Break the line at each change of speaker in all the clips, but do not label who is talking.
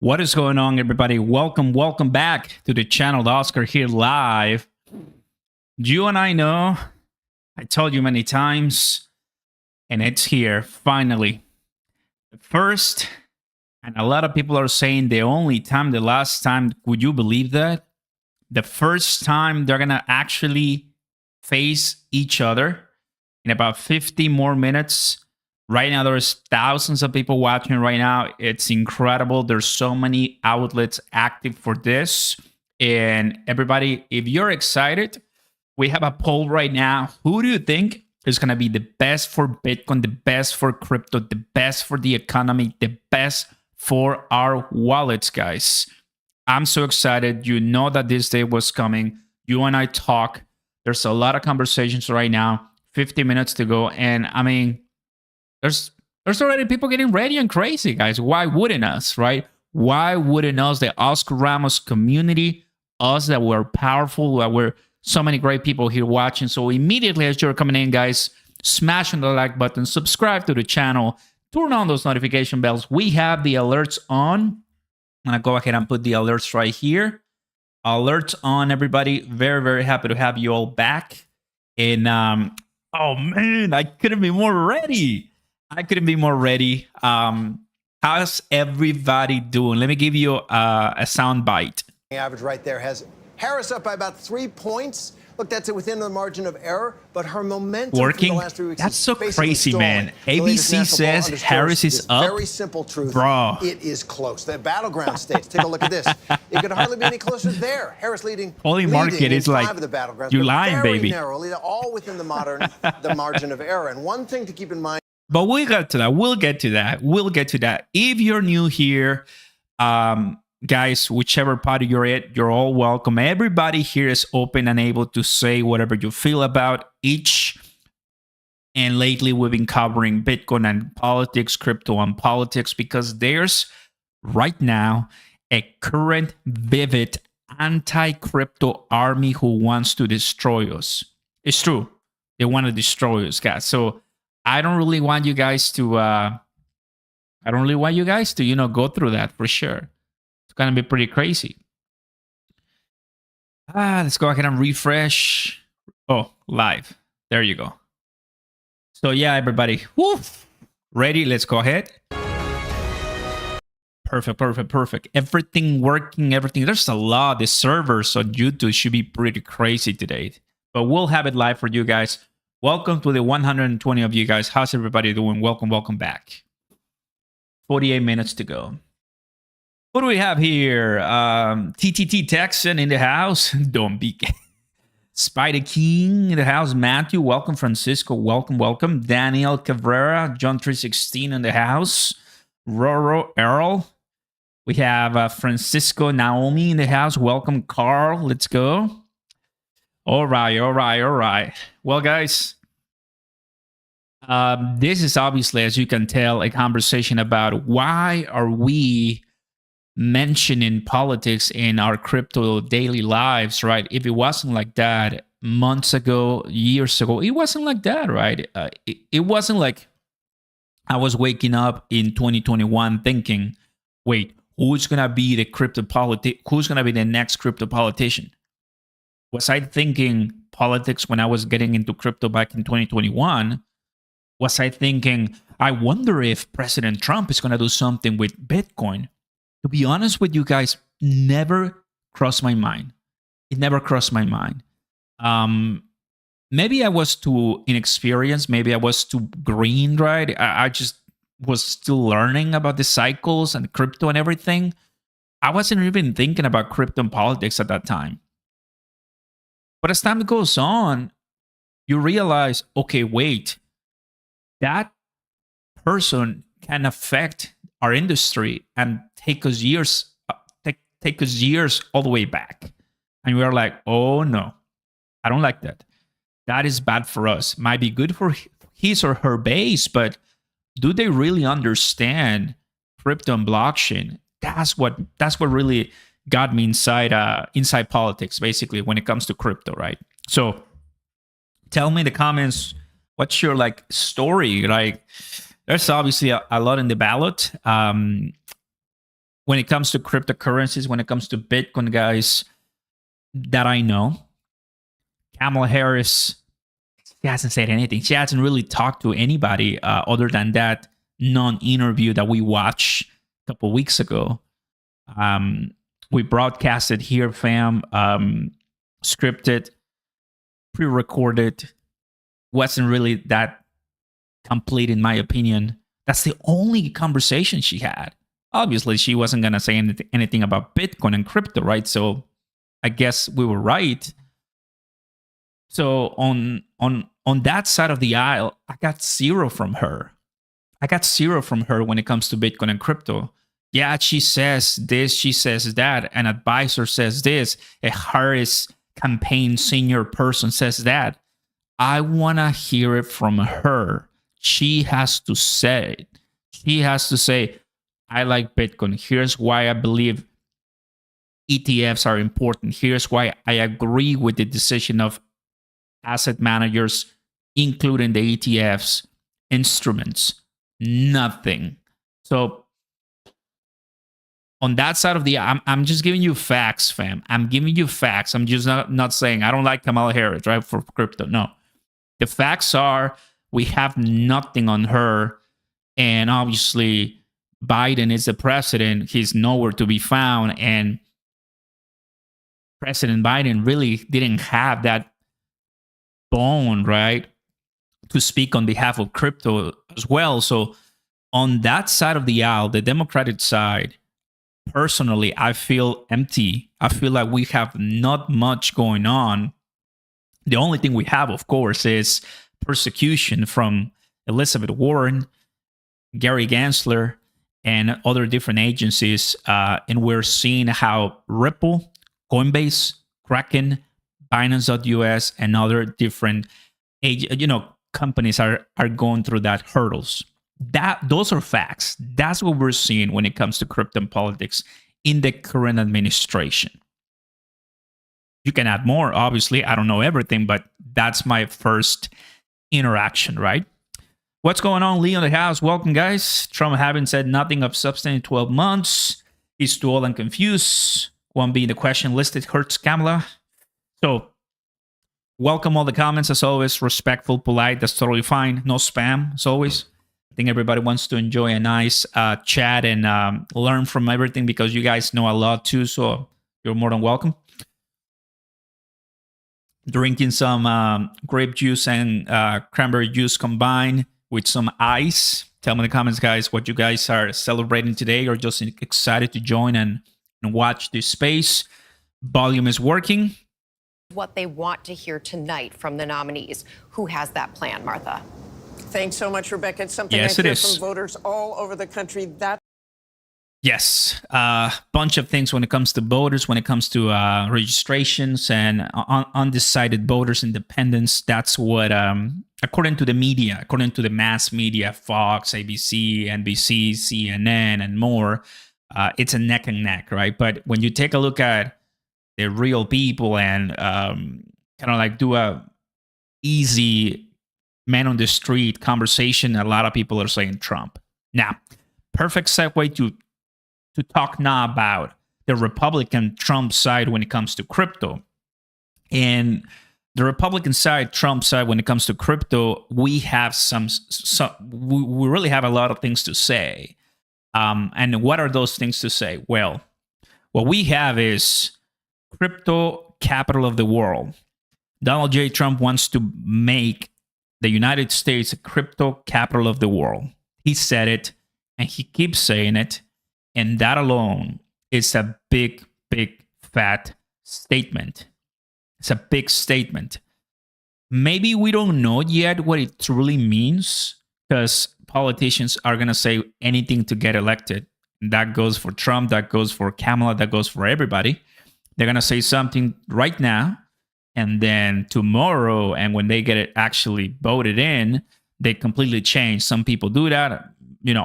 What is going on, everybody? Welcome back to the channel. Oscar here live. You and I know, I told you many times, and it's here finally. The first, and a lot of people are saying the only time, the last time. Would you believe that? The first time they're gonna actually face each other in about 50 more minutes. Right now, there's thousands of people watching right now. It's incredible. There's so many outlets active for this. And everybody, if you're excited, we have a poll right now. Who do you think is going to be the best for Bitcoin, the best for crypto, the best for the economy, the best for our wallets, guys? I'm so excited. You know that this day was coming. You and I talk. There's a lot of conversations right now. 50 minutes to go. And I mean, there's already people getting ready and crazy, guys. Why wouldn't us, right? Why wouldn't us, the Oscar Ramos community, us that we're powerful, that we're so many great people here watching. So immediately as you're coming in, guys, smash on the like button, subscribe to the channel, turn on those notification bells. We have the alerts on. I'm gonna go ahead and put the alerts right here. Alerts on, everybody. Very, very happy to have you all back. And oh man, I couldn't be more ready. How's everybody doing? Let me give you a sound bite.
The average right there has Harris up by about 3 points. Look, that's it within the margin of error, but her momentum
working.
For the last 3 weeks
that's so crazy,
stolen.
man. ABC says Harris is up.
Very simple truth,
bro.
It is close. The battleground states. Take a look at this. It could hardly be any closer there. Harris leading.
Holy market is like you lying, baby.
Narrowly, all within the margin of error. And one thing to keep in mind.
But we'll get to that. We'll get to that. If you're new here, guys, whichever party you're at, you're all welcome. Everybody here is open and able to say whatever you feel about each. And lately, we've been covering Bitcoin and politics, crypto and politics, because there's right now a current vivid anti-crypto army who wants to destroy us. It's true. They want to destroy us, guys. So I don't really want you guys to, go through that for sure. It's going to be pretty crazy. Let's go ahead and refresh. Oh, live. There you go. So yeah, everybody. Woo! Ready? Let's go ahead. Perfect. Everything working, everything. There's a lot. The servers on YouTube should be pretty crazy today. But we'll have it live for you guys. Welcome to the 120 of you guys. How's everybody doing? Welcome back. 48 minutes to go. What do we have here? TTT Texan in the house. Don't be. Spider King in the house. Matthew, welcome. Francisco, welcome. Daniel Cabrera, John 316 in the house. Roro Earl. We have Francisco Naomi in the house. Welcome, Carl. Let's go. All right. Well, guys, this is obviously, as you can tell, a conversation about why are we mentioning politics in our crypto daily lives, right? If it wasn't like that months ago, years ago, it wasn't like that, right? It wasn't like I was waking up in 2021 thinking, wait, who's going to be who's going to be the next crypto politician? Was I thinking politics when I was getting into crypto back in 2021? Was I thinking, I wonder if President Trump is going to do something with Bitcoin? To be honest with you guys, never crossed my mind. It never crossed my mind. Maybe I was too inexperienced. Maybe I was too green, right? I just was still learning about the cycles and crypto and everything. I wasn't even thinking about crypto and politics at that time. But as time goes on, you realize, okay, wait, that person can affect our industry and take us years all the way back. And we are like, oh no, I don't like that. That is bad for us. Might be good for his or her base, but do they really understand crypto and blockchain? That's what really got me inside politics, basically, when it comes to crypto, right? So tell me in the comments, what's your story? There's obviously a lot in the ballot. when it comes to cryptocurrencies, when it comes to Bitcoin, guys, that I know, Kamala Harris, she hasn't said anything. She hasn't really talked to anybody other than that non-interview that we watched a couple weeks ago. We broadcasted here, fam, scripted, pre-recorded, wasn't really that complete in my opinion. That's the only conversation she had. Obviously, she wasn't going to say anything about Bitcoin and crypto, right? So I guess we were right. So on that side of the aisle, I got zero from her. I got zero from her when it comes to Bitcoin and crypto. Yeah, she says this, she says that. An advisor says this. A Harris campaign senior person says that. I want to hear it from her. She has to say it. She has to say, I like Bitcoin. Here's why I believe ETFs are important. Here's why I agree with the decision of asset managers, including the ETFs, instruments. Nothing. So on that side of the, I'm just giving you facts, fam. I'm giving you facts. I'm just not saying I don't like Kamala Harris, right, for crypto. No. The facts are we have nothing on her. And obviously, Biden is the president. He's nowhere to be found. And President Biden really didn't have that bone, right, to speak on behalf of crypto as well. So on that side of the aisle, the Democratic side, personally, I feel empty. I feel like we have not much going on. The only thing we have, of course, is persecution from Elizabeth Warren, Gary Gensler, and other different agencies. And we're seeing how Ripple, Coinbase, Kraken, Binance.us, and other different companies are going through that hurdles. Those are facts. That's what we're seeing when it comes to crypto and politics in the current administration. You can add more, obviously. I don't know everything, but that's my first interaction, right? What's going on, Lee on the house? Welcome, guys. Trump having said nothing of substance in 12 months. He's too old and confused. One being the question listed hurts Kamala. So, welcome all the comments, as always. Respectful, polite, that's totally fine. No spam, as always. I think everybody wants to enjoy a nice chat and learn from everything because you guys know a lot too, so you're more than welcome. Drinking some grape juice and cranberry juice combined with some ice. Tell me in the comments, guys, what you guys are celebrating today or just excited to join and watch this space. Volume is working.
What they want to hear tonight from the nominees. Who has that plan, Martha?
Thanks so much, Rebecca. It's something
yes,
I hear from voters all over the country.
Yes, bunch of things when it comes to voters, when it comes to registrations and undecided voters, independents. That's what, according to the media, according to the mass media, Fox, ABC, NBC, CNN, and more, it's a neck and neck, right? But when you take a look at the real people and kind of like do a easy man on the street conversation, a lot of people are saying Trump. Now, perfect segue to talk now about the Republican Trump side when it comes to crypto. And the Republican side, Trump side, when it comes to crypto, we have we really have a lot of things to say. And what are those things to say? Well, what we have is crypto capital of the world. Donald J. Trump wants to make the United States a crypto capital of the world. He said it, and he keeps saying it. And that alone is a big, big, fat statement. It's a big statement. Maybe we don't know yet what it truly means because politicians are going to say anything to get elected. That goes for Trump, that goes for Kamala, that goes for everybody. They're going to say something right now, and then tomorrow, and when they get it actually voted in, they completely change. Some people do that.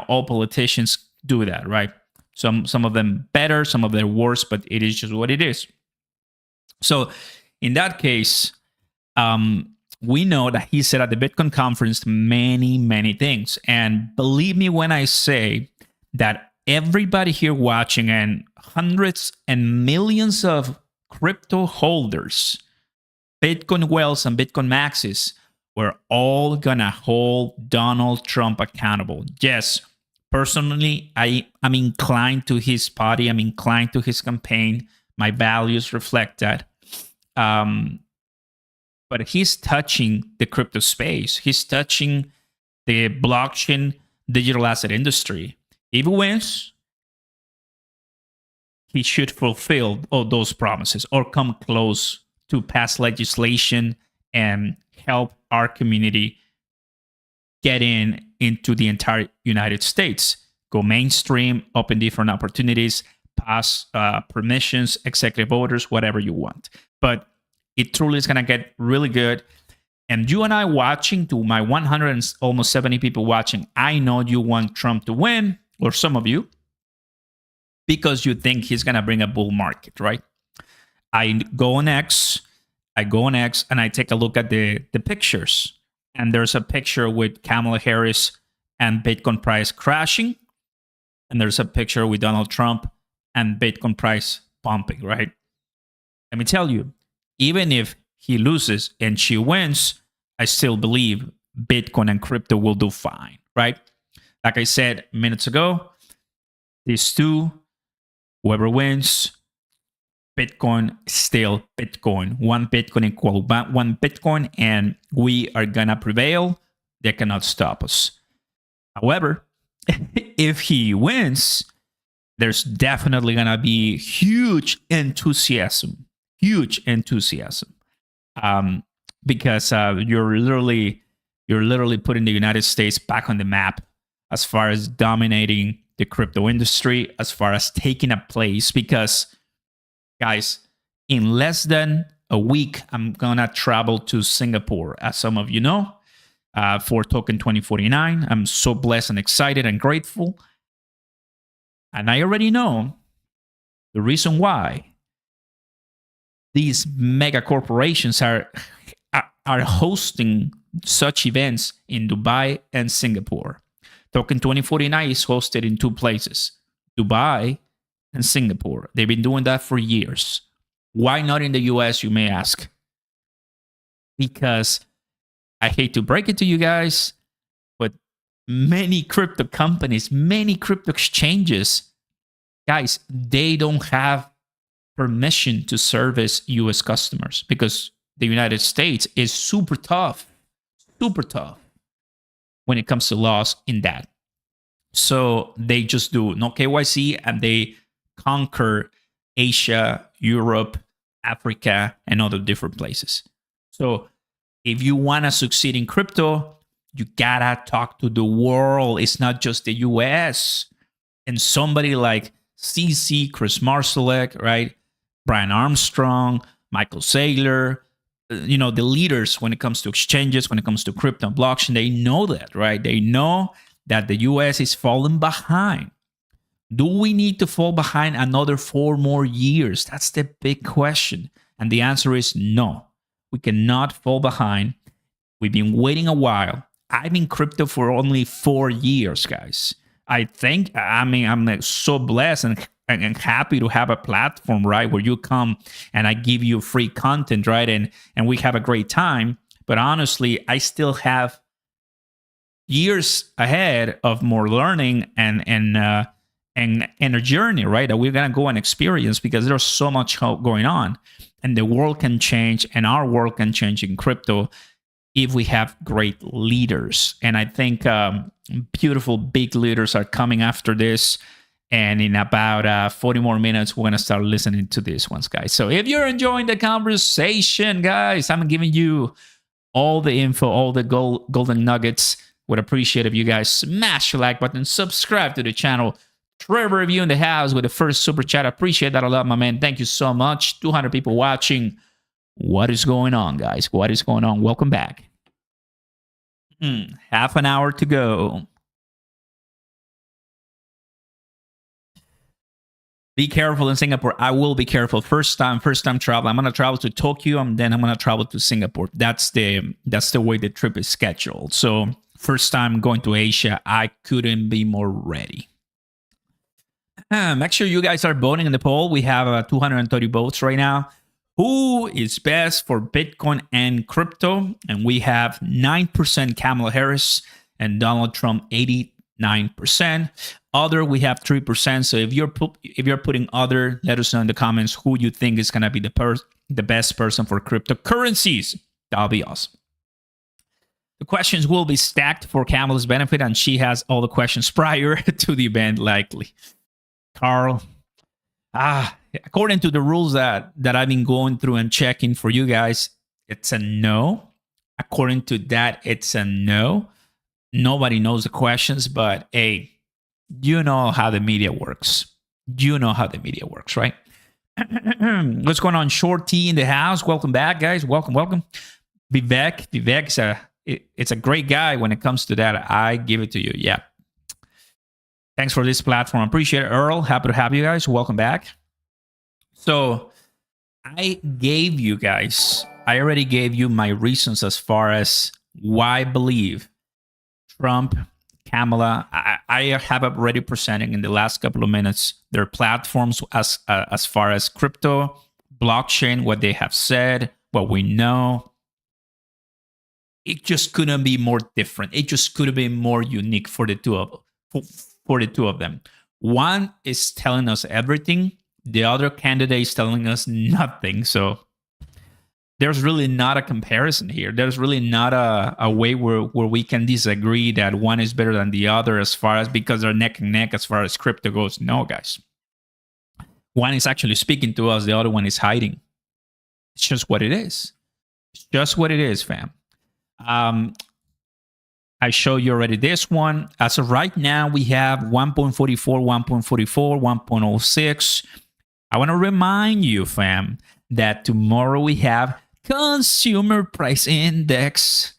All politicians do that, right? Some of them better, some of them worse, but it is just what it is. So in that case, we know that he said at the Bitcoin conference many, many things. And believe me when I say that everybody here watching and hundreds and millions of crypto holders, Bitcoin Wells and Bitcoin Maxis, we're all gonna hold Donald Trump accountable. Yes, personally, I'm inclined to his party. I'm inclined to his campaign. My values reflect that. But he's touching the crypto space. He's touching the blockchain digital asset industry. If he wins, he should fulfill all those promises or come close to pass legislation and help our community get into the entire United States, go mainstream, open different opportunities, pass permissions, executive orders, whatever you want. But it truly is going to get really good. And you and I watching, to my 100 and almost 70 people watching, I know you want Trump to win, or some of you, because you think he's going to bring a bull market, right? I go on X and I take a look at the pictures. And there's a picture with Kamala Harris and Bitcoin price crashing. And there's a picture with Donald Trump and Bitcoin price pumping, right? Let me tell you, even if he loses and she wins, I still believe Bitcoin and crypto will do fine, right? Like I said minutes ago, these two, whoever wins, Bitcoin still Bitcoin. One Bitcoin equal one Bitcoin, and we are gonna prevail. They cannot stop us. However, if he wins, there's definitely gonna be huge enthusiasm, because you're literally putting the United States back on the map as far as dominating the crypto industry, as far as taking a place. Because, guys, in less than a week, I'm gonna travel to Singapore, as some of you know, for Token 2049. I'm so blessed and excited and grateful. And I already know the reason why these mega corporations are hosting such events in Dubai and Singapore. Token 2049 is hosted in two places, Dubai and Singapore. They've been doing that for years. Why not in the US, you may ask? Because I hate to break it to you guys, but many crypto companies, many crypto exchanges, guys, they don't have permission to service US customers because the United States is super tough when it comes to laws in that. So they just do no KYC and they conquer Asia, Europe, Africa, and other different places. So if you want to succeed in crypto, you gotta talk to the world. It's not just the US. And somebody like CC, Chris Marsalek, right? Brian Armstrong, Michael Saylor, the leaders when it comes to exchanges, when it comes to crypto and blockchain, they know that, right? They know that the US is falling behind. Do we need to fall behind another 4 more years? That's the big question. And the answer is no. We cannot fall behind. We've been waiting a while. I'm in crypto for only 4 years, guys. I'm so blessed and happy to have a platform, right, where you come and I give you free content, right, and we have a great time. But honestly, I still have years ahead of more learning and a journey, right, that we're gonna go and experience, because there's so much going on, and the world can change, and our world can change in crypto if we have great leaders. And I think beautiful big leaders are coming after this. And in about 40 more minutes, we're going to start listening to these ones, guys. So if you're enjoying the conversation, guys, I'm giving you all the info, all the golden nuggets. Would appreciate if you guys smash the like button, subscribe to the channel. Trevor Review in the house with the first super chat. I appreciate that a lot, my man. Thank you so much. 200 people watching. What is going on, guys? What is going on? Welcome back. Half an hour to go. Be careful in Singapore. I will be careful. First time travel. I'm going to travel to Tokyo, and then I'm going to travel to Singapore. That's the way the trip is scheduled. So first time going to Asia, I couldn't be more ready. Make sure you guys are voting in the poll. We have 230 votes right now. Who is best for Bitcoin and crypto? And we have 9% Kamala Harris and Donald Trump 89%. Other, we have 3%. So if you're putting other, let us know in the comments who you think is gonna be the best person for cryptocurrencies. That'll be awesome. The questions will be stacked for Kamala's benefit, and she has all the questions prior to the event, likely. Carl, according to the rules that I've been going through and checking for you guys, it's a no. According to that, it's a no. Nobody knows the questions, but hey, you know how the media works. You know how the media works, right? What's going on? Short T in the house. Welcome back, guys. Welcome. Vivek's it's a great guy when it comes to that. I give it to you. Yeah. Thanks for this platform. Appreciate it, Earl. Happy to have you guys. Welcome back. So I already gave you my reasons as far as why I believe Trump, Kamala, I have already presenting in the last couple of minutes their platforms as far as crypto, blockchain, what they have said, what we know. It just couldn't be more different. It just could have been more unique for the two of them. One is telling us everything. The other candidate is telling us nothing. So there's really not a comparison here. There's really not a way where we can disagree that one is better than the other as far as because they're neck and neck as far as crypto goes. No, guys. One is actually speaking to us. The other one is hiding. It's just what it is. It's just what it is, fam. I show you already this one. As of right now, we have 1.44, 1.44, 1.06. I want to remind you, fam, that tomorrow we have Consumer Price Index.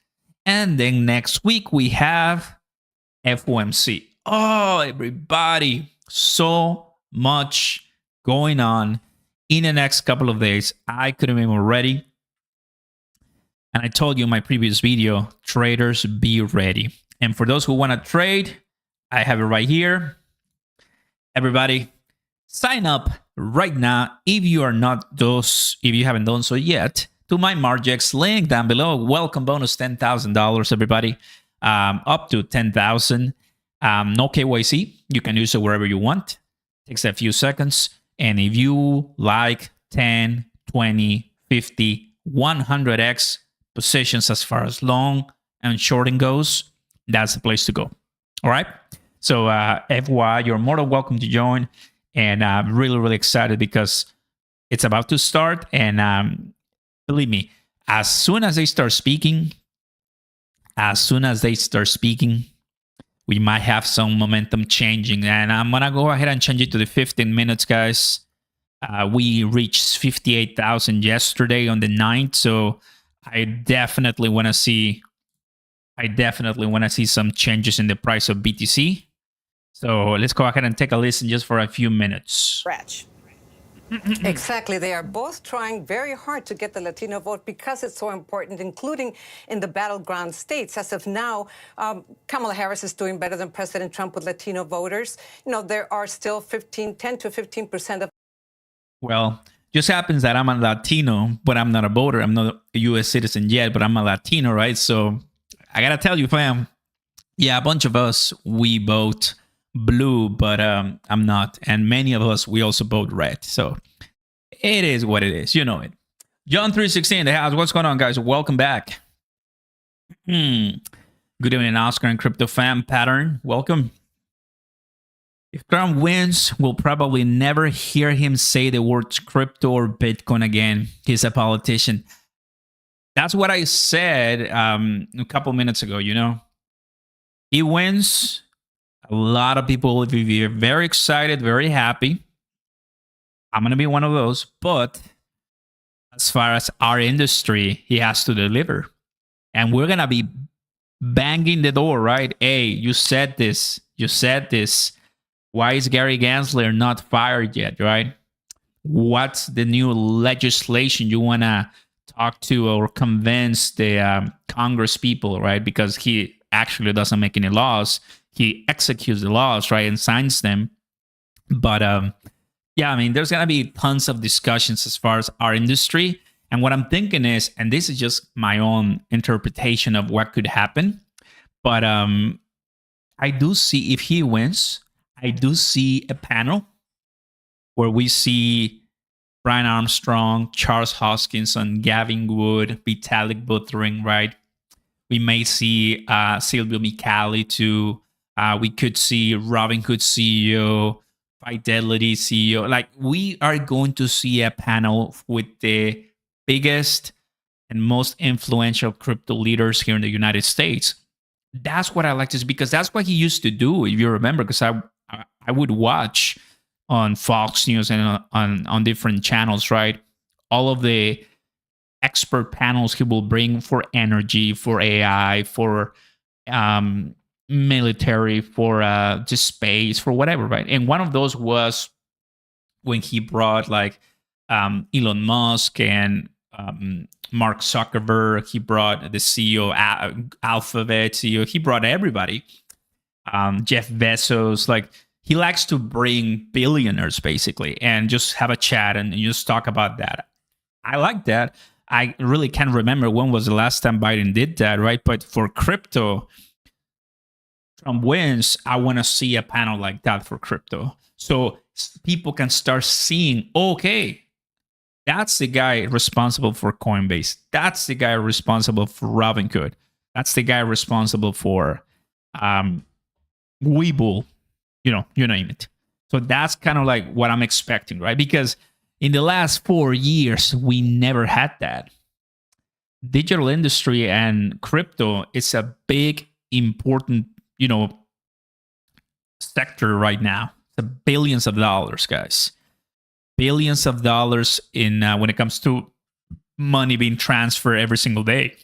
And then next week we have FOMC. Oh, everybody, so much going on in the next couple of days. I couldn't be more ready. And I told you in my previous video, traders, be ready. And for those who want to trade, I have it right here. Everybody, sign up right now if you haven't done so yet, to my Margex link down below. Welcome bonus $10,000, everybody. Up to 10,000. No KYC. You can use it wherever you want. Takes a few seconds. And if you like 10, 20, 50, 100x positions as far as long and shorting goes, that's the place to go. All right. So FY, you're more than welcome to join. And I'm really, really excited because it's about to start. And believe me, as soon as they start speaking, we might have some momentum changing. And I'm going to go ahead and change it to the 15 minutes, guys. We reached 58,000 yesterday on the 9th. So I definitely want to see some changes in the price of BTC. So let's go ahead and take a listen just for a few minutes.
Scratch. Exactly. They are both trying very hard to get the Latino vote because it's so important, including in the battleground states. As of now, Kamala Harris is doing better than President Trump with Latino voters. You know, there are still 10 to 15% of.
Well, just happens that I'm a Latino, but I'm not a voter. I'm not a U.S. citizen yet, but I'm a Latino, right? So I got to tell you, fam, yeah, a bunch of us, we vote blue, but I'm not. And many of us, we also vote red. So it is what it is. You know it. John 316 in the house. What's going on, guys? Welcome back. Good evening, Oscar and Crypto Fam Pattern. Welcome. If Trump wins, we'll probably never hear him say the words crypto or Bitcoin again. He's a politician. That's what I said a couple minutes ago, you know. He wins. A lot of people will be very excited, very happy. I'm going to be one of those. But as far as our industry, he has to deliver. And we're going to be banging the door, right? Hey, you said this. You said this. Why is Gary Gensler not fired yet, right? What's the new legislation you want to talk to or convince the Congress people, right? Because he actually doesn't make any laws. He executes the laws, right, and signs them. But yeah, I mean, there's gonna be tons of discussions as far as our industry. And what I'm thinking is, and this is just my own interpretation of what could happen, but I do see, if he wins, I do see a panel where we see Brian Armstrong, Charles Hoskinson, Gavin Wood, Vitalik Buterin, right? We may see Silvio Micali too. We could see Robinhood CEO, Fidelity CEO. Like, we are going to see a panel with the biggest and most influential crypto leaders here in the United States. That's what I like to see, because that's what he used to do, if you remember, because I would watch on Fox News and on different channels, right? All of the expert panels he will bring for energy, for AI, for military, for just space, for whatever, right? And one of those was when he brought like Elon Musk and Mark Zuckerberg. He brought the CEO, Alphabet CEO. He brought everybody. Jeff Bezos. Like, he likes to bring billionaires basically and just have a chat and just talk about that. I like that. I really can't remember when was the last time Biden did that, right? But for crypto, Trump wins, I want to see a panel like that for crypto. So people can start seeing, okay, that's the guy responsible for Coinbase. That's the guy responsible for Robinhood. That's the guy responsible for Webull. You name it. So that's kind of like what I'm expecting, right? Because in the last 4 years, we never had that. Digital industry and crypto is a big, important, sector right now. It's billions of dollars, guys. Billions of dollars in when it comes to money being transferred every single day.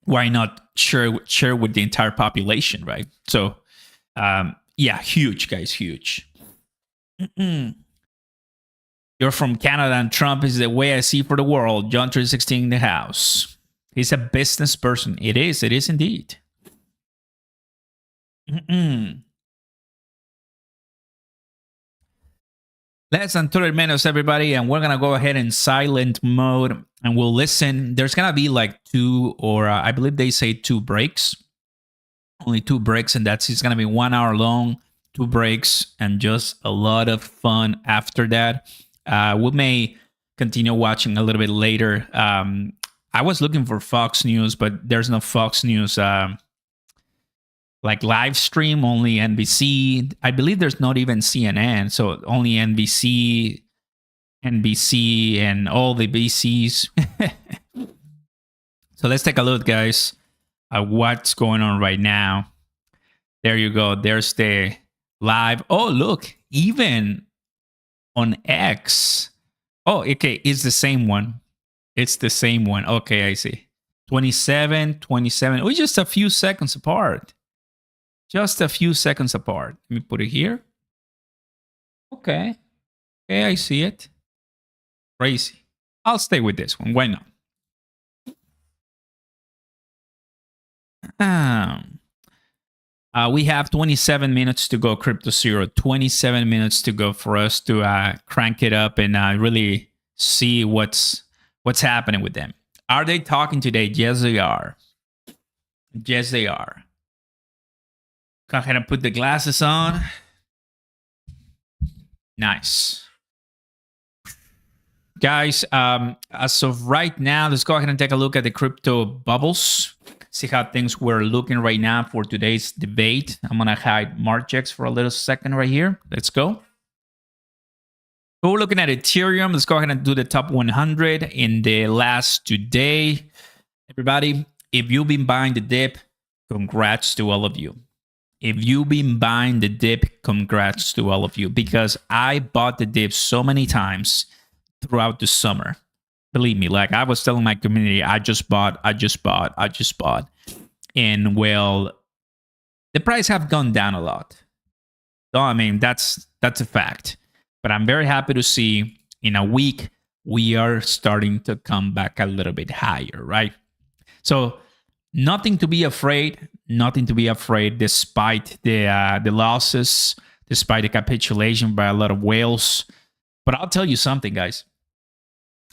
Why not share with the entire population, right? So, yeah, huge, guys, huge. You're from Canada, and Trump is the way I see for the world. John 316 in the house. He's a business person. It is indeed. Less than 30 minutes, everybody, and we're gonna go ahead in silent mode and we'll listen. There's gonna be like 2 or I believe they say 2 breaks. Only 2 breaks, and it's gonna be 1 hour long, 2 breaks, and just a lot of fun after that. We may continue watching a little bit later. I was looking for Fox News, but there's no Fox News like live stream, only NBC. I believe there's not even CNN, so only NBC, and all the BCs. So let's take a look, guys, at what's going on right now. There you go. There's the live. Oh, look, even on X. Oh, okay, it's the same one. It's the same one. Okay, I see. 27. Oh, just a few seconds apart. Just a few seconds apart. Let me put it here. Okay. Okay, I see it. Crazy. I'll stay with this one. Why not? We have 27 minutes to go, Crypto Zero. 27 minutes to go for us to crank it up and really see what's happening with them. Are they talking today? Yes, they are. Yes, they are. Go ahead and put the glasses on. Nice. Guys, as of right now, let's go ahead and take a look at the crypto bubbles. See how things were looking right now for today's debate. I'm going to hide Margex for a little second right here. Let's go. So we're looking at Ethereum. Let's go ahead and do the top 100 in the last today. Everybody, if you've been buying the dip, congrats to all of you. If you've been buying the dip, congrats to all of you, because I bought the dip so many times throughout the summer. Believe me, like I was telling my community, I just bought. And well, the price have gone down a lot. So, I mean, that's a fact. But I'm very happy to see in a week, we are starting to come back a little bit higher, right? So nothing to be afraid despite the losses, despite the capitulation by a lot of whales. But I'll tell you something, guys.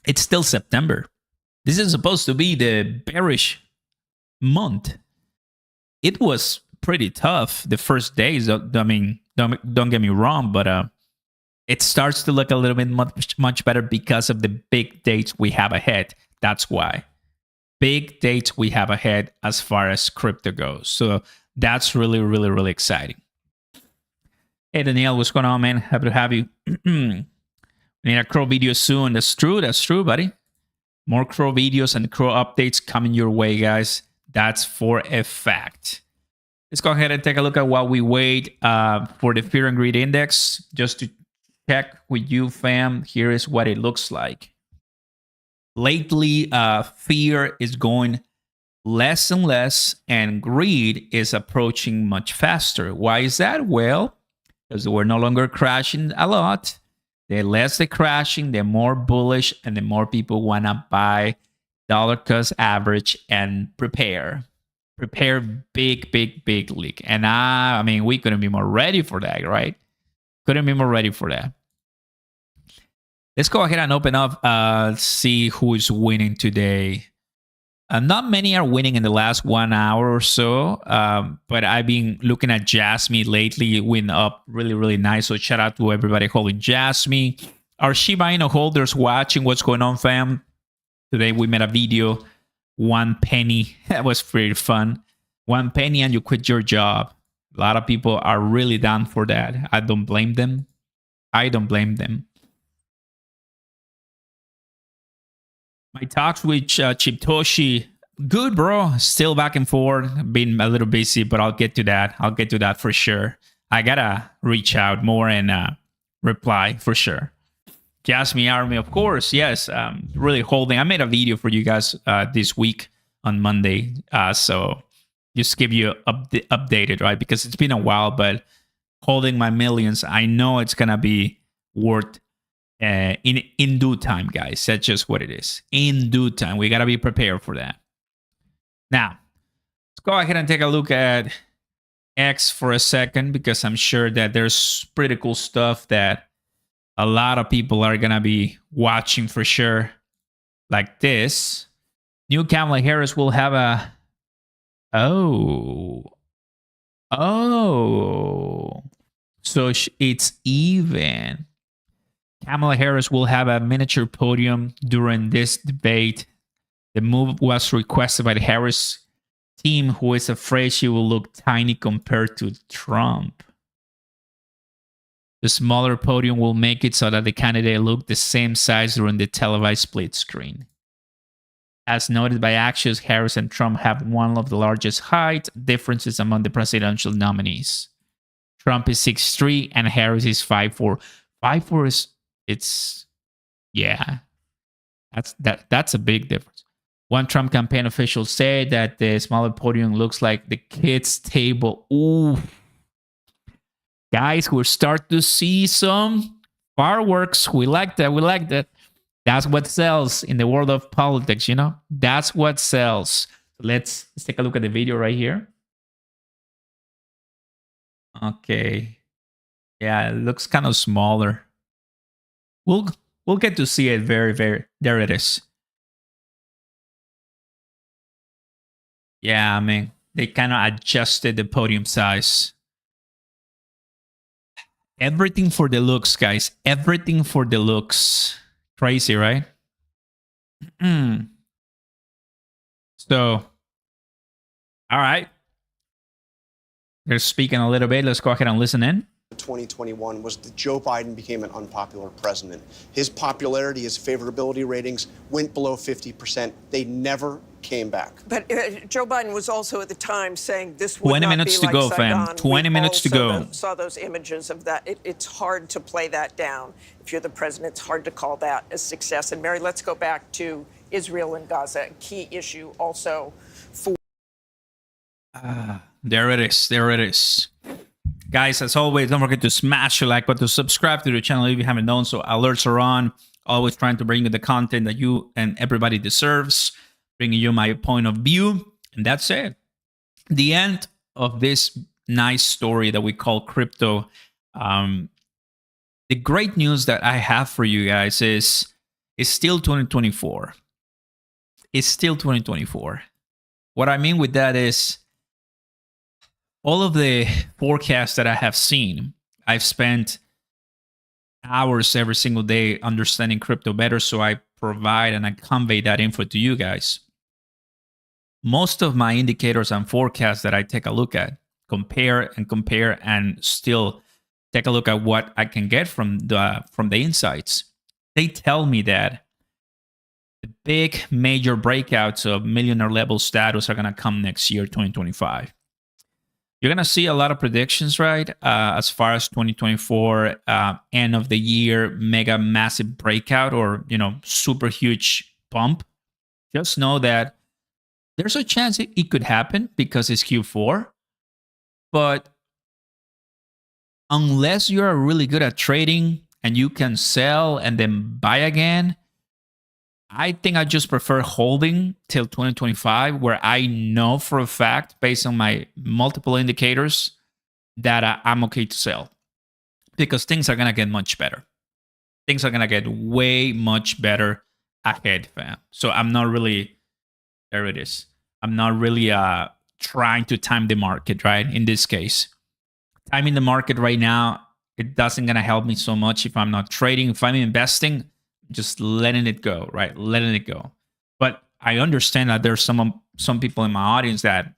It's still September. This is supposed to be the bearish month. It was pretty tough the first days. I mean, don't get me wrong, but it starts to look a little bit much better because of the big dates we have ahead. That's why. Big dates we have ahead as far as crypto goes. So that's really, really, really exciting. Hey, Danielle, what's going on, man? Happy to have you. We need a crow video soon. That's true, buddy. More crow videos and crow updates coming your way, guys. That's for a fact. Let's go ahead and take a look at what we wait for the Fear and Greed Index. Just to check with you, fam, here is what it looks like. Lately, fear is going less and less, and greed is approaching much faster. Why is that? Well, because we're no longer crashing a lot. The less they're crashing, the more bullish and the more people want to buy dollar cost average and prepare big leak. And I mean, we couldn't be more ready for that, right? Couldn't be more ready for that. Let's go ahead and open up, see who is winning today. Not many are winning in the last 1 hour or so, but I've been looking at Jasmy lately. It went up really, really nice. So shout out to everybody holding Jasmy. Our Shiba Inu holders watching what's going on, fam. Today we made a video, 1 penny. That was pretty fun. 1 penny and you quit your job. A lot of people are really down for that. I don't blame them. I don't blame them. My talks with Chiptoshi, good, bro. Still back and forth. Been a little busy, but I'll get to that. I'll get to that for sure. I gotta reach out more and reply for sure. Jasmy Army, of course. Yes, really holding. I made a video for you guys this week on Monday. So just give you updated, right? Because it's been a while, but holding my millions, I know it's gonna be worth in due time, guys. That's just what it is. In due time, we gotta be prepared for that. Now, let's go ahead and take a look at X for a second, because I'm sure that there's pretty cool stuff that a lot of people are gonna be watching for sure. Like this, new Kamala Harris will have a so it's even. Kamala Harris will have a miniature podium during this debate. The move was requested by the Harris team, who is afraid she will look tiny compared to Trump. The smaller podium will make it so that the candidate look the same size during the televised split screen. As noted by Axios, Harris and Trump have one of the largest height differences among the presidential nominees. Trump is 6'3" and Harris is 5'4". 5'4" is... that's a big difference. One Trump campaign official said that the smaller podium looks like the kids' table. Ooh, guys, we're starting to see some fireworks. We like that. We like that. That's what sells in the world of politics, you know. That's what sells. Let's take a look at the video right here. Okay, yeah, it looks kind of smaller. We'll get to see it very, very... There it is. Yeah, I mean, they kind of adjusted the podium size. Everything for the looks, guys. Everything for the looks. Crazy, right? So, all right. They're speaking a little bit. Let's go ahead and listen in.
2021 was that Joe Biden became an unpopular president. His popularity, his favorability ratings went below 50%. They never came back.
But Joe Biden was also at the time saying this would
20
not
minutes
be
to
like
go, fam.
Saigon.
20 minutes to go.
Saw those images of that. It's hard to play that down. If you're the president, it's hard to call that a success. And Mary, let's go back to Israel and Gaza, a key issue also for...
There it is. There it is. Guys, as always, don't forget to smash the like button, to subscribe to the channel if you haven't done so. Alerts are on. Always trying to bring you the content that you and everybody deserves. Bringing you my point of view. And that's it. The end of this nice story that we call crypto The great news that I have for you guys is it's still 2024. It's still 2024. What I mean with that is all of the forecasts that I have seen, I've spent hours every single day understanding crypto better, so I provide and I convey that info to you guys. Most of my indicators and forecasts that I take a look at, compare and still take a look at what I can get from the insights. They tell me that the big major breakouts of millionaire level status are going to come next year, 2025. You're going to see a lot of predictions, right? As far as 2024, end of the year, mega massive breakout or, super huge bump. Just know that there's a chance it could happen because it's Q4. But unless you're really good at trading and you can sell and then buy again, I think I just prefer holding till 2025, where I know for a fact, based on my multiple indicators, that I'm okay to sell. Because things are going to get much better. Things are going to get way much better ahead, fam. So I'm not really, there it is. I'm not really trying to time the market, right? In this case. Timing the market right now, it doesn't going to help me so much if I'm not trading. If I'm investing, just letting it go, right? Letting it go. But I understand that there's some people in my audience that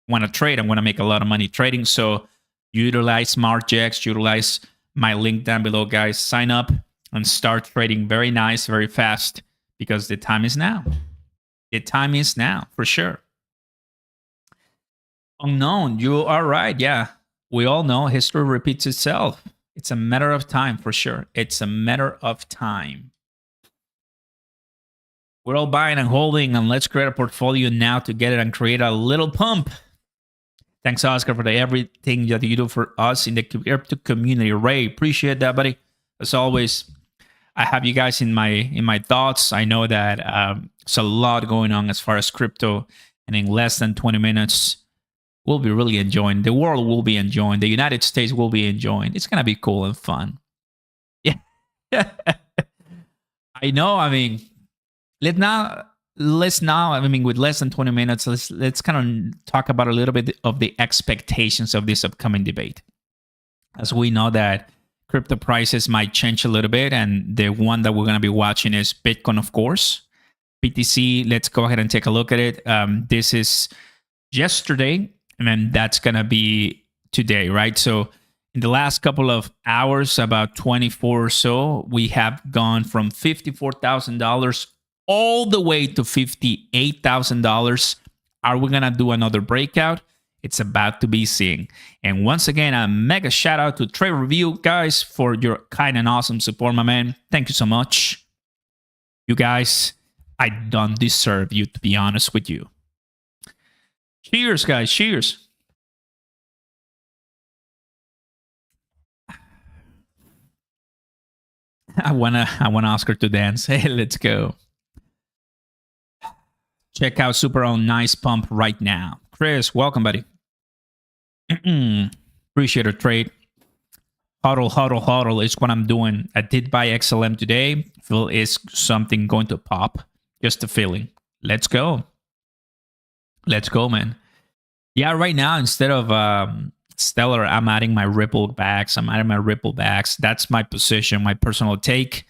want to trade and want to make a lot of money trading. So utilize SmartJex, utilize my link down below, guys. Sign up and start trading very nice, very fast, because the time is now. The time is now, for sure. Unknown, you are right. Yeah, we all know history repeats itself. It's a matter of time, for sure. It's a matter of time. We're all buying and holding, and let's create a portfolio now to get it and create a little pump. Thanks, Oscar, for everything that you do for us in the crypto community. Ray, appreciate that, buddy. As always, I have you guys in my thoughts. I know that it's a lot going on as far as crypto, and in less than 20 minutes, we'll be really enjoying. The world will be enjoying. The United States will be enjoying. It's going to be cool and fun. Yeah. I know. I mean, let's now, with less than 20 minutes, let's kind of talk about a little bit of the expectations of this upcoming debate. As we know that crypto prices might change a little bit, and the one that we're going to be watching is Bitcoin, of course. BTC, let's go ahead and take a look at it. This is yesterday. And then that's going to be today, right? So in the last couple of hours, about 24 or so, we have gone from $54,000 all the way to $58,000. Are we going to do another breakout? It's about to be seen. And once again, a mega shout out to Trade Review, guys, for your kind and awesome support, my man. Thank you so much. You guys, I don't deserve you, to be honest with you. Cheers, guys. Cheers. I want Oscar to dance. Hey, let's go. Check out Super on Nice Pump right now. Chris, welcome, buddy. Appreciate a trade. Hodl is what I'm doing. I did buy XLM today. Feel is something going to pop. Just a feeling. Let's go. Let's go, man. Yeah, right now, instead of Stellar, I'm adding my Ripple backs. That's my position, my personal take.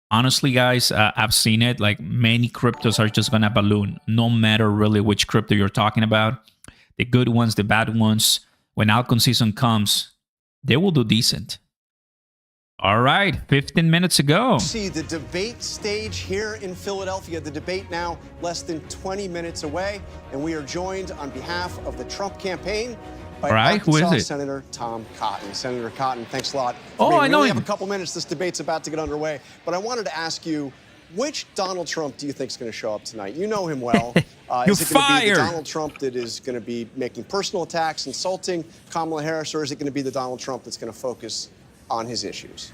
Honestly, guys, I've seen it. Like, many cryptos are just going to balloon, no matter really which crypto you're talking about. The good ones, the bad ones. When altcoin season comes, they will do decent. All right, 15 minutes ago.
See the debate stage here in Philadelphia. The debate now less than 20 minutes away, and we are joined on behalf of the Trump campaign by
Who is it?
Senator Tom Cotton. Senator Cotton, thanks a lot.
I know
we
him.
have a couple minutes. This debate's about to get underway, but I wanted to ask you, which Donald Trump do you think is going to show up tonight? You know him well.
You're
is it going to be
fired.
the Donald Trump that is going to be making personal attacks, insulting Kamala Harris, or is it going to be the Donald Trump that's going to focus on his issues?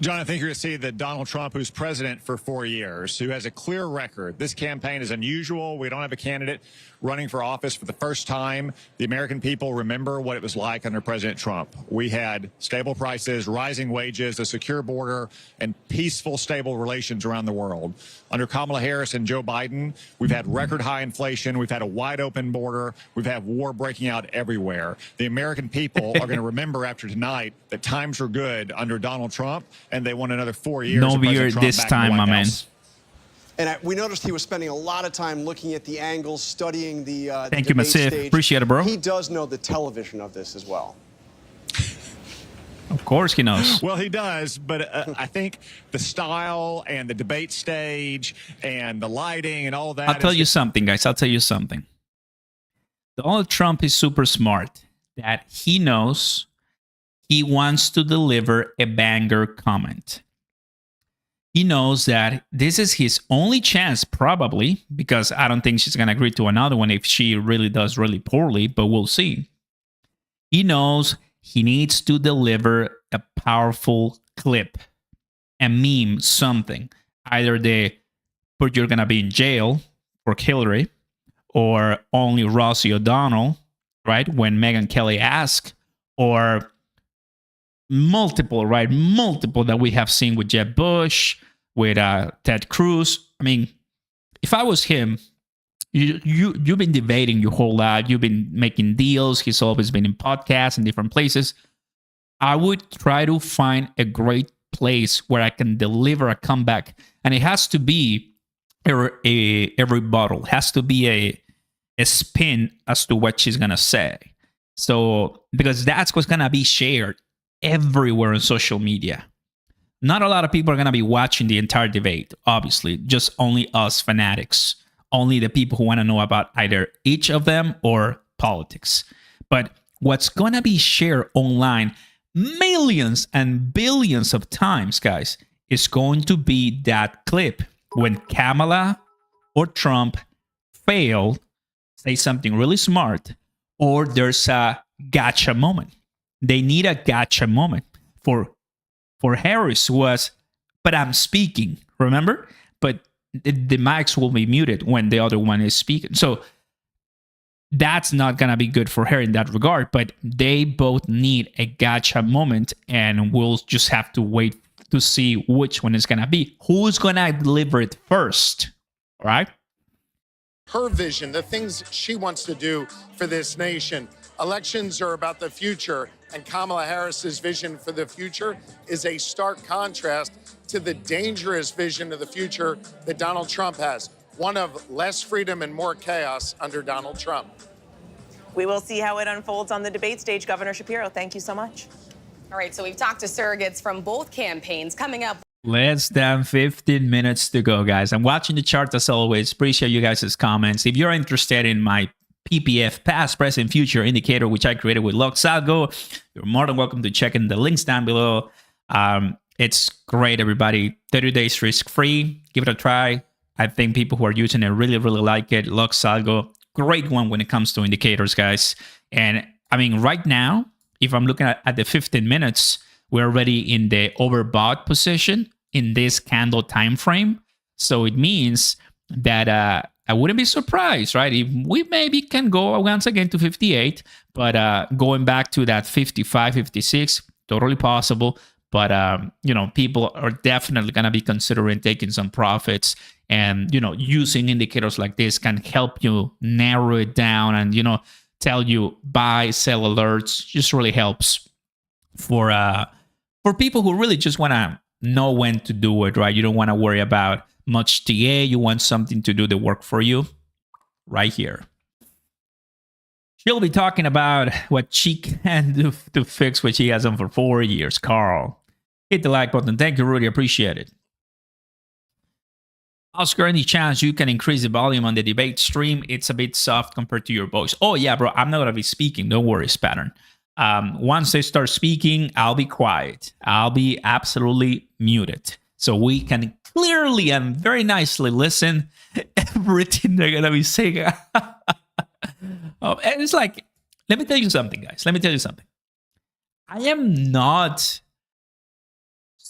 John, I think you're going to see that Donald Trump, who's president for 4 years, who has a clear record. This campaign is unusual. We don't have a candidate running for office for the first time. The American people remember what it was like under President Trump. We had stable prices, rising wages, a secure border, and peaceful, stable relations around the world. Under Kamala Harris and Joe Biden, we've had record high inflation. We've had a wide open border. We've had war breaking out everywhere. The American people are going to remember after tonight that times were good under Donald Trump, and they want another 4 years.
No
of
beer
President Trump
this
back in the
time,
White
my man.
House.
And we noticed he was spending a lot of time looking at the angles, studying the
Thank you,
debate
Massive.
stage.
Appreciate it, bro.
He does know the television of this as well.
Of course he knows.
Well, he does, but I think the style and the debate stage and the lighting and all that.
I'll tell you something, guys. I'll tell you something. Donald Trump is super smart that he knows he wants to deliver a banger comment. He knows that this is his only chance, probably, because I don't think she's going to agree to another one if she really does really poorly, but we'll see. He knows he needs to deliver a powerful clip, a meme, something. Either but you're going to be in jail for Hillary, or only Rosie O'Donnell, right? When Megyn Kelly asked, or multiple, right? Multiple that we have seen with Jeb Bush, with Ted Cruz. I mean, if I was him, you've been debating your whole life. You've been making deals. He's always been in podcasts and different places. I would try to find a great place where I can deliver a comeback. And it has to be a rebuttal. It has to be a spin as to what she's going to say. So, because that's what's going to be shared everywhere on social media. Not a lot of people are going to be watching the entire debate, obviously. Just only us fanatics. Only the people who want to know about either each of them or politics. But what's going to be shared online millions and billions of times, guys, is going to be that clip when Kamala or Trump fail, say something really smart, or there's a gotcha moment. They need a gotcha moment. For Harris was, but I'm speaking, remember? But the mics will be muted when the other one is speaking. So that's not going to be good for her in that regard. But they both need a gotcha moment, and we'll just have to wait to see which one is going to be. Who's going to deliver it first, all right?
Her vision, the things she wants to do for this nation. Elections are about the future, and Kamala Harris's vision for the future is a stark contrast to the dangerous vision of the future that Donald Trump has, one of less freedom and more chaos under Donald Trump.
We will see how it unfolds on the debate stage. Governor Shapiro, thank you so much.
All right, so we've talked to surrogates from both campaigns. Coming up,
Less than 15 minutes to go, guys. I'm watching the chart as always. Appreciate you guys' comments. If you're interested in my PPF, past, present, future indicator, which I created with Luxalgo, you're more than welcome to check in the links down below. It's great, everybody. 30 days risk-free. Give it a try. I think people who are using it really, really like it. Luxalgo, great one when it comes to indicators, guys. And I mean, right now, if I'm looking at the 15 minutes, we're already in the overbought position in this candle time frame. So it means that I wouldn't be surprised, right? If we maybe can go once again to 58, but going back to that 55, 56, totally possible. But, people are definitely going to be considering taking some profits. And, using indicators like this can help you narrow it down and, tell you buy, sell alerts. Just really helps for people who really just want to know when to do it, right? You don't want to worry about much TA. You want something to do the work for you right here. She'll be talking about what she can do to fix what she has done for 4 years. Carl, hit the like button. Thank you, Rudy. Appreciate it. Oscar, any chance you can increase the volume on the debate stream? It's a bit soft compared to your voice. Oh, yeah, bro. I'm not going to be speaking. Don't worry, Spattern. Once they start speaking, I'll be quiet. I'll be absolutely muted. So we can clearly and very nicely listen everything they're going to be saying. And it's like, let me tell you something, guys. Let me tell you something. I am not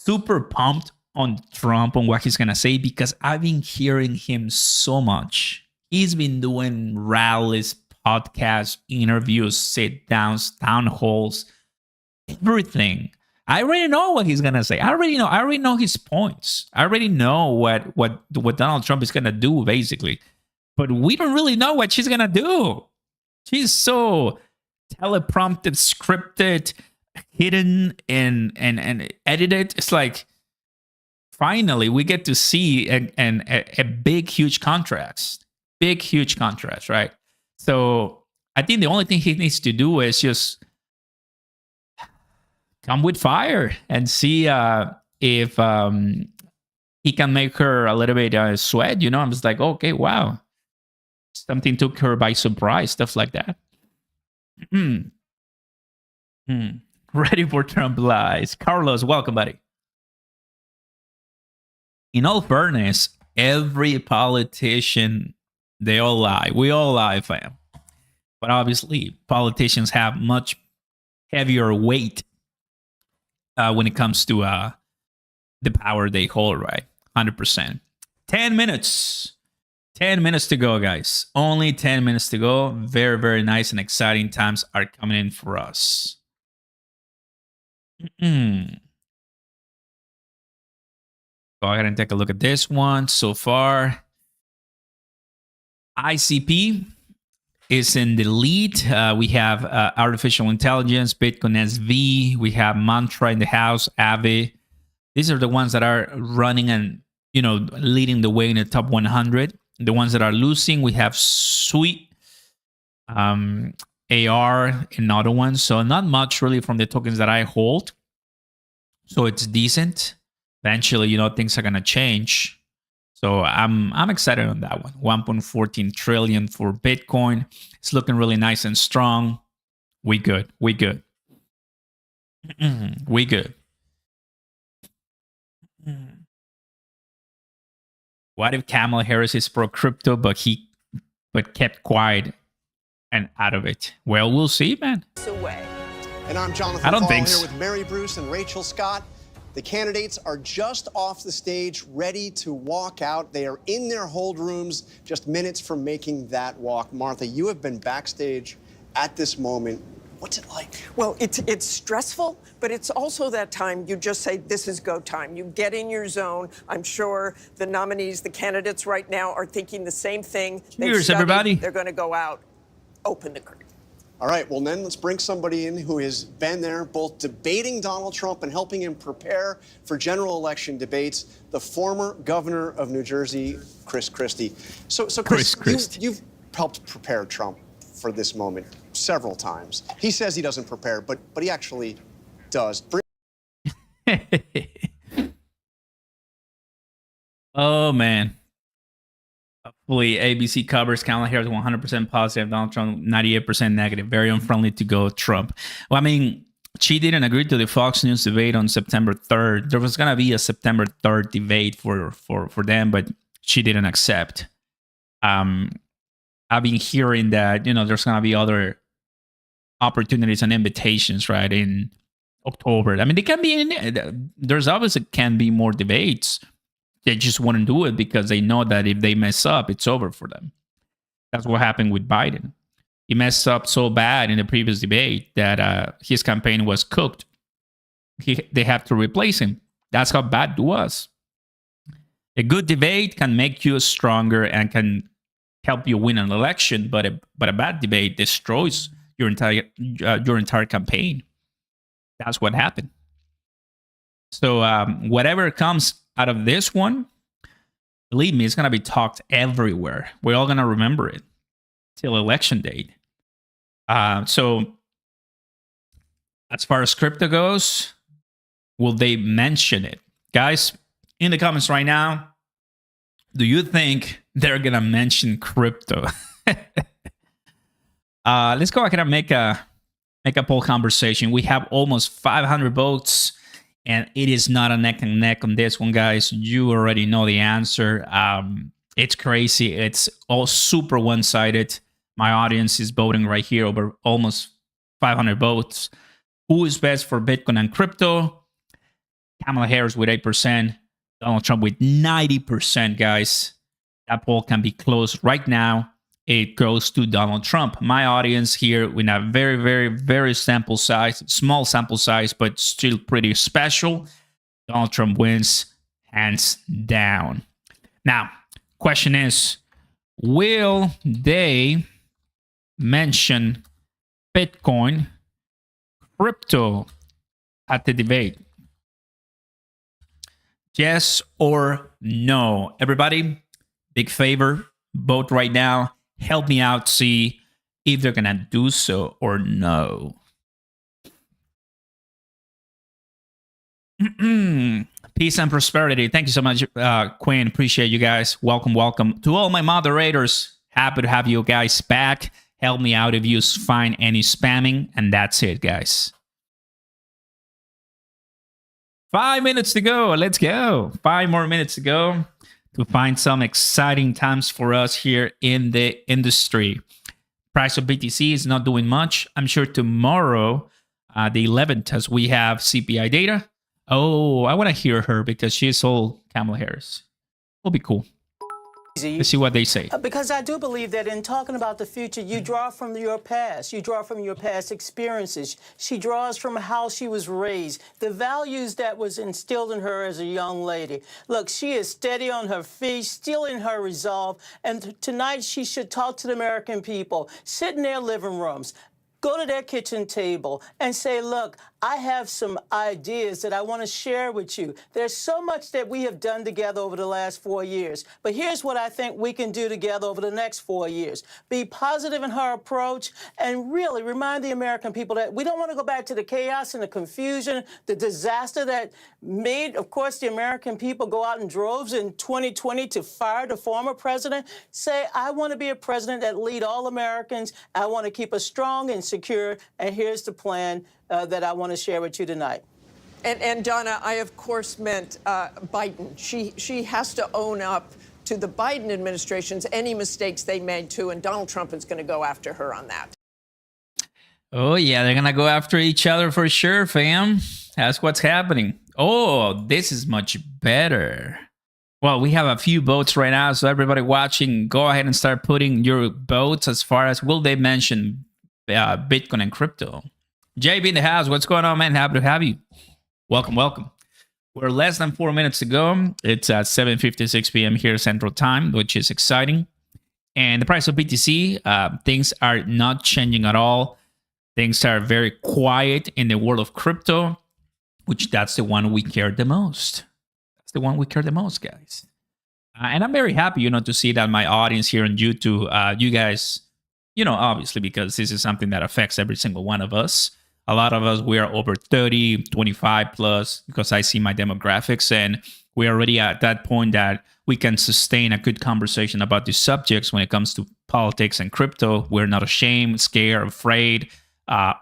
super pumped on Trump, on what he's going to say, because I've been hearing him so much. He's been doing rallies, podcasts, interviews, sit downs, town halls, everything. I already know what he's going to say. I already know his points. I already know what Donald Trump is going to do, basically. But we don't really know what she's going to do. She's so teleprompted, scripted, hidden, and edited. It's like, finally, we get to see a big, huge contrast. Big, huge contrast, right? So I think the only thing he needs to do is just come with fire and see if he can make her a little bit sweat. You know, I'm just like, okay, wow. Something took her by surprise, stuff like that. Ready for Trump lies. Carlos, welcome, buddy. In all fairness, every politician, they all lie. We all lie, fam. But obviously, politicians have much heavier weight when it comes to the power they hold, right? 100%. 10 minutes. 10 minutes to go, guys. Only 10 minutes to go. Very, very nice and exciting times are coming in for us. Go ahead and take a look at this one so far. ICP is in the lead. We have artificial intelligence, Bitcoin SV. We have Mantra in the house, Aave. These are the ones that are running and, you know, leading the way in the top 100. The ones that are losing, we have Sweet, AR, and other ones. So not much really from the tokens that I hold. So it's decent. Eventually, you know, things are gonna change. So I'm excited on that one. 1.14 trillion for Bitcoin. It's looking really nice and strong. We good. We good. We good. What if Kamala Harris is pro crypto, but kept quiet and out of it? Well, we'll see, man.
And I'm Jonathan
I don't
Paul
think
here
so.
with Mary Bruce and Rachel Scott. The candidates are just off the stage, ready to walk out. They are in their hold rooms, just minutes from making that walk. Martha, you have been backstage at this moment. What's it like?
Well, it's stressful, but it's also that time you just say, this is go time. You get in your zone. I'm sure the nominees, the candidates right now are thinking the same thing.
Cheers, everybody.
They're going to go out, open the curtain.
All right, well, then let's bring somebody in who has been there both debating Donald Trump and helping him prepare for general election debates, the former governor of New Jersey, Chris Christie. So Chris, you've helped prepare Trump for this moment several times. He says he doesn't prepare, but he actually does.
Oh, man. Hopefully, ABC covers Kamala Harris 100% positive, Donald Trump 98% negative. Very unfriendly to go Trump. Well, I mean, she didn't agree to the Fox News debate on September 3rd. There was going to be a September 3rd debate for them, but she didn't accept. I've been hearing that, you know, there's going to be other opportunities and invitations, right, in October. I mean, they can be there's obviously can be more debates. They just wouldn't do it because they know that if they mess up, it's over for them. That's what happened with Biden. He messed up so bad in the previous debate that his campaign was cooked. They have to replace him. That's how bad it was. A good debate can make you stronger and can help you win an election, but a bad debate destroys your entire campaign. That's what happened. So whatever comes out of this one, believe me, it's going to be talked everywhere. We're all going to remember it till election date. So as far as crypto goes, will they mention it? Guys, in the comments right now, do you think they're going to mention crypto? Let's go ahead and make a poll conversation. We have almost 500 votes. And it is not a neck and neck on this one, guys. You already know the answer. It's crazy. It's all super one-sided. My audience is voting right here over almost 500 votes. Who is best for Bitcoin and crypto? Kamala Harris with 8%, Donald Trump with 90%, guys. That poll can be closed right now. It goes to Donald Trump. My audience here, we have very, very, very sample size, small sample size, but still pretty special. Donald Trump wins hands down. Now, question is, will they mention Bitcoin, crypto at the debate? Yes or no? Everybody, big favor, vote right now. Help me out, see if they're going to do so or no. Peace and prosperity. Thank you so much, Quinn. Appreciate you guys. Welcome, welcome. To all my moderators, happy to have you guys back. Help me out if you find any spamming. And that's it, guys. 5 minutes to go. Let's go. 5 more minutes to go to find some exciting times for us here in the industry. Price of BTC is not doing much. I'm sure tomorrow, the 11th, as we have CPI data. Oh, I want to hear her because she's all Kamala Harris. It'll be cool. Let's see what they say.
Because I do believe that in talking about the future, you draw from your past. You draw from your past experiences. She draws from how she was raised, the values that was instilled in her as a young lady. Look, she is steady on her feet, still in her resolve. And tonight she should talk to the American people, sit in their living rooms, go to their kitchen table and say, look, I have some ideas that I want to share with you. There's so much that we have done together over the last 4 years. But here's what I think we can do together over the next 4 years. Be positive in her approach and really remind the American people that we don't want to go back to the chaos and the confusion, the disaster that made, of course, the American people go out in droves in 2020 to fire the former president. Say, I want to be a president that lead all Americans. I want to keep us strong and secure. And here's the plan that I want to share with you tonight.
And Donna, I of course meant Biden. She has to own up to the Biden administration's any mistakes they made too, and Donald Trump is going to go after her on that.
Oh yeah, they're gonna go after each other for sure, fam. That's what's happening. Oh, this is much better. Well, we have a few votes right now, so everybody watching, go ahead and start putting your votes as far as will they mention Bitcoin and crypto. JB in the house, what's going on, man? Happy to have you. Welcome, welcome. We're less than 4 minutes to go. It's at 7:56 p.m. here Central Time, which is exciting. And the price of BTC, things are not changing at all. Things are very quiet in the world of crypto, which that's the one we care the most. That's the one we care the most, guys. And I'm very happy, to see that my audience here on YouTube, you guys, obviously, because this is something that affects every single one of us. A lot of us, we are over 30, 25 plus, because I see my demographics, and we're already at that point that we can sustain a good conversation about these subjects when it comes to politics and crypto. We're not ashamed, scared, afraid,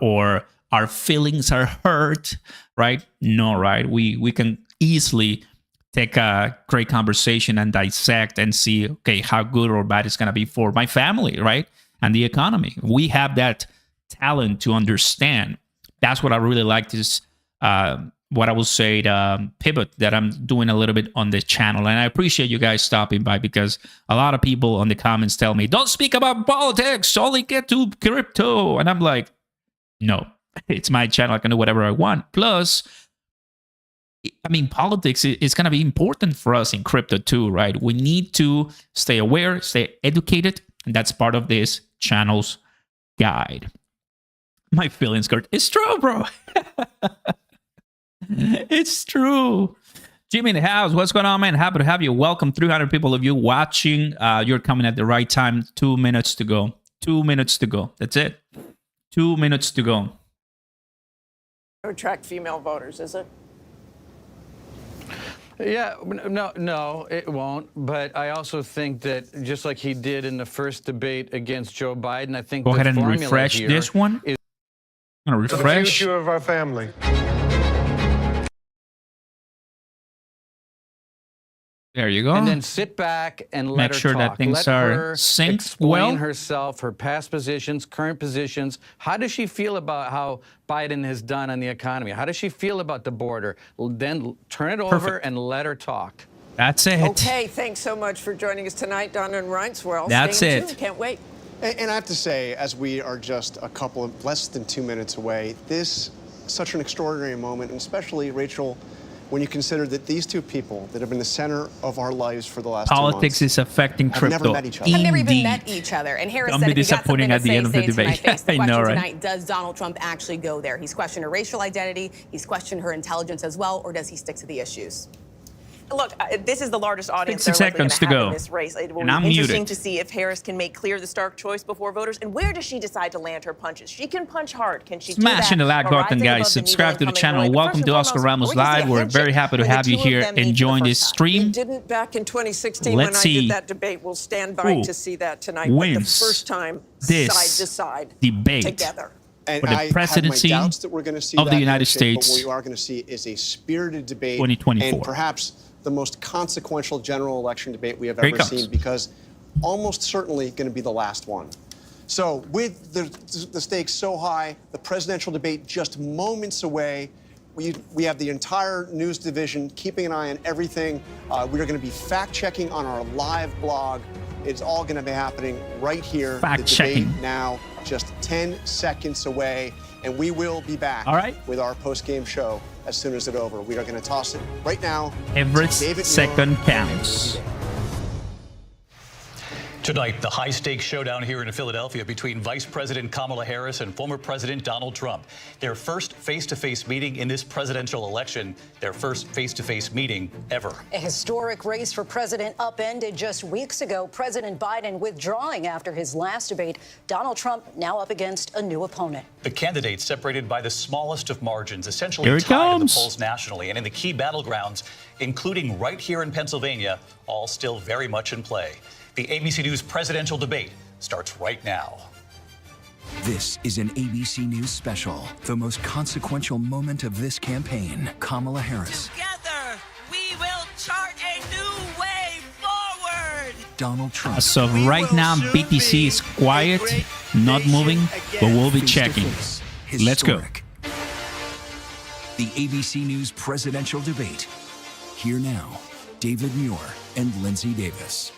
or our feelings are hurt, right? No, right? We can easily take a great conversation and dissect and see, okay, how good or bad it's going to be for my family, right? And the economy. We have that talent to understand. That's what I really like, this, what I will say, the pivot that I'm doing a little bit on the channel. And I appreciate you guys stopping by, because a lot of people on the comments tell me, don't speak about politics, only get to crypto. And I'm like, no, it's my channel. I can do whatever I want. Plus, I mean, politics is going to be important for us in crypto too, right? We need to stay aware, stay educated. And that's part of this channel's guide. My feelings hurt. It's true, bro. It's true. Jimmy in the house, what's going on, man? Happy to have you. Welcome, 300 people of you watching. You're coming at the right time. 2 minutes to go. 2 minutes to go. That's it. 2 minutes to go.
Attract female voters, is it?
Yeah, no, it won't. But I also think that just like he did in the first debate against Joe Biden, I think
go ahead and refresh this one. I'm gonna refresh.
The future of our family.
There you go.
And then sit back and let
Make
her
sure
talk.
that things
let
are
her
synced
explain
well.
herself, her past positions, current positions. How does she feel about how Biden has done on the economy? How does she feel about the border? Then turn it over and let her talk.
That's it.
Okay, thanks so much for joining us tonight, Donna and Reince. We're all
That's
staying
it.
tuned. Can't wait.
And I have to say, as we are just a couple of less than 2 minutes away, this is such an extraordinary moment, and especially, Rachel, when you consider that these two people that have been the center of our lives for the last 2 months
Politics is affecting
have
crypto.
never met each other.
Have never even
Indeed.
met each other. And Harris
Don't
said,
be
if you got
disappointing
something
at the
to
end of the
say it to my
debate.
face. The
I know,
question
right?
tonight, does Donald Trump actually go there? He's questioned her racial identity. He's questioned her intelligence as well. Or does he stick to the issues?
Look, this is the largest audience
60
they're likely going
seconds
to
to
have
go.
in this race. It will
And
be
I'm
interesting
muted.
to see if Harris can make clear the stark choice before voters. And where does she decide to land her punches? She can punch hard. Can she do that?
Smashing the like
while
button,
rising
guys.
above the
Subscribe
needle
to the
and coming
channel.
away? But
Welcome
first
to
and
Oscar
foremost,
Ramos
we're gonna see a
Live. We're very
handshake
happy to
when the
have you
two of
here
them meet for
enjoying
the
this
first time.
stream.
You didn't back in 2016
Let's
when I
see
did that debate. We'll stand by
who
to see that tonight. But the
wins
first time,
this
side to side,
debate
together.
And
for the
I have
presidency
my doubts that we're going to see
of the
that
United
handshake,
States
But what we are going to see is a spirited debate
2024.
and perhaps the most consequential general election debate we have
Here it
ever
comes.
seen, because almost certainly going to be the last one. So with the stakes so high, the presidential debate just moments away, we have the entire news division keeping an eye on everything. We are going to be fact-checking on our live blog. It's all going to be happening right here.
Fact-checking.
The debate now just 10 seconds away, and we will be back
All right.
with our post-game show as soon as it's over. We are going to toss it right now.
Every
to David
second
Muir.
counts.
Tonight, the high-stakes showdown here in Philadelphia between Vice President Kamala Harris and former President Donald Trump. Their first face-to-face meeting in this presidential election, their first face-to-face meeting ever.
A historic race for president upended just weeks ago. President Biden withdrawing after his last debate. Donald Trump now up against a new opponent.
The candidates separated by the smallest of margins, essentially
Here it
tied in the
comes.
polls nationally. And in the key battlegrounds, including right here in Pennsylvania, all still very much in play. The ABC News presidential debate starts right now.
This is an ABC News special. The most consequential moment of this campaign. Kamala Harris.
Together, we will chart a new way forward.
Donald Trump.
So right now, BTC is quiet, not moving, but we'll be checking. Let's go.
Historic. The ABC News presidential debate. Here now, David Muir and Lindsay Davis.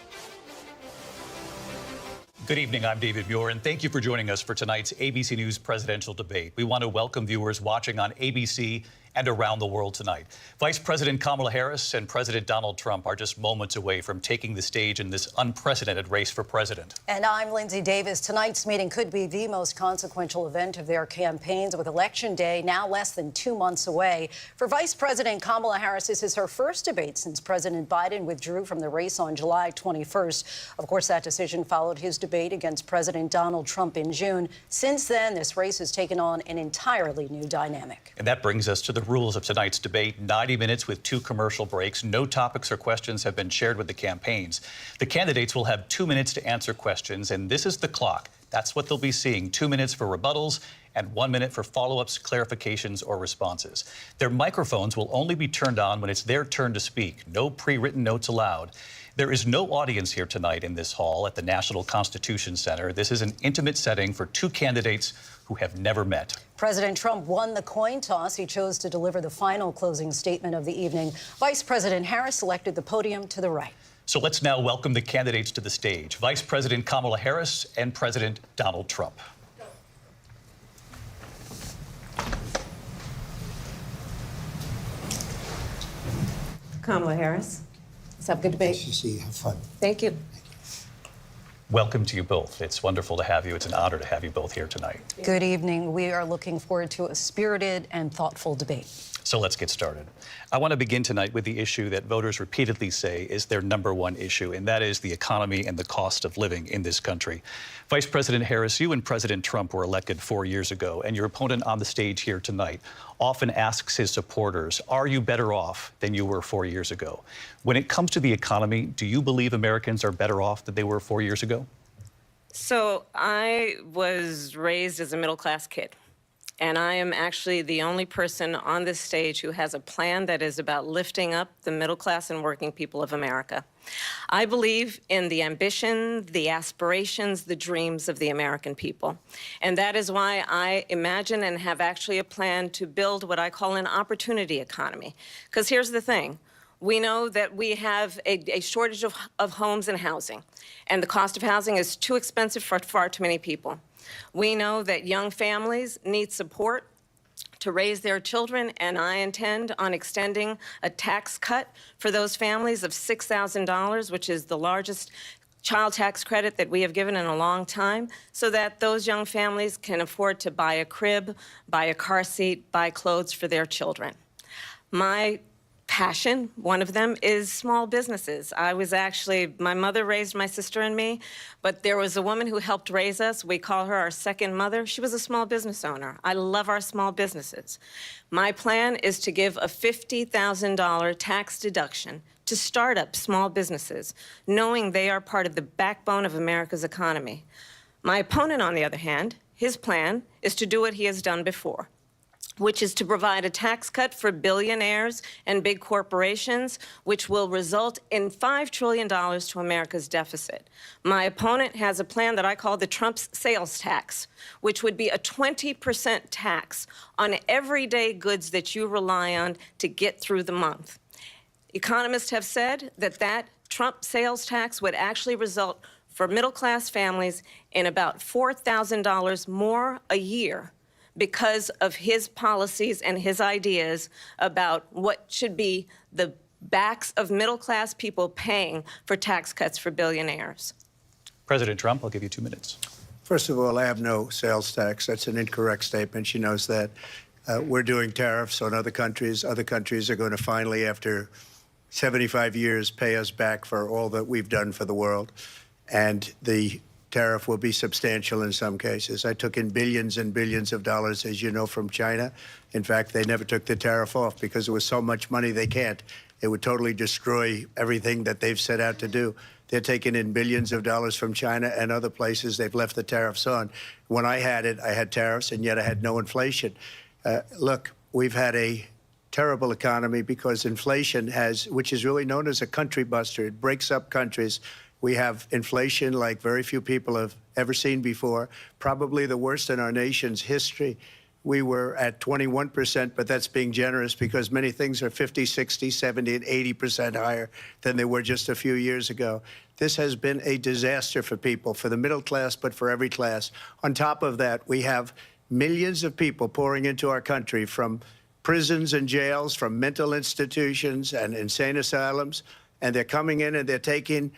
Good evening, I'm David Muir, and thank you for joining us for tonight's ABC News presidential debate. We want to welcome viewers watching on ABC and around the world tonight. Vice President Kamala Harris and President Donald Trump are just moments away from taking the stage in this unprecedented race for president.
And I'm Lindsay Davis. Tonight's meeting could be the most consequential event of their campaigns, with Election Day now less than 2 months away. For Vice President Kamala Harris, this is her first debate since President Biden withdrew from the race on July 21st. Of course, that decision followed his debate against President Donald Trump in June. Since then, this race has taken on an entirely new dynamic.
And that brings us to the rules of tonight's debate. 90 minutes with 2 commercial breaks. No topics or questions have been shared with the campaigns. The candidates will have 2 minutes to answer questions, and this is the clock. That's what they'll be seeing. 2 minutes for rebuttals and 1 minute for follow-ups, clarifications, or responses. Their microphones will only be turned on when it's their turn to speak. No pre-written notes allowed. There is no audience here tonight in this hall at the National Constitution Center. This is an intimate setting for 2 candidates who have never met.
President Trump won the coin toss. He chose to deliver the final closing statement of the evening. Vice President Harris selected the podium to the right.
So let's now welcome the candidates to the stage. Vice President Kamala Harris and President Donald Trump.
Kamala Harris. Let's have a good debate.
Nice to see you. Have fun.
Thank you.
Welcome to you both. It's wonderful to have you. It's an honor to have you both here tonight.
Good evening. We are looking forward to a spirited and thoughtful debate.
So let's get started. I want to begin tonight with the issue that voters repeatedly say is their #1 issue, and that is the economy and the cost of living in this country. Vice President Harris, you and President Trump were elected 4 years ago, and your opponent on the stage here tonight often asks his supporters, are you better off than you were 4 years ago? When it comes to the economy, do you believe Americans are better off than they were 4 years ago?
So I was raised as a middle-class kid.
And I am actually the only person on this stage who has a plan that is about lifting up the middle class and working people of America. I believe in the ambition, the aspirations, the dreams of the American people. And that is why I imagine and have actually a plan to build what I call an opportunity economy. Because here's the thing. We know that we have a shortage of homes and housing, and the cost of housing is too expensive for far too many people. We know that young families need support to raise their children, and I intend on extending a tax cut for those families of $6,000, which is the largest child tax credit that we have given in a long time, so that those young families can afford to buy a crib, buy a car seat, buy clothes for their children. My passion, one of them, is small businesses. My mother raised my sister and me, but there was a woman who helped raise us. We call her our second mother. She was a small business owner. I love our small businesses. My plan is to give a $50,000 tax deduction to start up small businesses, knowing they are part of the backbone of America's economy. My opponent, on the other hand, his plan is to do what he has done before, which is to provide a tax cut for billionaires and big corporations, which will result in $5 trillion to America's deficit. My opponent has a plan that I call the Trump's sales tax, which would be a 20% tax on everyday goods that you rely on to get through the month. Economists have said that that Trump sales tax would actually result for middle-class families in about $4,000 more a year because of his policies and his ideas about what should be the backs of middle-class people paying for tax cuts for billionaires.
President Trump, I'll give you 2 minutes.
First of all, I have no sales tax. That's an incorrect statement. She knows that. We're doing tariffs on other countries. Other countries are going to finally, after 75 years, pay us back for all that we've done for the world. And the tariff will be substantial in some cases. I took in billions and billions of dollars, as you know, from China. In fact, they never took the tariff off because there was so much money they can't. It would totally destroy everything that they've set out to do. They're taking in billions of dollars from China and other places. They've left the tariffs on. When I had it, I had tariffs, and yet I had no inflation. Look, we've had a terrible economy because inflation which is really known as a country buster. It breaks up countries. We have inflation like very few people have ever seen before, probably the worst in our nation's history. We were at 21%, but that's being generous because many things are 50, 60, 70, and 80% higher than they were just a few years ago. This has been a disaster for people, for the middle class, but for every class. On top of that, we have millions of people pouring into our country from prisons and jails, from mental institutions and insane asylums, and they're coming in and they're taking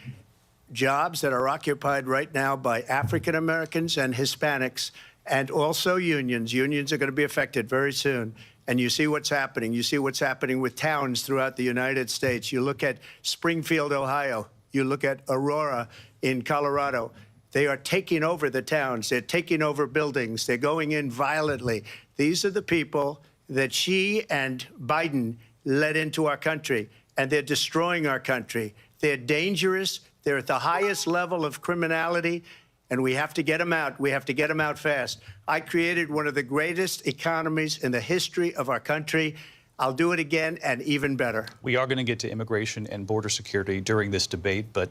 jobs that are occupied right now by African Americans and Hispanics, and also unions. Unions are going to be affected very soon. And you see what's happening. You see what's happening with towns throughout the United States. You look at Springfield, Ohio. You look at Aurora in Colorado. They are taking over the towns. They're taking over buildings. They're going in violently. These are the people that Xi and Biden led into our country, and they're destroying our country. They're dangerous. They're at the highest level of criminality, and we have to get them out. We have to get them out fast. I created one of the greatest economies in the history of our country. I'll do it again and even better.
We are going to get to immigration and border security during this debate, but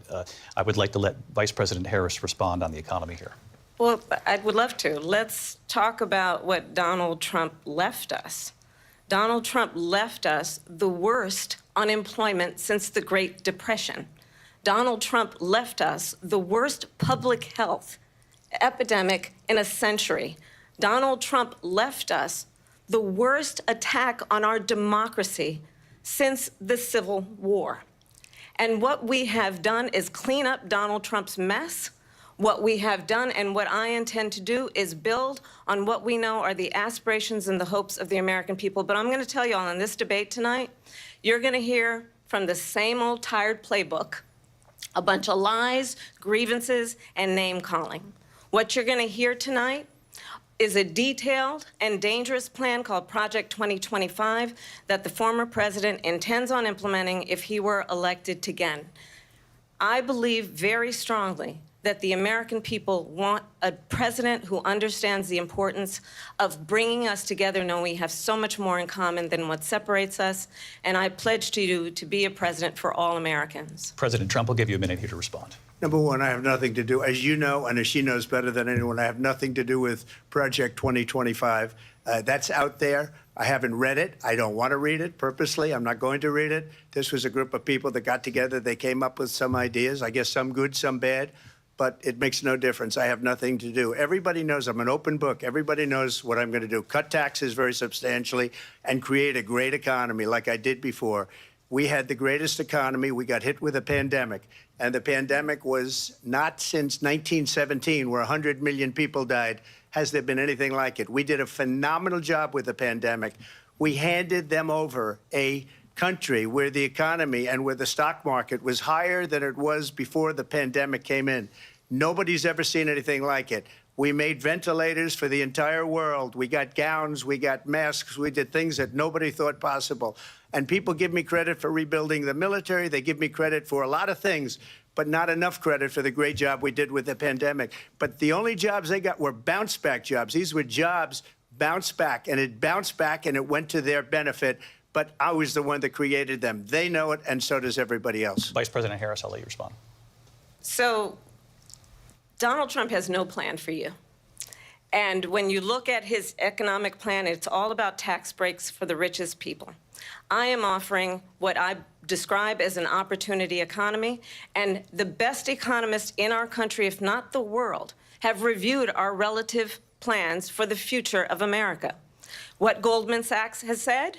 I would like to let Vice President Harris respond on the economy here.
Well, I would love to. Let's talk about what Donald Trump left us. Donald Trump left us the worst unemployment since the Great Depression. Donald Trump left us the worst public health epidemic in a century. Donald Trump left us the worst attack on our democracy since the Civil War. And what we have done is clean up Donald Trump's mess. What we have done and what I intend to do is build on what we know are the aspirations and the hopes of the American people. But I'm going to tell you all in this debate tonight, you're going to hear from the same old tired playbook, a bunch of lies, grievances, and name-calling. What you're going to hear tonight is a detailed and dangerous plan called Project 2025 that the former president intends on implementing if he were elected again. I believe very strongly that the American people want a president who understands the importance of bringing us together, knowing we have so much more in common than what separates us. And I pledge to you to be a president for all Americans.
President Trump will give you a minute here to respond.
Number one, I have nothing to do, as you know, and as she knows better than anyone, I have nothing to do with Project 2025. That's out there. I haven't read it. I don't want to read it purposely. I'm not going to read it. This was a group of people that got together. They came up with some ideas, I guess some good, some bad, but it makes no difference. I have nothing to do. Everybody knows I'm an open book. Everybody knows what I'm going to do. Cut taxes very substantially and create a great economy like I did before. We had the greatest economy. We got hit with a pandemic. And the pandemic was not since 1917, where 100 million people died, has there been anything like it. We did a phenomenal job with the pandemic. We handed them over a country where the economy and where the stock market was higher than it was before the pandemic came in. Nobody's ever seen anything like it. We made ventilators for the entire world. We got gowns, we got masks, we did things that nobody thought possible. And people give me credit for rebuilding the military. They give me credit for a lot of things, but not enough credit for the great job we did with the pandemic. But the only jobs they got were bounce back jobs. These were jobs bounced back, and it bounced back and it went to their benefit. But I was the one that created them. They know it, and so does everybody else.
Vice President Harris, I'll let you respond.
So Donald Trump has no plan for you. And when you look at his economic plan, it's all about tax breaks for the richest people. I am offering what I describe as an opportunity economy, and the best economists in our country, if not the world, have reviewed our relative plans for the future of America. What Goldman Sachs has said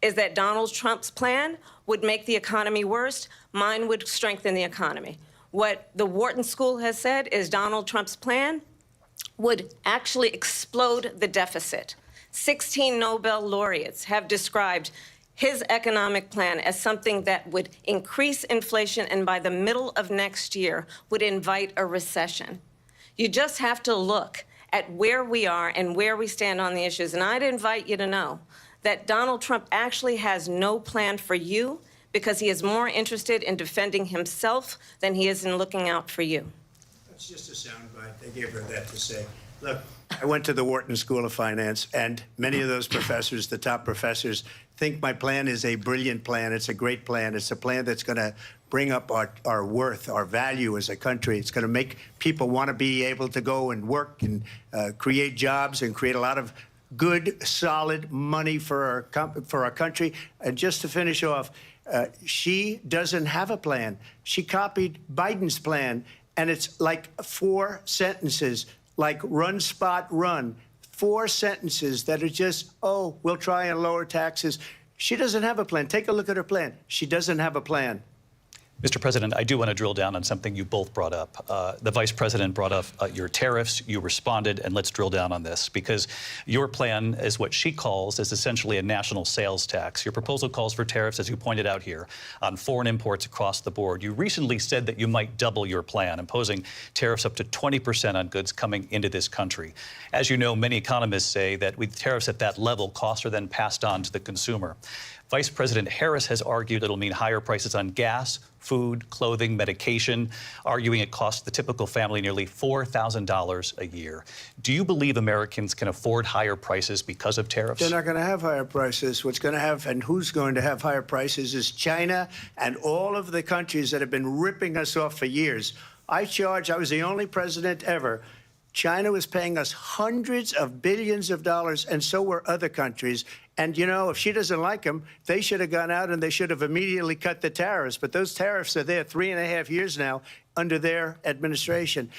is that Donald Trump's plan would make the economy worse. Mine would strengthen the economy. What the Wharton School has said is Donald Trump's plan would actually explode the deficit. 16 Nobel laureates have described his economic plan as something that would increase inflation and by the middle of next year would invite a recession. You just have to look at where we are and where we stand on the issues. And I'd invite you to know that Donald Trump actually has no plan for you because he is more interested in defending himself than he is in looking out for you.
That's just a soundbite. They gave her that to say. Look, I went to the Wharton School of Finance, and many of those professors, the top professors, think my plan is a brilliant plan. It's a great plan. It's a plan that's going to bring up our worth, our value as a country. It's going to make people want to be able to go and work and create jobs and create a lot of good, solid money for our country. And just to finish off, she doesn't have a plan. She copied Biden's plan, and it's like 4 sentences, like run, spot, run. 4 sentences that are just, oh, we'll try and lower taxes. She doesn't have a plan. Take a look at her plan. She doesn't have a plan.
Mr. President, I do want to drill down on something you both brought up. The Vice President brought up your tariffs. You responded, and let's drill down on this, because your plan is what she calls is essentially a national sales tax. Your proposal calls for tariffs, as you pointed out here, on foreign imports across the board. You recently said that you might double your plan, imposing tariffs up to 20% on goods coming into this country. As you know, many economists say that with tariffs at that level, costs are then passed on to the consumer. Vice President Harris has argued it'll mean higher prices on gas, food, clothing, medication, arguing it costs the typical family nearly $4,000 a year. Do you believe Americans can afford higher prices because of tariffs?
They're not going to have higher prices. What's going to have and who's going to have higher prices is China and all of the countries that have been ripping us off for years. I was the only president ever. China was paying us hundreds of billions of dollars, and so were other countries. And, you know, if she doesn't like them, they should have gone out and they should have immediately cut the tariffs. But those tariffs are there 3.5 years now under their administration.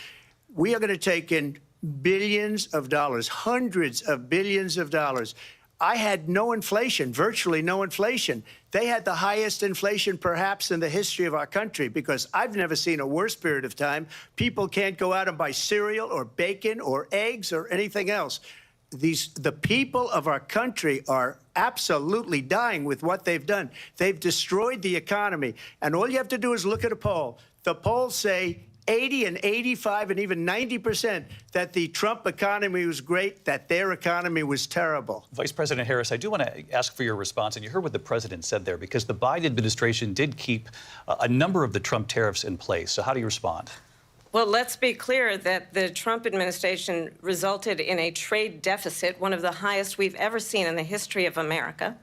We are going to take in billions of dollars, hundreds of billions of dollars. I had no inflation, virtually no inflation. They had the highest inflation perhaps in the history of our country, because I've never seen a worse period of time. People can't go out and buy cereal or bacon or eggs or anything else. The people of our country are absolutely dying with what they've done. They've destroyed the economy. And all you have to do is look at a poll. The polls say 80 and 85 and even 90% that the Trump economy was great, that their economy was terrible.
Vice President Harris, I do want to ask for your response, and you heard what the president said there, because the Biden administration did keep a number of the Trump tariffs in place. So how do you respond?
Well, let's be clear that the Trump administration resulted in a trade deficit, one of the highest we've ever seen in the history of America.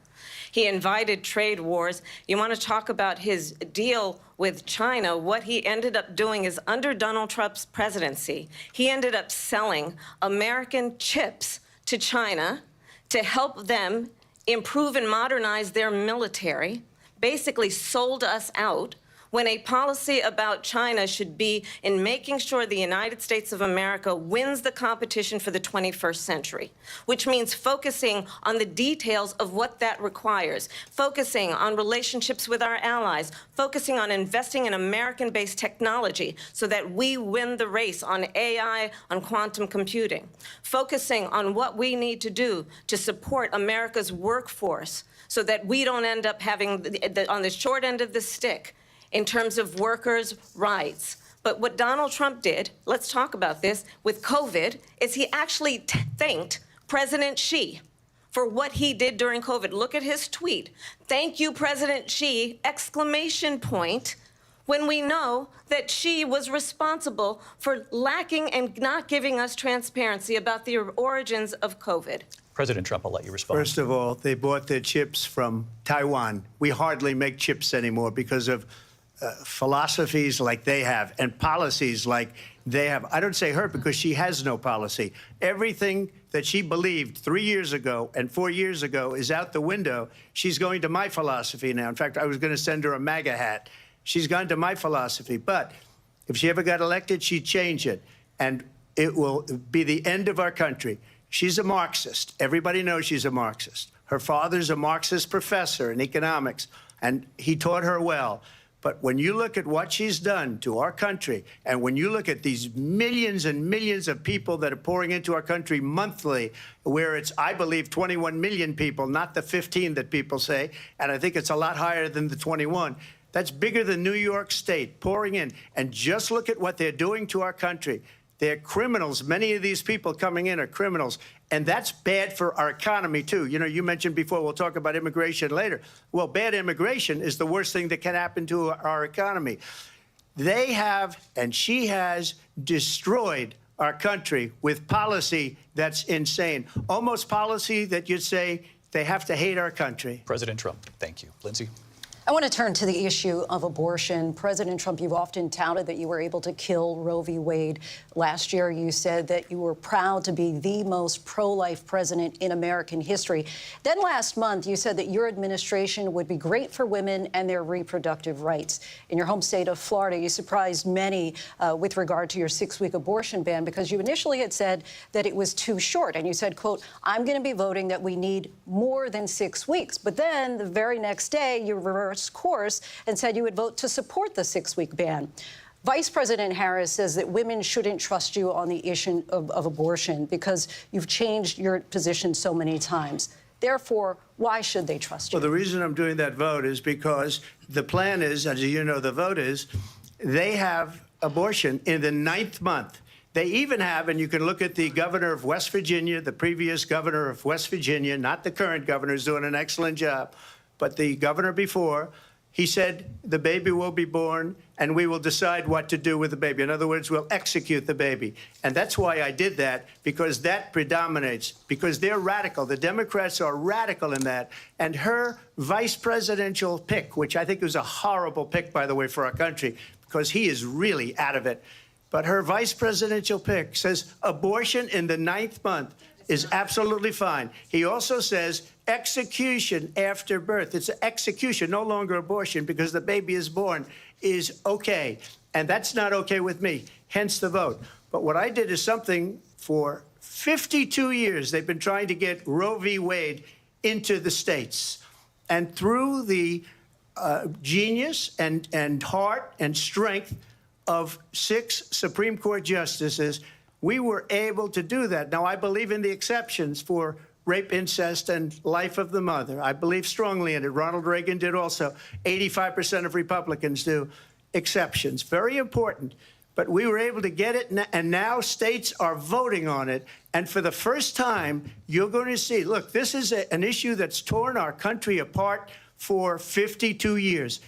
He invited trade wars. You want to talk about his deal with China? What he ended up doing is, under Donald Trump's presidency, he ended up selling American chips to China to help them improve and modernize their military, basically sold us out, when a policy about China should be in making sure the United States of America wins the competition for the 21st century, which means focusing on the details of what that requires, focusing on relationships with our allies, focusing on investing in American-based technology so that we win the race on AI, on quantum computing, focusing on what we need to do to support America's workforce so that we don't end up having, on the short end of the stick, in terms of workers' rights. But what Donald Trump did, let's talk about this, with COVID, is he actually thanked President Xi for what he did during COVID. Look at his tweet. "Thank you, President Xi," exclamation point, when we know that Xi was responsible for lacking and not giving us transparency about the origins of COVID.
President Trump, I'll let you respond.
First of all, they bought their chips from Taiwan. We hardly make chips anymore because of philosophies like they have and policies like they have. I don't say her because she has no policy. Everything that she believed 3 years ago and 4 years ago is out the window. She's going to my philosophy now. In fact, I was going to send her a MAGA hat. She's gone to my philosophy. But if she ever got elected, she'd change it. And it will be the end of our country. She's a Marxist. Everybody knows she's a Marxist. Her father's a Marxist professor in economics, and he taught her well. But when you look at what she's done to our country, and when you look at these millions and millions of people that are pouring into our country monthly, where it's, I believe, 21 million people, not the 15 that people say, and I think it's a lot higher than the 21, that's bigger than New York State pouring in. And just look at what they're doing to our country. They're criminals. Many of these people coming in are criminals. And that's bad for our economy, too. You know, you mentioned before, we'll talk about immigration later. Well, bad immigration is the worst thing that can happen to our economy. They have, and she has, destroyed our country with policy that's insane. Almost policy that you'd say they have to hate our country.
President Trump, thank you. Lindsay?
I want to turn to the issue of abortion. President Trump, you've often touted that you were able to kill Roe v. Wade. Last year, you said that you were proud to be the most pro-life president in American history. Then last month, you said that your administration would be great for women and their reproductive rights. In your home state of Florida, you surprised many with regard to your 6-week abortion ban because you initially had said that it was too short. And you said, quote, "I'm going to be voting that we need more than 6 weeks." But then the very next day, you reversed course and said you would vote to support the 6-week ban. Vice President Harris says that women shouldn't trust you on the issue of abortion because you've changed your position so many times. Therefore, why should they trust you?
Well, the reason I'm doing that vote is because the plan is, as you know, the vote is, they have abortion in the 9th month. They even have, and you can look at the governor of West Virginia, the previous governor of West Virginia, not the current governor, who's doing an excellent job, but the governor before, he said the baby will be born and we will decide what to do with the baby. In other words, we'll execute the baby. And that's why I did that, because that predominates, because they're radical. The Democrats are radical in that. And her vice presidential pick, which I think was a horrible pick, by the way, for our country, because he is really out of it. But her vice presidential pick says abortion in the 9th month is absolutely fine. He also says execution after birth. It's execution, no longer abortion, because the baby is born, is okay. And that's not okay with me, hence the vote. But what I did is something for 52 years. They've been trying to get Roe v. Wade into the states. And through the genius and heart and strength of 6 Supreme Court justices, we were able to do that. Now, I believe in the exceptions for rape, incest, and life of the mother. I believe strongly in it. Ronald Reagan did also. 85% of Republicans do. Exceptions. Very important. But we were able to get it, and now states are voting on it. And for the first time, you're going to see, look, this is an issue that's torn our country apart for 52 years.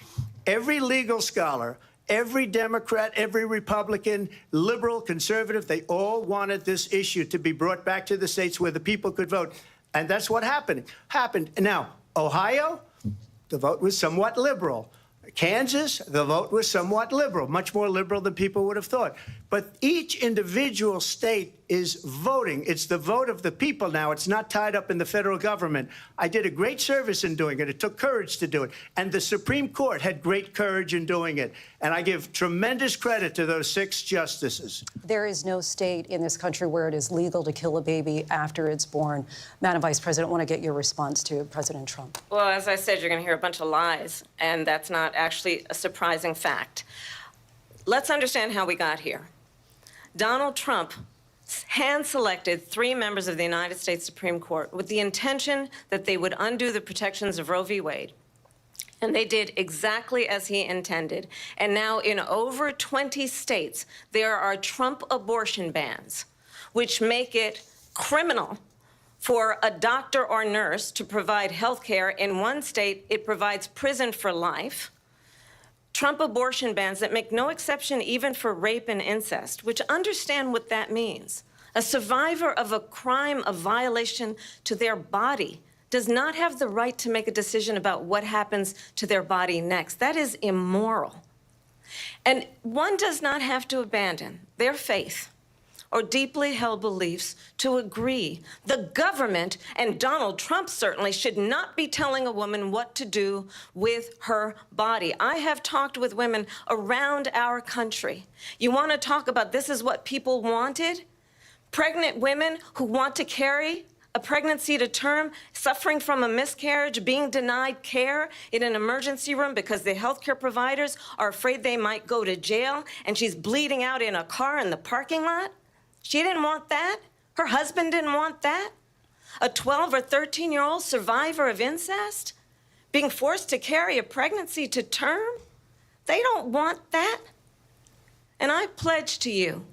Every legal scholar, Every Democrat, every Republican, liberal, conservative, they all wanted this issue to be brought back to the states where the people could vote. And that's what happened. Now, Ohio, the vote was somewhat liberal. Kansas, the vote was somewhat liberal, much more liberal than people would have thought. But each individual state is voting. It's the vote of the people now. It's not tied up in the federal government. I did a great service in doing it. It took courage to do it. And the Supreme Court had great courage in doing it. And I give tremendous credit to those 6 justices.
There is no state in this country where it is legal to kill a baby after it's born. Madam Vice President, I want to get your response to President Trump.
Well, as I said, you're going to hear a bunch of lies, and that's not actually a surprising fact. Let's understand how we got here. Donald Trump hand-selected 3 members of the United States Supreme Court with the intention that they would undo the protections of Roe v. Wade. And they did exactly as he intended. And now in over 20 states, there are Trump abortion bans, which make it criminal for a doctor or nurse to provide health care. In one state, it provides prison for life. Trump abortion bans that make no exception even for rape and incest, which understand what that means. A survivor of a crime of violation to their body does not have the right to make a decision about what happens to their body next. That is immoral. And one does not have to abandon their faith or deeply held beliefs to agree. The government, and Donald Trump certainly, should not be telling a woman what to do with her body. I have talked with women around our country. You want to talk about this is what people wanted? Pregnant women who want to carry a pregnancy to term, suffering from a miscarriage, being denied care in an emergency room because the healthcare providers are afraid they might go to jail, and she's bleeding out in a car in the parking lot. She didn't want that. Her husband didn't want that. A 12 or 13-year-old survivor of incest being forced to carry a pregnancy to term. They don't want that. And I pledge to you,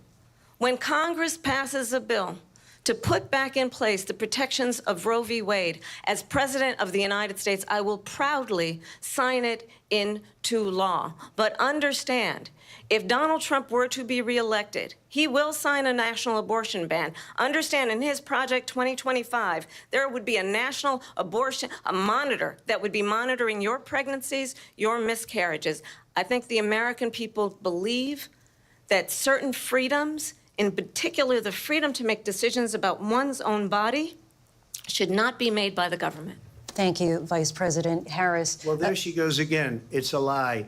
when Congress passes a bill to put back in place the protections of Roe v. Wade, as President of the United States, I will proudly sign it into law. But understand, if Donald Trump were to be reelected, he will sign a national abortion ban. Understand, in his Project 2025, there would be a national abortion, a monitor that would be monitoring your pregnancies, your miscarriages. I think the American people believe that certain freedoms, in particular the freedom to make decisions about one's own body, should not be made by the government.
Thank you, Vice President Harris.
Well, there she goes again. It's a lie.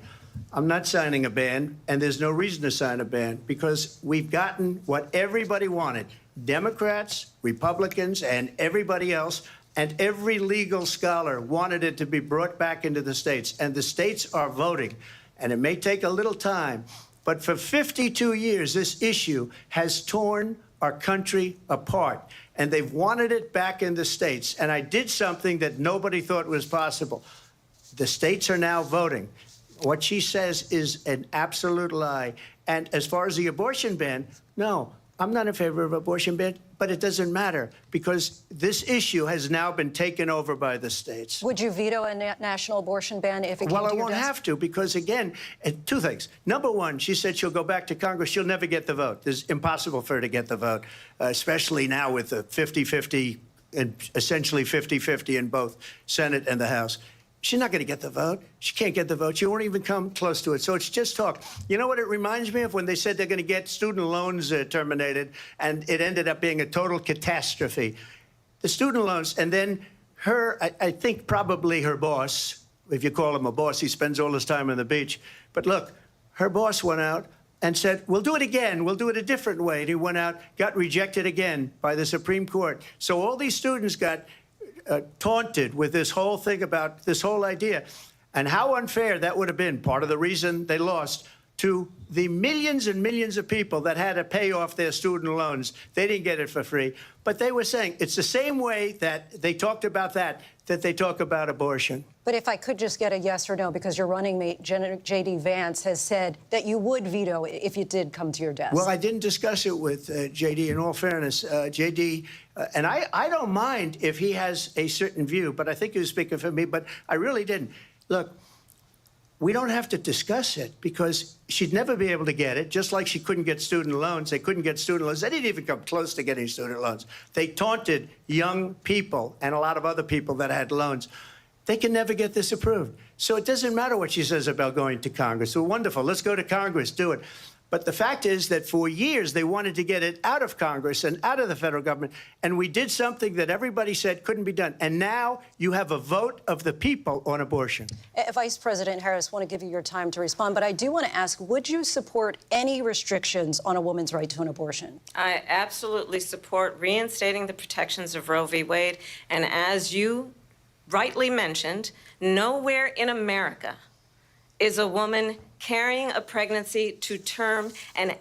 I'm not signing a ban, and there's no reason to sign a ban, because we've gotten what everybody wanted. Democrats, Republicans, and everybody else, and every legal scholar wanted it to be brought back into the states, and the states are voting. And it may take a little time, but for 52 years, this issue has torn our country apart, and they've wanted it back in the states. And I did something that nobody thought was possible. The states are now voting. What she says is an absolute lie. And as far as the abortion ban, no, I'm not in favor of abortion ban, but it doesn't matter, because this issue has now been taken over by the states.
Would you veto a national abortion ban if it came to your desk?
Well, I won't have to, because, again, 2 things. Number one, she said she'll go back to Congress. She'll never get the vote. It's impossible for her to get the vote, especially now with the 50-50, and essentially 50-50 in both Senate and the House. She's not going to get the vote. She can't get the vote. She won't even come close to it. So it's just talk. You know what it reminds me of? When they said they're going to get student loans terminated, and it ended up being a total catastrophe. The student loans, and then her, I think probably her boss, if you call him a boss, he spends all his time on the beach. But look, her boss went out and said, we'll do it again. We'll do it a different way. And he went out, got rejected again by the Supreme Court. So all these students got taunted with this whole thing about this whole idea. And how unfair that would have been, part of the reason they lost, to the millions and millions of people that had to pay off their student loans. They didn't get it for free. But they were saying it's the same way that they talked about that they talk about abortion.
But if I could just get a yes or no, because your running mate, J.D. Vance, has said that you would veto it if it did come to your desk.
Well, I didn't discuss it with J.D. In all fairness, J.D., and I don't mind if he has a certain view, but I think he was speaking for me, but I really didn't. Look, we don't have to discuss it because she'd never be able to get it, just like she couldn't get student loans. They couldn't get student loans. They didn't even come close to getting student loans. They taunted young people and a lot of other people that had loans. They can never get this approved. So it doesn't matter what she says about going to Congress. So wonderful. Let's go to Congress. Do it. But the fact is that for years, they wanted to get it out of Congress and out of the federal government. And we did something that everybody said couldn't be done. And now you have a vote of the people on abortion.
Vice President Harris, want to give you your time to respond. But I do want to ask, would you support any restrictions on a woman's right to an abortion?
I absolutely support reinstating the protections of Roe v. Wade. And as you rightly mentioned, nowhere in America is a woman carrying a pregnancy to term and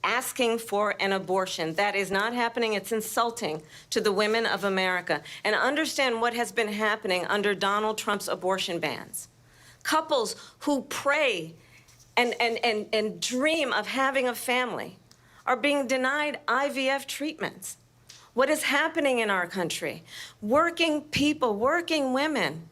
asking for an abortion. That is not happening. It's insulting to the women of America. And understand what has been happening under Donald Trump's abortion bans. Couples who pray and dream of having a family are being denied IVF treatments. What is happening in our country? Working people, working women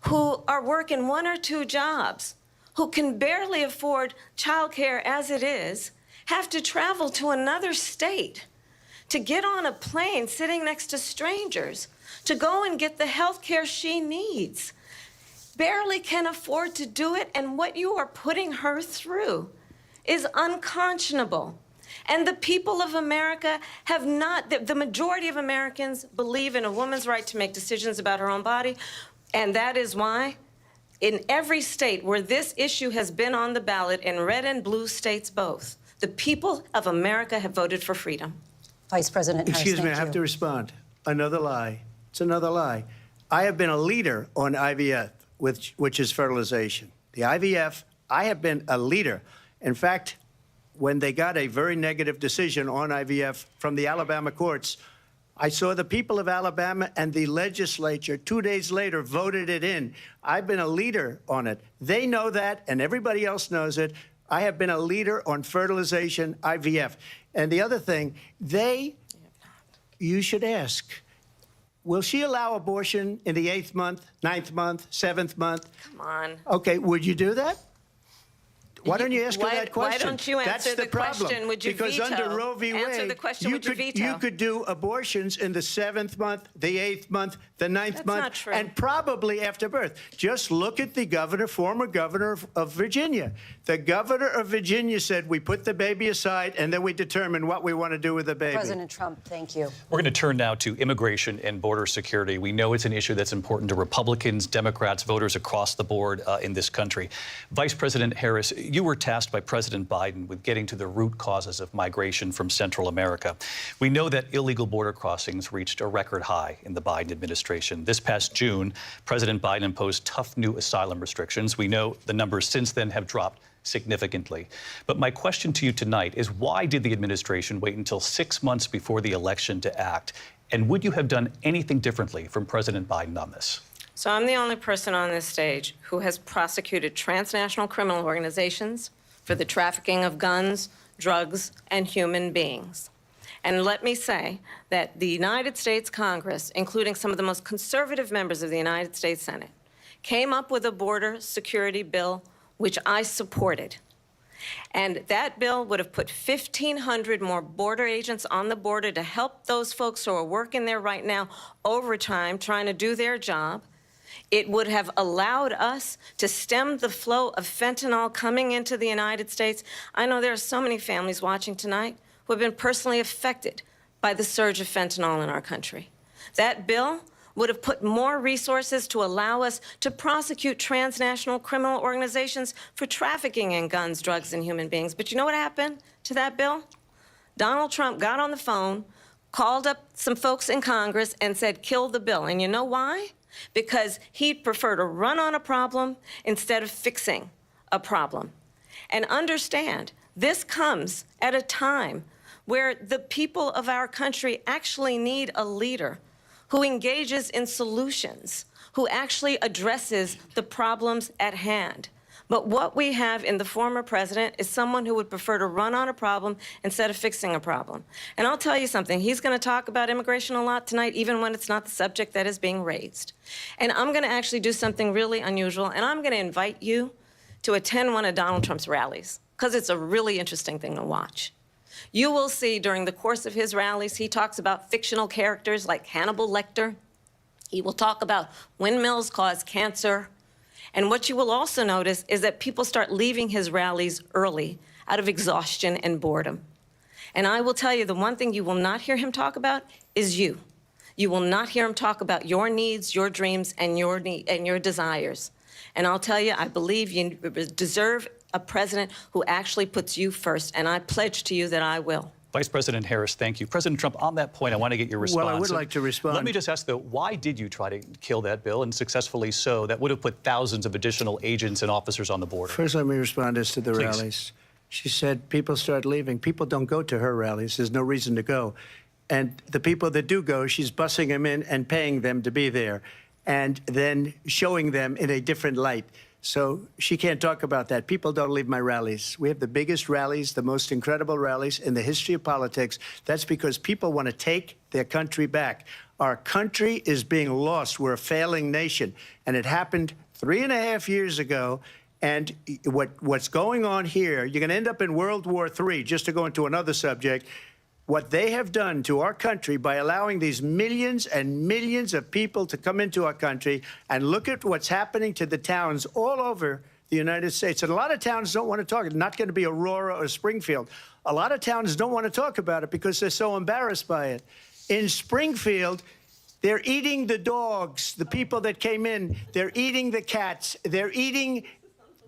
who are working 1 or 2 jobs, who can barely afford childcare as it is, have to travel to another state to get on a plane sitting next to strangers to go and get the health care she needs. Barely can afford to do it, and what you are putting her through is unconscionable. And the people of America have not, the majority of Americans believe in a woman's right to make decisions about her own body, and that is why in every state where this issue has been on the ballot, in red and blue states both, the people of America have voted for freedom.
Vice President Harris,
excuse me, I have to respond. Another lie. It's another lie. I have been a leader on IVF, which is fertilization. The IVF, I have been a leader. In fact, when they got a very negative decision on IVF from the Alabama courts, I saw the people of Alabama and the legislature 2 days later voted it in. I've been a leader on it. They know that, and everybody else knows it. I have been a leader on fertilization, IVF. And the other thing, you should ask, will she allow abortion in the 8th month, 9th month, 7th month?
Come on.
Okay, would you do that? Why don't you ask her that question?
Why don't you answer the question? Would you
because
veto?
Under Roe v. Wade,
answer the question, would you veto?
You could do abortions in the 7th month, the 8th month, the 9th month,
not true.
and probably after birth. Just look at the governor, former governor of Virginia. The governor of Virginia said, we put the baby aside, and then we determine what we want to do with the baby.
President Trump, thank you.
We're going to turn now to immigration and border security. We know it's an issue that's important to Republicans, Democrats, voters across the board in this country. Vice President Harris, you were tasked by President Biden with getting to the root causes of migration from Central America. We know that illegal border crossings reached a record high in the Biden administration. This past June, President Biden imposed tough new asylum restrictions. We know the numbers since then have dropped significantly. But my question to you tonight is, why did the administration wait until 6 months before the election to act? And would you have done anything differently from President Biden on this?
So I'm the only person on this stage who has prosecuted transnational criminal organizations for the trafficking of guns, drugs, and human beings. And let me say that the United States Congress, including some of the most conservative members of the United States Senate, came up with a border security bill which I supported. And that bill would have put 1,500 more border agents on the border to help those folks who are working there right now overtime trying to do their job. It would have allowed us to stem the flow of fentanyl coming into the United States. I know there are so many families watching tonight who have been personally affected by the surge of fentanyl in our country. That bill would have put more resources to allow us to prosecute transnational criminal organizations for trafficking in guns, drugs, and human beings. But you know what happened to that bill? Donald Trump got on the phone, called up some folks in Congress, and said, kill the bill. And you know why? Because he'd prefer to run on a problem instead of fixing a problem. And understand, this comes at a time where the people of our country actually need a leader who engages in solutions, who actually addresses the problems at hand. But what we have in the former president is someone who would prefer to run on a problem instead of fixing a problem. And I'll tell you something, he's going to talk about immigration a lot tonight, even when it's not the subject that is being raised. And I'm going to actually do something really unusual, and I'm going to invite you to attend one of Donald Trump's rallies, because it's a really interesting thing to watch. You will see during the course of his rallies, he talks about fictional characters like Hannibal Lecter. He will talk about windmills cause cancer. And what you will also notice is that people start leaving his rallies early out of exhaustion and boredom. And I will tell you, the one thing you will not hear him talk about is you. You will not hear him talk about your needs, your dreams, and your desires. And I'll tell you, I believe you deserve a president who actually puts you first, and I pledge to you that I will.
Vice President Harris, thank you. President Trump, on that point, I want to get your response.
Well, I would like to respond.
Let me just ask, though, why did you try to kill that bill, and successfully so? That would have put thousands of additional agents and officers on the border.
First, let me respond as to the
Please.
rallies. She said people start leaving. People don't go to her rallies. There's no reason to go. And the people that do go, she's bussing them in and paying them to be there, and then showing them in a different light. So she can't talk about that. People don't leave my rallies. We have the biggest rallies, the most incredible rallies in the history of politics. That's because people want to take their country back. Our country is being lost. We're a failing nation. And it happened 3.5 years ago. And what's going on here, you're going to end up in World War III, just to go into another subject. What they have done to our country by allowing these millions and millions of people to come into our country, and look at what's happening to the towns all over the United States. And a lot of towns don't want to talk. It's not going to be Aurora or Springfield. A lot of towns don't want to talk about it because they're so embarrassed by it. In Springfield, they're eating the dogs, the people that came in. They're eating the cats. They're eating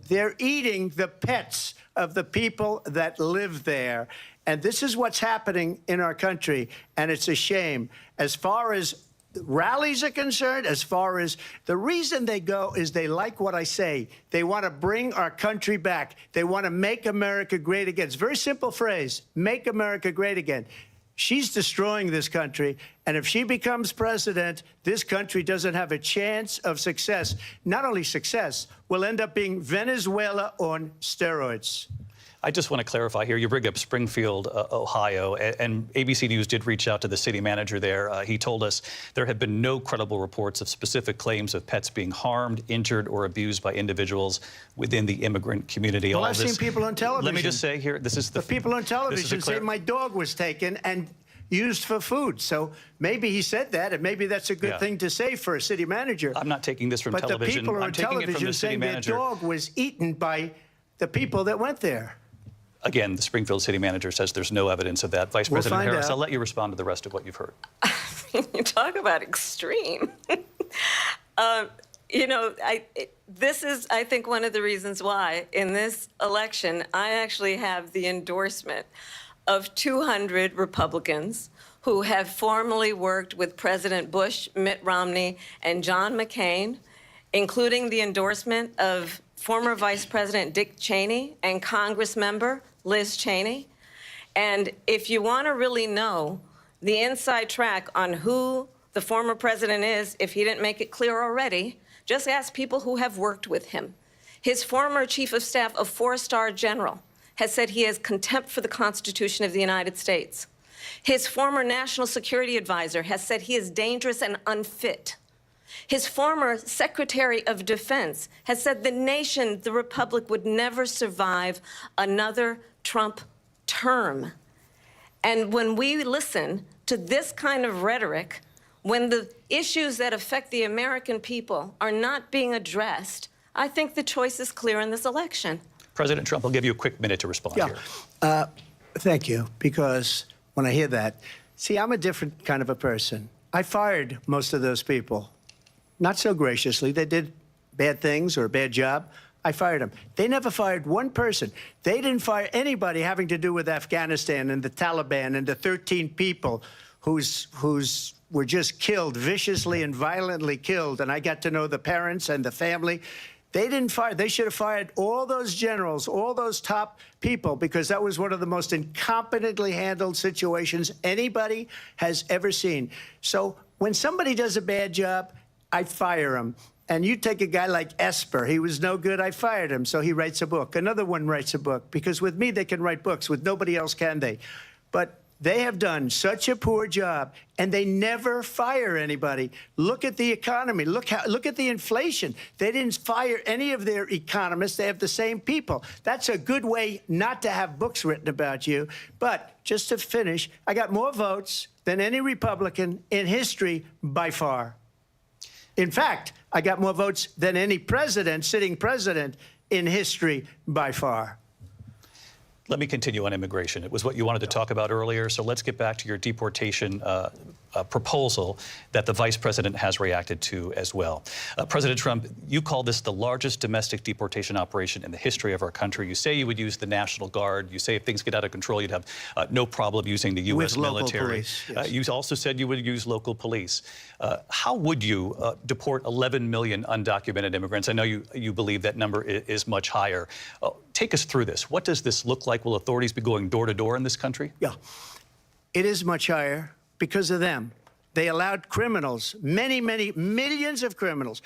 the pets of the people that live there. And this is what's happening in our country, and it's a shame. As far as rallies are concerned, as far as the reason they go is they like what I say. They want to bring our country back. They want to make America great again. It's a very simple phrase, make America great again. She's destroying this country, and if she becomes president, this country doesn't have a chance of success. Not only success, we'll end up being Venezuela on steroids.
I just want to clarify here. You bring up Springfield, Ohio, and ABC News did reach out to the city manager there. He told us there have been no credible reports of specific claims of pets being harmed, injured, or abused by individuals within the immigrant community.
Well, I've seen people on television.
Let me just say here, this is the
people on television say my dog was taken and used for food. So maybe he said that, and maybe that's a good thing to say for a city manager.
I'm not taking this from television.
But the people on television saying their dog was eaten by the people that went there.
Again, the Springfield city manager says there's no evidence of that. Vice President Harris, I'll let you respond to the rest of what you've heard.
You talk about extreme. You know, this is, I think, one of the reasons why in this election, I actually have the endorsement of 200 Republicans who have formerly worked with President Bush, Mitt Romney, and John McCain, including the endorsement of former Vice President Dick Cheney and Congress member Liz Cheney. And if you want to really know the inside track on who the former president is, if he didn't make it clear already, just ask people who have worked with him. His former chief of staff, a 4-star general, has said he has contempt for the Constitution of the United States. His former national security advisor has said he is dangerous and unfit. His former Secretary of Defense has said the nation, the republic, would never survive another Trump term. And when we listen to this kind of rhetoric, when the issues that affect the American people are not being addressed, I think the choice is clear in this election.
President Trump, I'll give you a quick minute to respond here.
Thank you, because when I hear that, see, I'm a different kind of a person. I fired most of those people. Not so graciously. They did bad things or a bad job. I fired them. They never fired one person. They didn't fire anybody having to do with Afghanistan and the Taliban and the 13 people who's were just killed, viciously and violently killed. And I got to know the parents and the family. They didn't fire. They should have fired all those generals, all those top people, because that was one of the most incompetently handled situations anybody has ever seen. So when somebody does a bad job, I fire him. And you take a guy like Esper. He was no good. I fired him. So he writes a book. Another one writes a book. Because with me, they can write books. With nobody else, can they? But They have done such a poor job, and they never fire anybody. Look at the economy. Look at the inflation. They didn't fire any of their economists. They have the same people. That's a good way not to have books written about you. But just to finish, I got more votes than any Republican in history by far. In fact, I got more votes than any president, sitting president, in history by far.
Let me continue on immigration. It was what you wanted to talk about earlier, so let's get back to your deportation proposal that the vice president has reacted to as well. President Trump, you call this the largest domestic deportation operation in the history of our country. You say you would use the National Guard. You say if things get out of control, you'd have no problem using the U.S. military.
Police, yes.
You also said you would use local police. How would you deport 11 million undocumented immigrants? I know you believe that number is much higher. Take us through this. What does this look like? Will authorities be going door to door in this country?
Yeah, it is much higher because of them. They allowed criminals, many millions of criminals.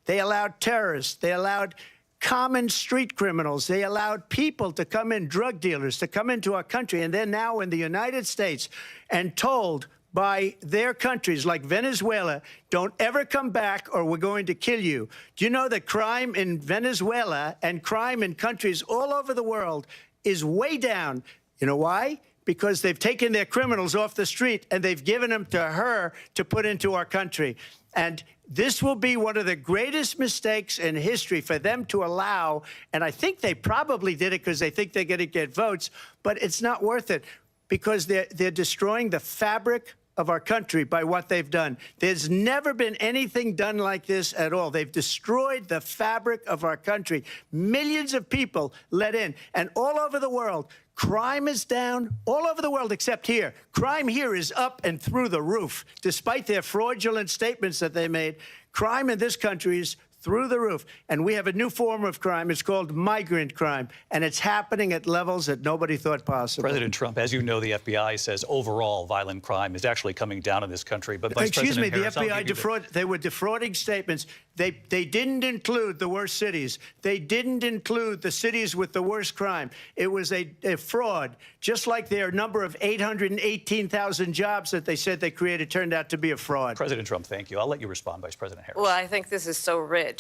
They allowed terrorists. They allowed common street criminals. They allowed people to come in, drug dealers, to come into our country. And they're now in the United States and told by their countries like Venezuela, don't ever come back or we're going to kill you. Do you know that crime in Venezuela and crime in countries all over the world is way down? You know why? Because they've taken their criminals off the street and they've given them to her to put into our country. And this will be one of the greatest mistakes in history for them to allow. And I think they probably did it because they think they're going to get votes, but it's not worth it because they're destroying the fabric of our country by what they've done. There's never been anything done like this at all. They've destroyed the fabric of our country. Millions of people let in. And all over the world, crime is down. All over the world except here. Crime here is up and through the roof. Despite their fraudulent statements that they made, crime in this country is through the roof. And we have a new form of crime. It's called migrant crime. And it's happening at levels that nobody thought possible.
President Trump, as you know, the FBI says overall violent crime is actually coming down in this country. But Vice
Excuse me,
President
the
Harris,
FBI they were defrauding statements. They didn't include the worst cities. They didn't include the cities with the worst crime. It was a fraud, just like their number of 818,000 jobs that they said they created turned out to be a fraud.
President Trump, thank you. I'll let you respond, Vice President Harris.
Well, I think this is so rich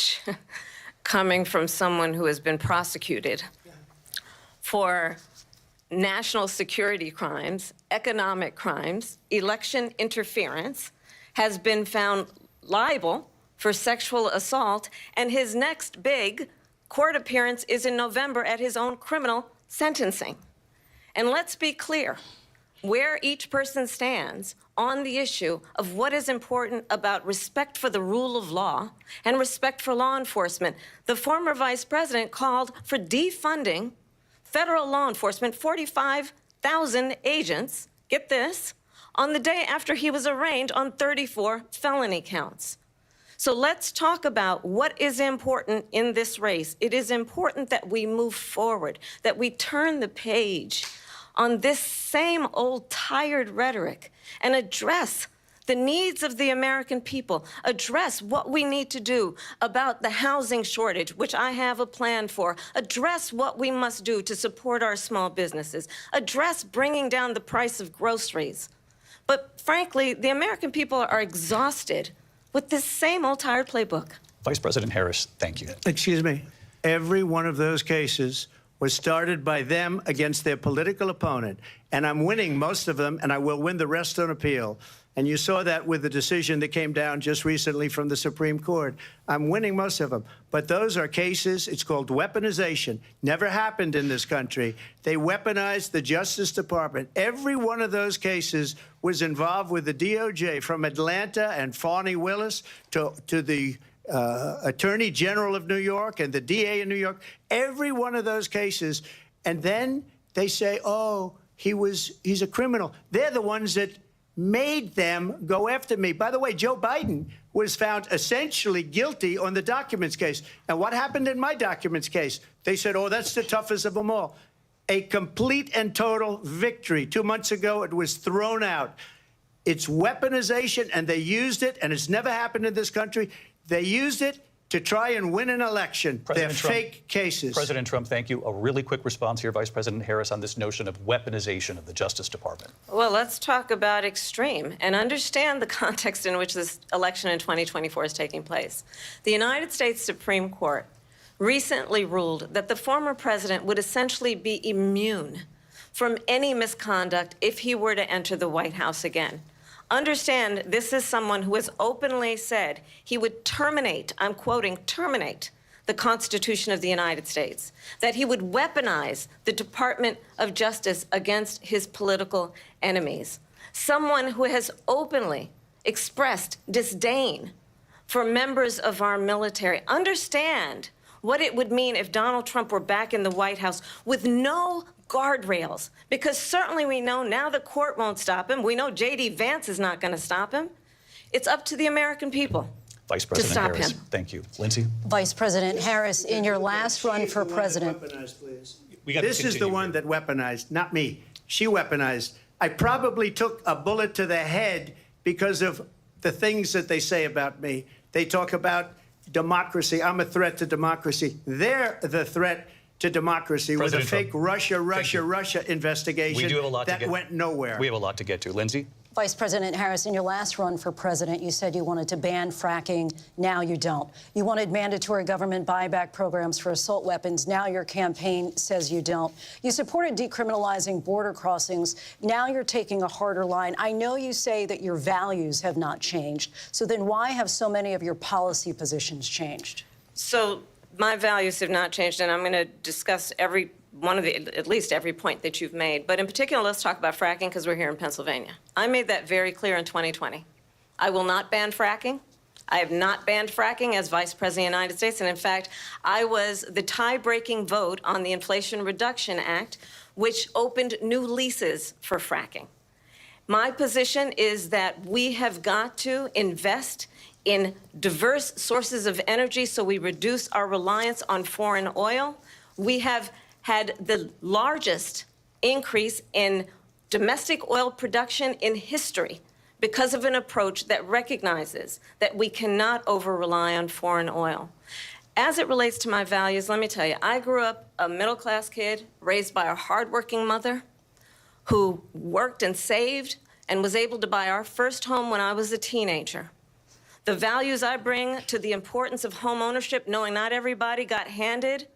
coming from someone who has been prosecuted for national security crimes, economic crimes, election interference, has been found liable for sexual assault, and his next big court appearance is in November at his own criminal sentencing. And let's be clear where each person stands on the issue of what is important about respect for the rule of law and respect for law enforcement. The former vice president called for defunding federal law enforcement, 45,000 agents, get this, on the day after he was arraigned on 34 felony counts. So let's talk about what is important in this race. It is important that we move forward, that we turn the page on this same old tired rhetoric and address the needs of the American people, address what we need to do about the housing shortage, which I have a plan for, address what we must do to support our small businesses, address bringing down the price of groceries. But frankly, the American people are exhausted with this same old tired playbook.
Vice President Harris, thank you.
Excuse me. Every one of those cases was started by them against their political opponent. And I'm winning most of them, and I will win the rest on appeal. And you saw that with the decision that came down just recently from the Supreme Court. I'm winning most of them. But those are cases, it's called weaponization. Never happened in this country. They weaponized the Justice Department. Every one of those cases was involved with the DOJ, from Atlanta and Fani Willis to the Attorney General of New York and the DA in New York. Every one of those cases. And then they say, oh, he's a criminal. They're the ones that made them go after me. By the way, Joe Biden was found essentially guilty on the documents case. And what happened in my documents case? They said, oh, that's the toughest of them all. A complete and total victory. 2 months ago, it was thrown out. It's weaponization, and they used it, and it's never happened in this country. They used it to try and win an election. They're fake cases.
President Trump, thank you. A really quick response here, Vice President Harris, on this notion of weaponization of the Justice Department.
Well, let's talk about extreme and understand the context in which this election in 2024 is taking place. The United States Supreme Court recently ruled that the former president would essentially be immune from any misconduct if he were to enter the White House again. Understand, this is someone who has openly said he would terminate, I'm quoting, terminate the Constitution of the United States, that he would weaponize the Department of Justice against his political enemies. Someone who has openly expressed disdain for members of our military. Understand what it would mean if Donald Trump were back in the White House with no guardrails, because certainly we know now the court won't stop him. We know J.D. Vance is not going to stop him. It's up to the American people
Vice President
to stop
Harris.
him.
Thank you. Lindsay?
Vice President Harris, in your last run for president.
This is the one that weaponized, not me. She weaponized. I probably took a bullet to the head because of the things that they say about me. They talk about democracy. I'm a threat to democracy. They're the threat to democracy with a fake Russia investigation
We do have a lot
that went nowhere.
We have a lot to get to. Lindsay?
Vice President Harris, in your last run for president, you said you wanted to ban fracking. Now you don't. You wanted mandatory government buyback programs for assault weapons. Now your campaign says you don't. You supported decriminalizing border crossings. Now you're taking a harder line. I know you say that your values have not changed. So then why have so many of your policy positions changed?
So my values have not changed, and I'm going to discuss every one of the, at least every point that you've made. But in particular, let's talk about fracking because we're here in Pennsylvania. I made that very clear in 2020. I will not ban fracking. I have not banned fracking as Vice President of the United States. And in fact, I was the tie-breaking vote on the Inflation Reduction Act, which opened new leases for fracking. My position is that we have got to invest in diverse sources of energy so we reduce our reliance on foreign oil. We have had the largest increase in domestic oil production in history because of an approach that recognizes that we cannot over-rely on foreign oil. As it relates to my values, let me tell you, I grew up a middle-class kid raised by a hardworking mother who worked and saved and was able to buy our first home when I was a teenager. The values I bring to the importance of home ownership, knowing not everybody got handed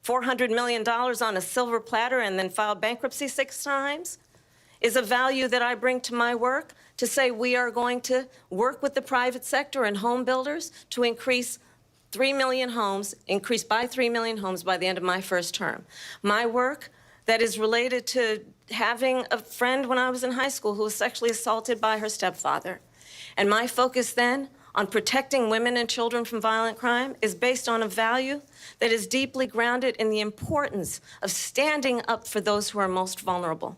$400 million on a silver platter and then filed bankruptcy 6 times, is a value that I bring to my work to say we are going to work with the private sector and home builders to increase 3 million homes, increase by 3 million homes by the end of my first term. My work that is related to having a friend when I was in high school who was sexually assaulted by her stepfather. And my focus then on protecting women and children from violent crime is based on a value that is deeply grounded in the importance of standing up for those who are most vulnerable.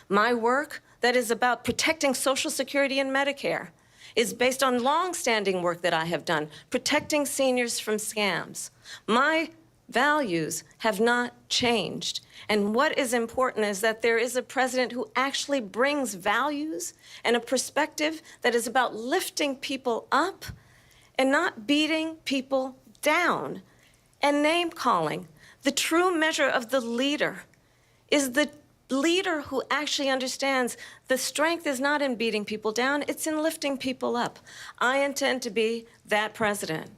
My work that is about protecting Social Security and Medicare is based on long-standing work that I have done, protecting seniors from scams. My values have not changed. And what is important is that there is a president who actually brings values and a perspective that is about lifting people up and not beating people down and name-calling. The true measure of the leader is the leader who actually understands the strength is not in beating people down, it's in lifting people up. I intend to be that president.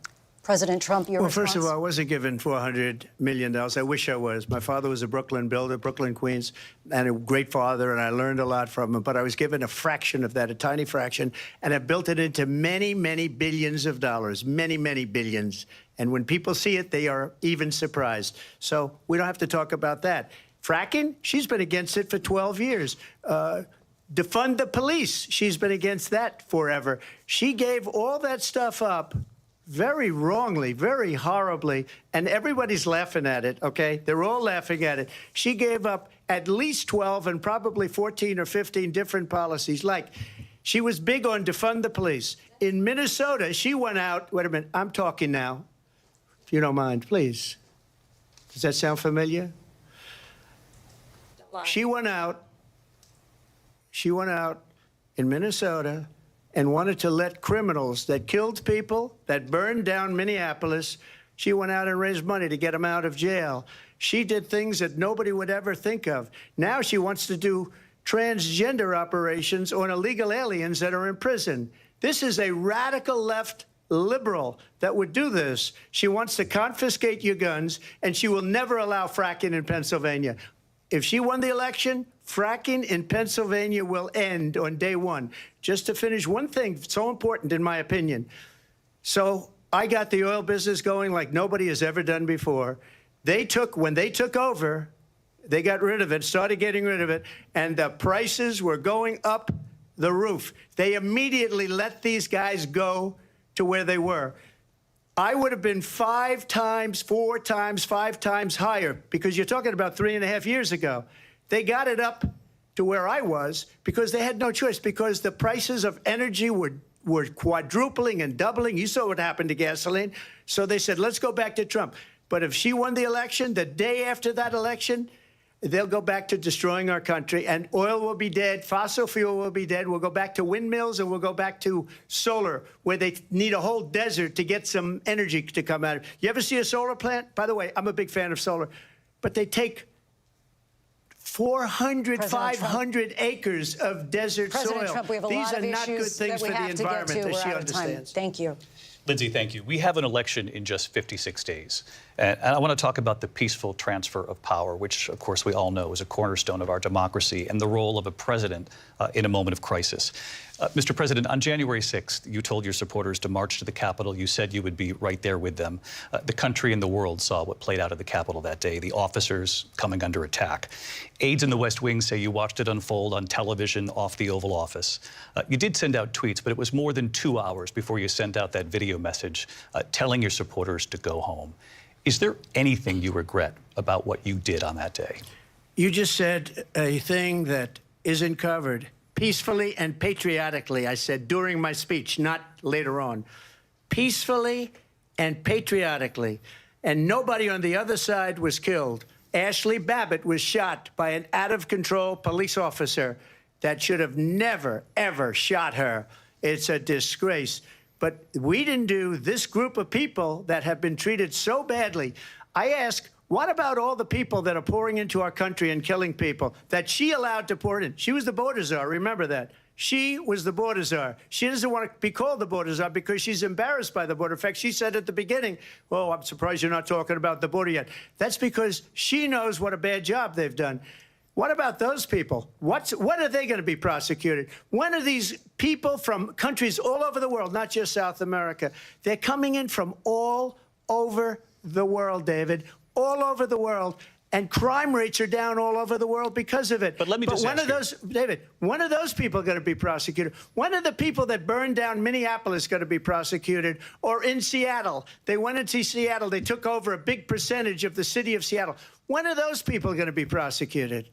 President Trump, your response?
First of all, I wasn't given $400 million. I wish I was. My father was a Brooklyn builder, Brooklyn, Queens, and a great father, and I learned a lot from him. But I was given a fraction of that, a tiny fraction, and I built it into many, many billions of dollars, many, many billions. And when people see it, they are even surprised. So we don't have to talk about that. Fracking, she's been against it for 12 years. Defund the police, she's been against that forever. She gave all that stuff up very wrongly, very horribly, and everybody's laughing at it, okay? They're all laughing at it. She gave up at least 12 and probably 14 or 15 different policies. Like, she was big on defund the police. In Minnesota, she went out, wait a minute, I'm talking now, if you don't mind, please. Does that sound familiar? She went out in Minnesota and wanted to let criminals that killed people, that burned down Minneapolis, she went out and raised money to get them out of jail. She did things that nobody would ever think of. Now she wants to do transgender operations on illegal aliens that are in prison. This is a radical left liberal that would do this. She wants to confiscate your guns, and she will never allow fracking in Pennsylvania. If she won the election, fracking in Pennsylvania will end on day one. Just to finish, one thing so important in my opinion. So I got the oil business going like nobody has ever done before. When they took over, they got rid of it, started getting rid of it, and the prices were going up the roof. They immediately let these guys go to where they were. I would have been 5 times, 4 times, 5 times higher, because you're talking about 3.5 years ago. They got it up to where I was because they had no choice, because the prices of energy were quadrupling and doubling. You saw what happened to gasoline. So they said, let's go back to Trump. But if she won the election, the day after that election, they'll go back to destroying our country, and oil will be dead, fossil fuel will be dead, we'll go back to windmills, and we'll go back to solar, where they need a whole desert to get some energy to come out of it. You ever see a solar plant? By the way, I'm a big fan of solar, but they take 400, 500 acres of desert
President
soil.
Trump, we have a
These
lot
are
of
not good
issues
things
that we
for the
have to get
environment
to.
that
We're
she
out of time.
understands.
Thank you.
Lindsay, thank you. We have an election in just 56 days. And I want to talk about the peaceful transfer of power, which, of course, we all know is a cornerstone of our democracy, and the role of a president in a moment of crisis. Mr. President, on January 6th, you told your supporters to march to the Capitol. You said you would be right there with them. The country and the world saw what played out at the Capitol that day, the officers coming under attack. Aides in the West Wing say you watched it unfold on television off the Oval Office. You did send out tweets, but it was more than 2 hours before you sent out that video message telling your supporters to go home. Is there anything you regret about what you did on that day?
You just said a thing that isn't covered. Peacefully and patriotically, I said during my speech, not later on. Peacefully and patriotically. And nobody on the other side was killed. Ashley Babbitt was shot by an out-of-control police officer that should have never, ever shot her. It's a disgrace. But we didn't do this group of people that have been treated so badly. I ask, what about all the people that are pouring into our country and killing people that she allowed to pour in? She was the border czar, remember that. She was the border czar. She doesn't want to be called the border czar because she's embarrassed by the border. In fact, she said at the beginning, well, I'm surprised you're not talking about the border yet. That's because she knows what a bad job they've done. What about those people? When are they going to be prosecuted? When are these people from countries all over the world, not just South America? They're coming in from all over the world, David, all over the world. And crime rates are down all over the world because of it.
But let me just ask you,
David, when are those people going to be prosecuted? When are the people that burned down Minneapolis going to be prosecuted? Or in Seattle? They went into Seattle. They took over a big percentage of the city of Seattle. When are those people going to be prosecuted?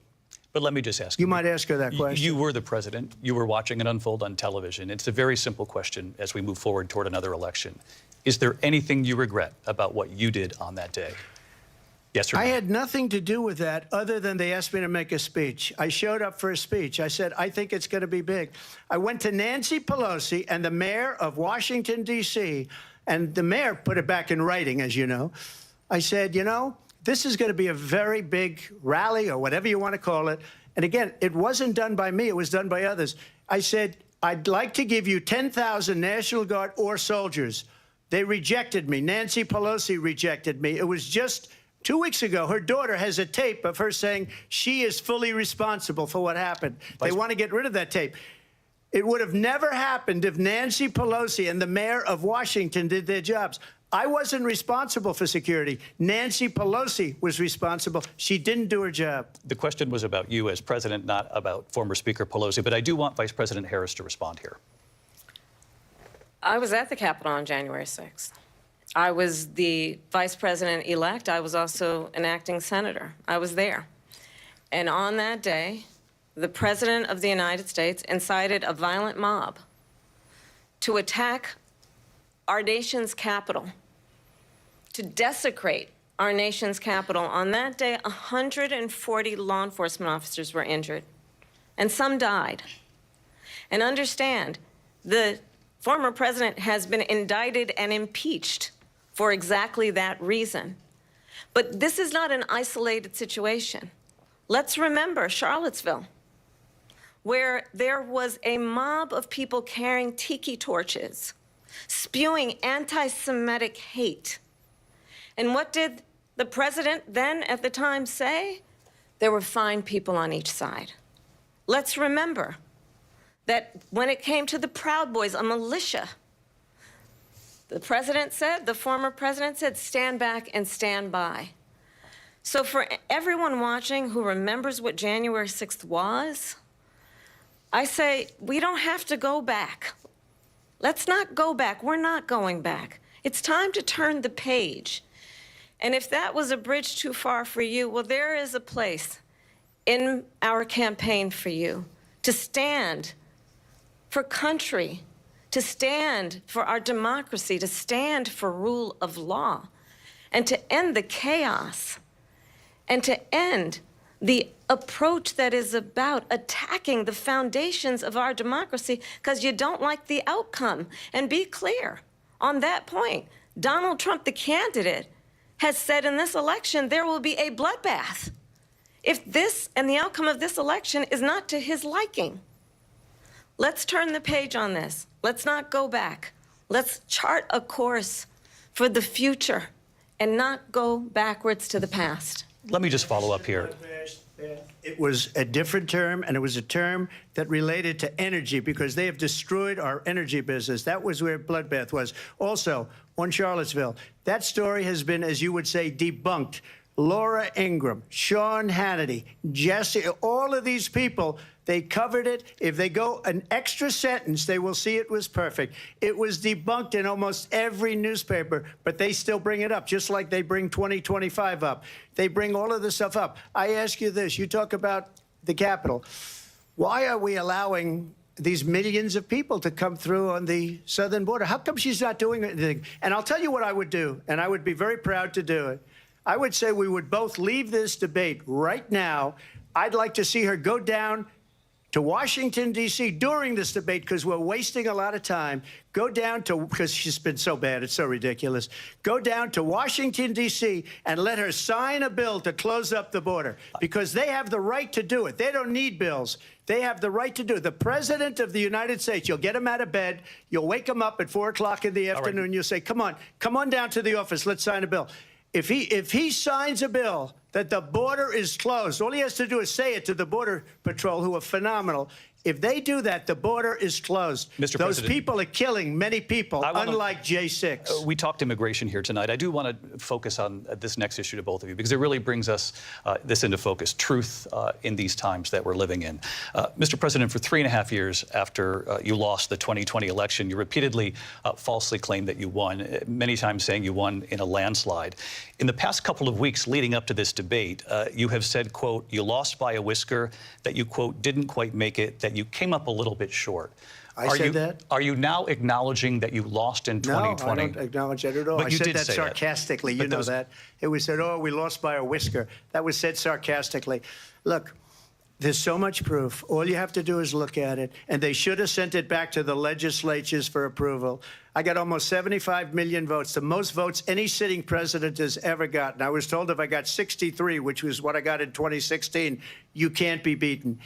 But let me just ask you.
You might ask her that question.
You were the president. You were watching it unfold on television. It's a very simple question as we move forward toward another election. Is there anything you regret about what you did on that day? Yes or no?
I had nothing to do with that other than they asked me to make a speech. I showed up for a speech. I said, I think it's going to be big. I went to Nancy Pelosi and the mayor of Washington, D.C., and the mayor put it back in writing, as you know. I said, you know, this is going to be a very big rally or whatever you want to call it. And again, it wasn't done by me. It was done by others. I said, I'd like to give you 10,000 National Guard or soldiers. They rejected me. Nancy Pelosi rejected me. It was just 2 weeks ago. Her daughter has a tape of her saying she is fully responsible for what happened. They want to get rid of that tape. It would have never happened if Nancy Pelosi and the mayor of Washington did their jobs. I wasn't responsible for security. Nancy Pelosi was responsible. She didn't do her job.
The question was about you as president, not about former Speaker Pelosi, but I do want Vice President Harris to respond here.
I was at the Capitol on January 6th. I was the vice president-elect. I was also an acting senator. I was there. And on that day, the President of the United States incited a violent mob to attack our nation's capital, to desecrate our nation's capital. On that day, 140 law enforcement officers were injured, and some died. And understand, The former president has been indicted and impeached for exactly that reason. But this is not an isolated situation. Let's remember Charlottesville, where there was a mob of people carrying tiki torches, spewing anti-Semitic hate. And what did the president then at the time say? There were fine people on each side. Let's remember that when it came to the Proud Boys, a militia, the president said, the former president said, stand back and stand by. So for everyone watching who remembers what January 6th was, I say, we don't have to go back. Let's not go back. We're not going back. It's time to turn the page. And if that was a bridge too far for you, well, there is a place in our campaign for you to stand for country, to stand for our democracy, to stand for rule of law, and to end the chaos, and to end the approach that is about attacking the foundations of our democracy because you don't like the outcome. And be clear on that point. Donald Trump, the candidate, has said in this election there will be a bloodbath if this and the outcome of this election is not to his liking. Let's turn the page on this. Let's not go back. Let's chart a course for the future and not go backwards to the past.
Let me just follow up here.
It was a different term, and it was a term that related to energy because they have destroyed our energy business. That was where bloodbath was. Also, on Charlottesville, that story has been, as you would say, debunked. Laura Ingraham, Sean Hannity, Jesse, all of these people, they covered it. If they go an extra sentence, they will see it was perfect. It was debunked in almost every newspaper, but they still bring it up, just like they bring 2025 up. They bring all of this stuff up. I ask you this. You talk about the Capitol. Why are we allowing these millions of people to come through on the southern border? How come she's not doing anything? And I'll tell you what I would do, and I would be very proud to do it. I would say we would both leave this debate right now. I'd like to see her go down to Washington, D.C. during this debate because we're wasting a lot of time. Go down to, because she's been so bad, it's so ridiculous. Go down to Washington, D.C. and let her sign a bill to close up the border because they have the right to do it. They don't need bills. They have the right to do it. The President of the United States, you'll get him out of bed. You'll wake him up at 4 o'clock in the afternoon. Right. You'll say, come on down to the office. Let's sign a bill. If he signs a bill that the border is closed, all he has to do is say it to the Border Patrol, who are phenomenal. If they do that, the border is closed.
Mr.
Those
President,
people are killing many people, unlike J6.
We talked immigration here tonight. I do want to focus on this next issue to both of you because it really brings us this into focus, truth in these times that we're living in. Mr. President, for 3.5 years after you lost the 2020 election, you repeatedly falsely claimed that you won, many times saying you won in a landslide. In the past couple of weeks leading up to this debate, you have said, quote, you lost by a whisker, that you, quote, didn't quite make it, that you came up a little bit short.
I said that?
Are you now acknowledging that you lost in 2020?
No, I don't acknowledge that at all.
But
I said that sarcastically. You know that. It was said, oh, we lost by a whisker. That was said sarcastically. Look, there's so much proof. All you have to do is look at it. And they should have sent it back to the legislatures for approval. I got almost 75 million votes, the most votes any sitting president has ever gotten. I was told if I got 63, which was what I got in 2016, you can't be beaten.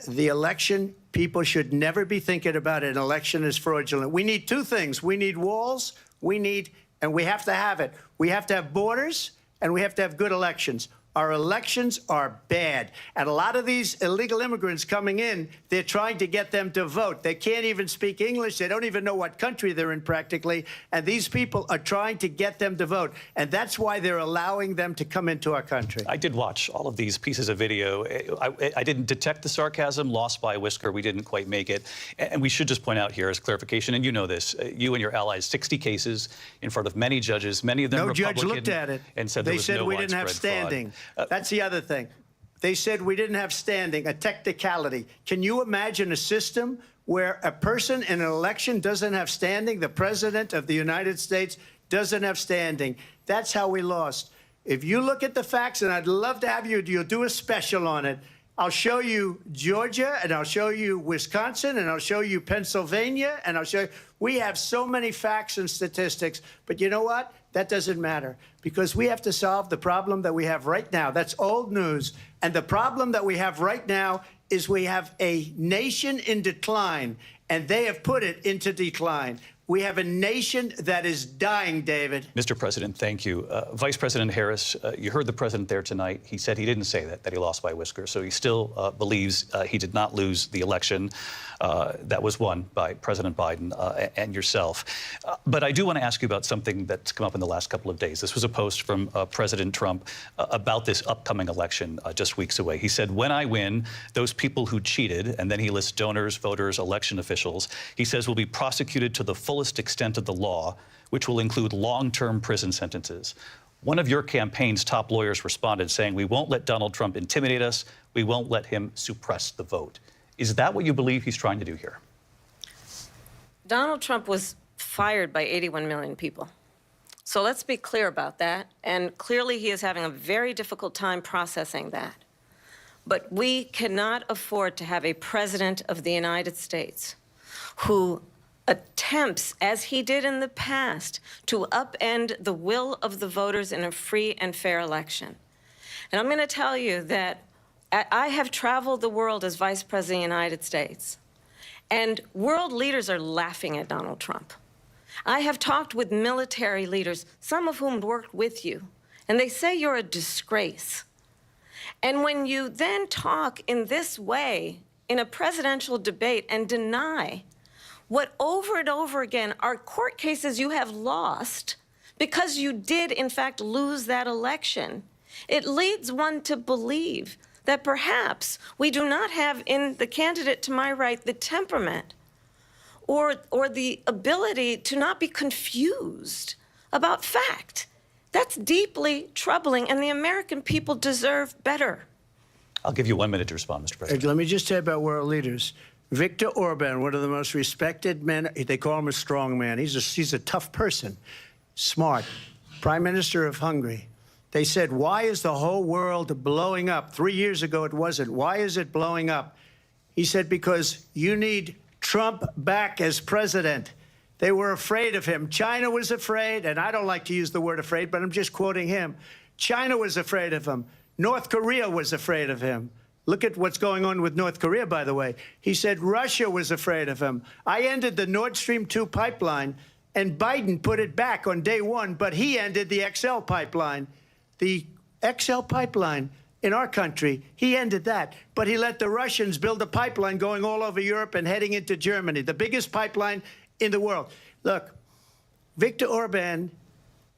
The election, people should never be thinking about an election as fraudulent. We need two things. We need walls, and we have to have it. We have to have borders, and we have to have good elections. Our elections are bad. And a lot of these illegal immigrants coming in, they're trying to get them to vote. They can't even speak English. They don't even know what country they're in practically. And these people are trying to get them to vote. And that's why they're allowing them to come into our country.
I did watch all of these pieces of video. I didn't detect the sarcasm, lost by a whisker. We didn't quite make it. And we should just point out here as clarification, and you know this, you and your allies, 60 cases in front of many judges, many of them Republican.
No judge looked at it.
And said
they
there was
said
no
we didn't have standing.
Fraud.
That's the other thing. They said we didn't have standing, a technicality. Can you imagine a system where a person in an election doesn't have standing? The President of the United States doesn't have standing. That's how we lost. If you look at the facts, and I'd love to have you'll do a special on it, I'll show you Georgia, and I'll show you Wisconsin, and I'll show you Pennsylvania, and I'll show you. We have so many facts and statistics, but you know what? That doesn't matter, because we have to solve the problem that we have right now. That's old news. And the problem that we have right now is we have a nation in decline, and they have put it into decline. We have a nation that is dying, David.
Mr. President, thank you. Vice President Harris, you heard the president there tonight. He said he didn't say that he lost by a whisker. So he still believes he did not lose the election that was won by President Biden and yourself. But I do want to ask you about something that's come up in the last couple of days. This was a post from President Trump about this upcoming election just weeks away. He said, when I win, those people who cheated, and then he lists donors, voters, election officials, he says will be prosecuted to the fullest extent of the law, which will include long-term prison sentences. One of your campaign's top lawyers responded saying, we won't let Donald Trump intimidate us. We won't let him suppress the vote. Is that what you believe he's trying to do here?
Donald Trump was fired by 81 million people. So let's be clear about that. And clearly he is having a very difficult time processing that. But we cannot afford to have a president of the United States who attempts, as he did in the past, to upend the will of the voters in a free and fair election. And I'm going to tell you that I have traveled the world as Vice President of the United States, and world leaders are laughing at Donald Trump. I have talked with military leaders, some of whom worked with you, and they say you're a disgrace. And when you then talk in this way in a presidential debate and deny what over and over again are court cases you have lost because you did, in fact, lose that election, it leads one to believe that perhaps we do not have in the candidate to my right the temperament or the ability to not be confused about fact. That's deeply troubling, and the American people deserve better.
I'll give you 1 minute to respond, Mr. President.
Let me just say about world leaders. Viktor Orban, one of the most respected men, they call him a strong man. He's a tough person, smart. Prime Minister of Hungary. They said, why is the whole world blowing up? 3 years ago it wasn't. Why is it blowing up? He said, because you need Trump back as president. They were afraid of him. China was afraid, and I don't like to use the word afraid, but I'm just quoting him. China was afraid of him. North Korea was afraid of him. Look at what's going on with North Korea, by the way. He said Russia was afraid of him. I ended the Nord Stream 2 pipeline, and Biden put it back on day one, but he ended the XL pipeline. The XL pipeline in our country, he ended that. But he let the Russians build a pipeline going all over Europe and heading into Germany, the biggest pipeline in the world. Look, Viktor Orban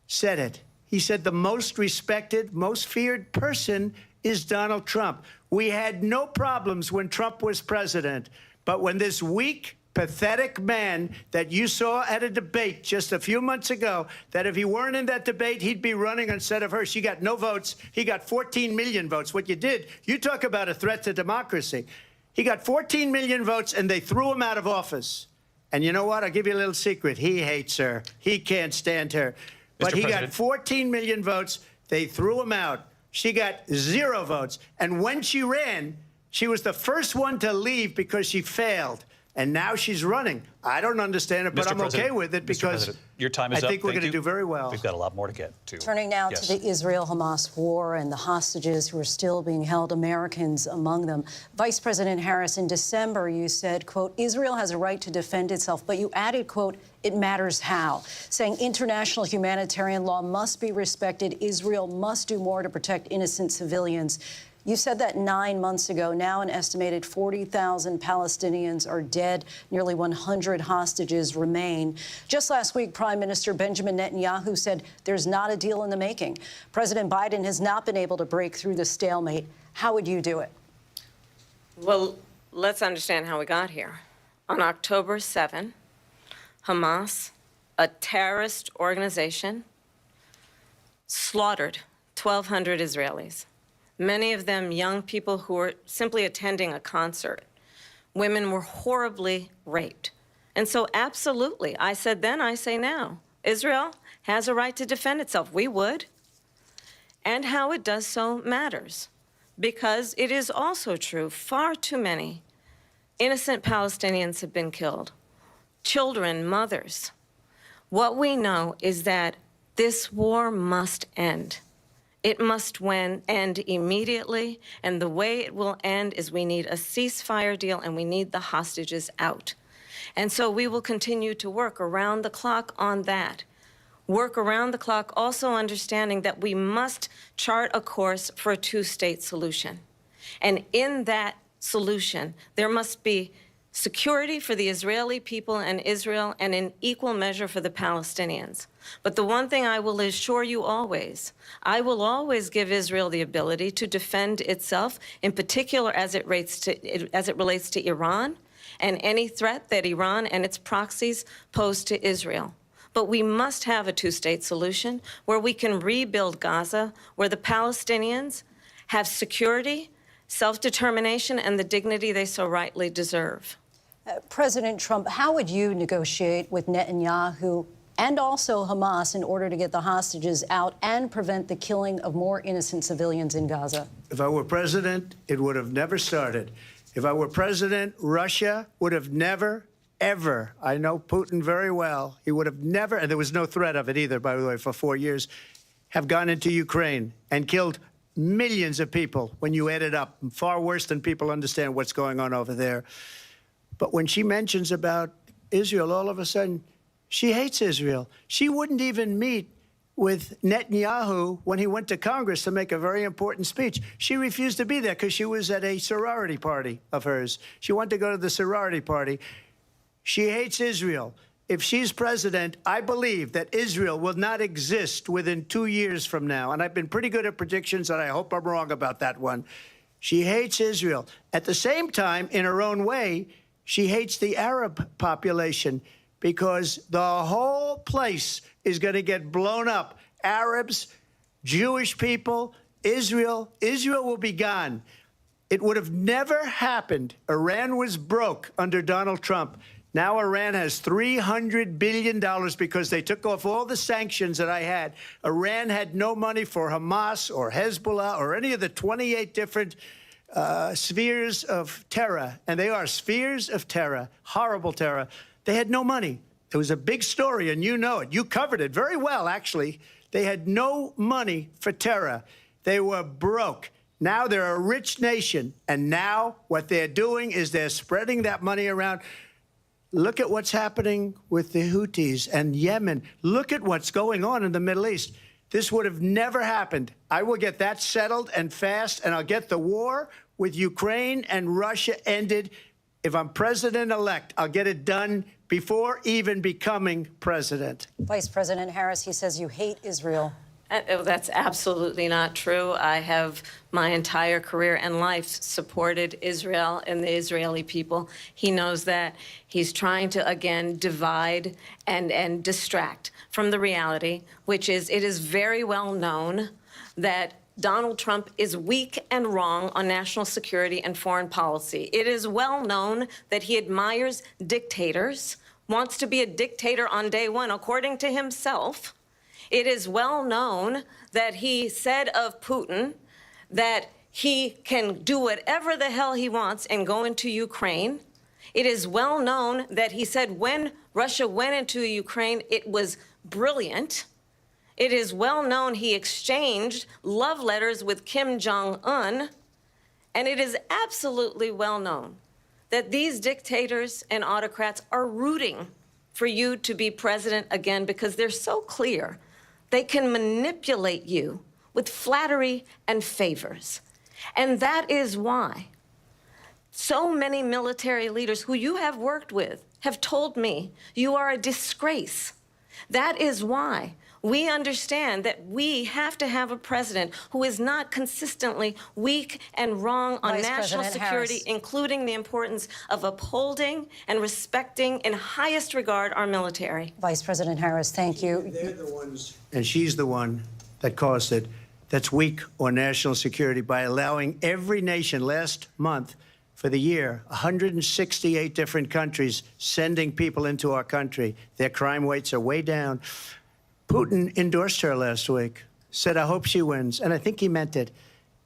said it. He said the most respected, most feared person is Donald Trump. We had no problems when Trump was president. But when this weak, pathetic man that you saw at a debate just a few months ago, that if he weren't in that debate, he'd be running instead of her. She got no votes. He got 14 million votes. What you did, you talk about a threat to democracy. He got 14 million votes, and they threw him out of office. And you know what? I'll give you a little secret. He hates her. He can't stand her. But he got 14 million votes. They threw him out. She got 0 votes. And when she ran, she was the first one to leave because she failed. And now she's running. I don't understand it, but I'm okay with it because
your time is
I think
up.
we're going to do very well.
We've got a lot more to get to.
Turning now to the Israel-Hamas war and the hostages who are still being held, Americans among them. Vice President Harris, in December, you said, quote, Israel has a right to defend itself, but you added, quote, it matters how, saying international humanitarian law must be respected. Israel must do more to protect innocent civilians. You said that 9 months ago. Now an estimated 40,000 Palestinians are dead. Nearly 100 hostages remain. Just last week, Prime Minister Benjamin Netanyahu said there's not a deal in the making. President Biden has not been able to break through the stalemate. How would you do it?
Well, let's understand how we got here. On October 7, Hamas, a terrorist organization, slaughtered 1,200 Israelis. Many of them young people who were simply attending a concert. Women were horribly raped. And so absolutely, I said then, I say now, Israel has a right to defend itself. We would. And how it does so matters. because it is also true, far too many innocent Palestinians have been killed. Children, mothers. What we know is that this war must end. It must end immediately, and the way it will end is we need a ceasefire deal and we need the hostages out. And so we will continue to work around the clock on that. Work around the clock, also understanding that we must chart a course for a two-state solution. And in that solution, there must be security for the Israeli people and Israel, and in equal measure for the Palestinians. But the one thing I will assure you always, I will always give Israel the ability to defend itself, in particular as it relates to Iran and any threat that Iran and its proxies pose to Israel. But we must have a two-state solution where we can rebuild Gaza, where the Palestinians have security, self-determination, and the dignity they so rightly deserve.
President Trump, how would you negotiate with Netanyahu and also Hamas in order to get the hostages out and prevent the killing of more innocent civilians in Gaza?
If I were president, it would have never started. If I were president, Russia would have never, ever, I know Putin very well, he would have never, and there was no threat of it either, by the way, for 4 years, have gone into Ukraine and killed millions of people when you add it up, far worse than people understand what's going on over there. But when she mentions about Israel, all of a sudden, she hates Israel. She wouldn't even meet with Netanyahu when he went to Congress to make a very important speech. She refused to be there because she was at a sorority party of hers. She wanted to go to the sorority party. She hates Israel. If she's president, I believe that Israel will not exist within 2 years from now. And I've been pretty good at predictions, and I hope I'm wrong about that one. She hates Israel. At the same time, in her own way, she hates the Arab population because the whole place is going to get blown up. Arabs, Jewish people, Israel will be gone. It would have never happened. Iran was broke under Donald Trump. Now Iran has $300 billion because they took off all the sanctions that I had. Iran had no money for Hamas or Hezbollah or any of the 28 different spheres of terror, and they are spheres of terror, horrible terror. They had no money. It was a big story, and you know it. You covered it very well, actually. They had no money for terror. They were broke. Now they're a rich nation, and now what they're doing is they're spreading that money around. Look at what's happening with the Houthis and Yemen. Look at what's going on in the Middle East. This would have never happened. I will get that settled and fast, and I'll get the war with Ukraine and Russia ended. If I'm president-elect, I'll get it done before even becoming president.
Vice President Harris, he says you hate Israel.
That's absolutely not true. I have my entire career and life supported Israel and the Israeli people. He knows that. He's trying to, again, divide and distract from the reality, which is it is very well known that Donald Trump is weak and wrong on national security and foreign policy. It is well known that he admires dictators, wants to be a dictator on day one, according to himself. It is well known that he said of Putin that he can do whatever the hell he wants and go into Ukraine. It is well known that he said when Russia went into Ukraine, it was brilliant. It is well known he exchanged love letters with Kim Jong-un. And it is absolutely well known that these dictators and autocrats are rooting for you to be president again because they're so clear. They can manipulate you with flattery and favors. And that is why so many military leaders who you have worked with have told me you are a disgrace. That is why we understand that we have to have a president who is not consistently weak and wrong on national security, including the importance of upholding and respecting in highest regard our military.
Vice President Harris, thank you.
They're the ones, and she's the one that caused it, that's weak on national security by allowing every nation last month for the year, 168 different countries sending people into our country. Their crime rates are way down. Putin endorsed her last week, said, I hope she wins. And I think he meant it.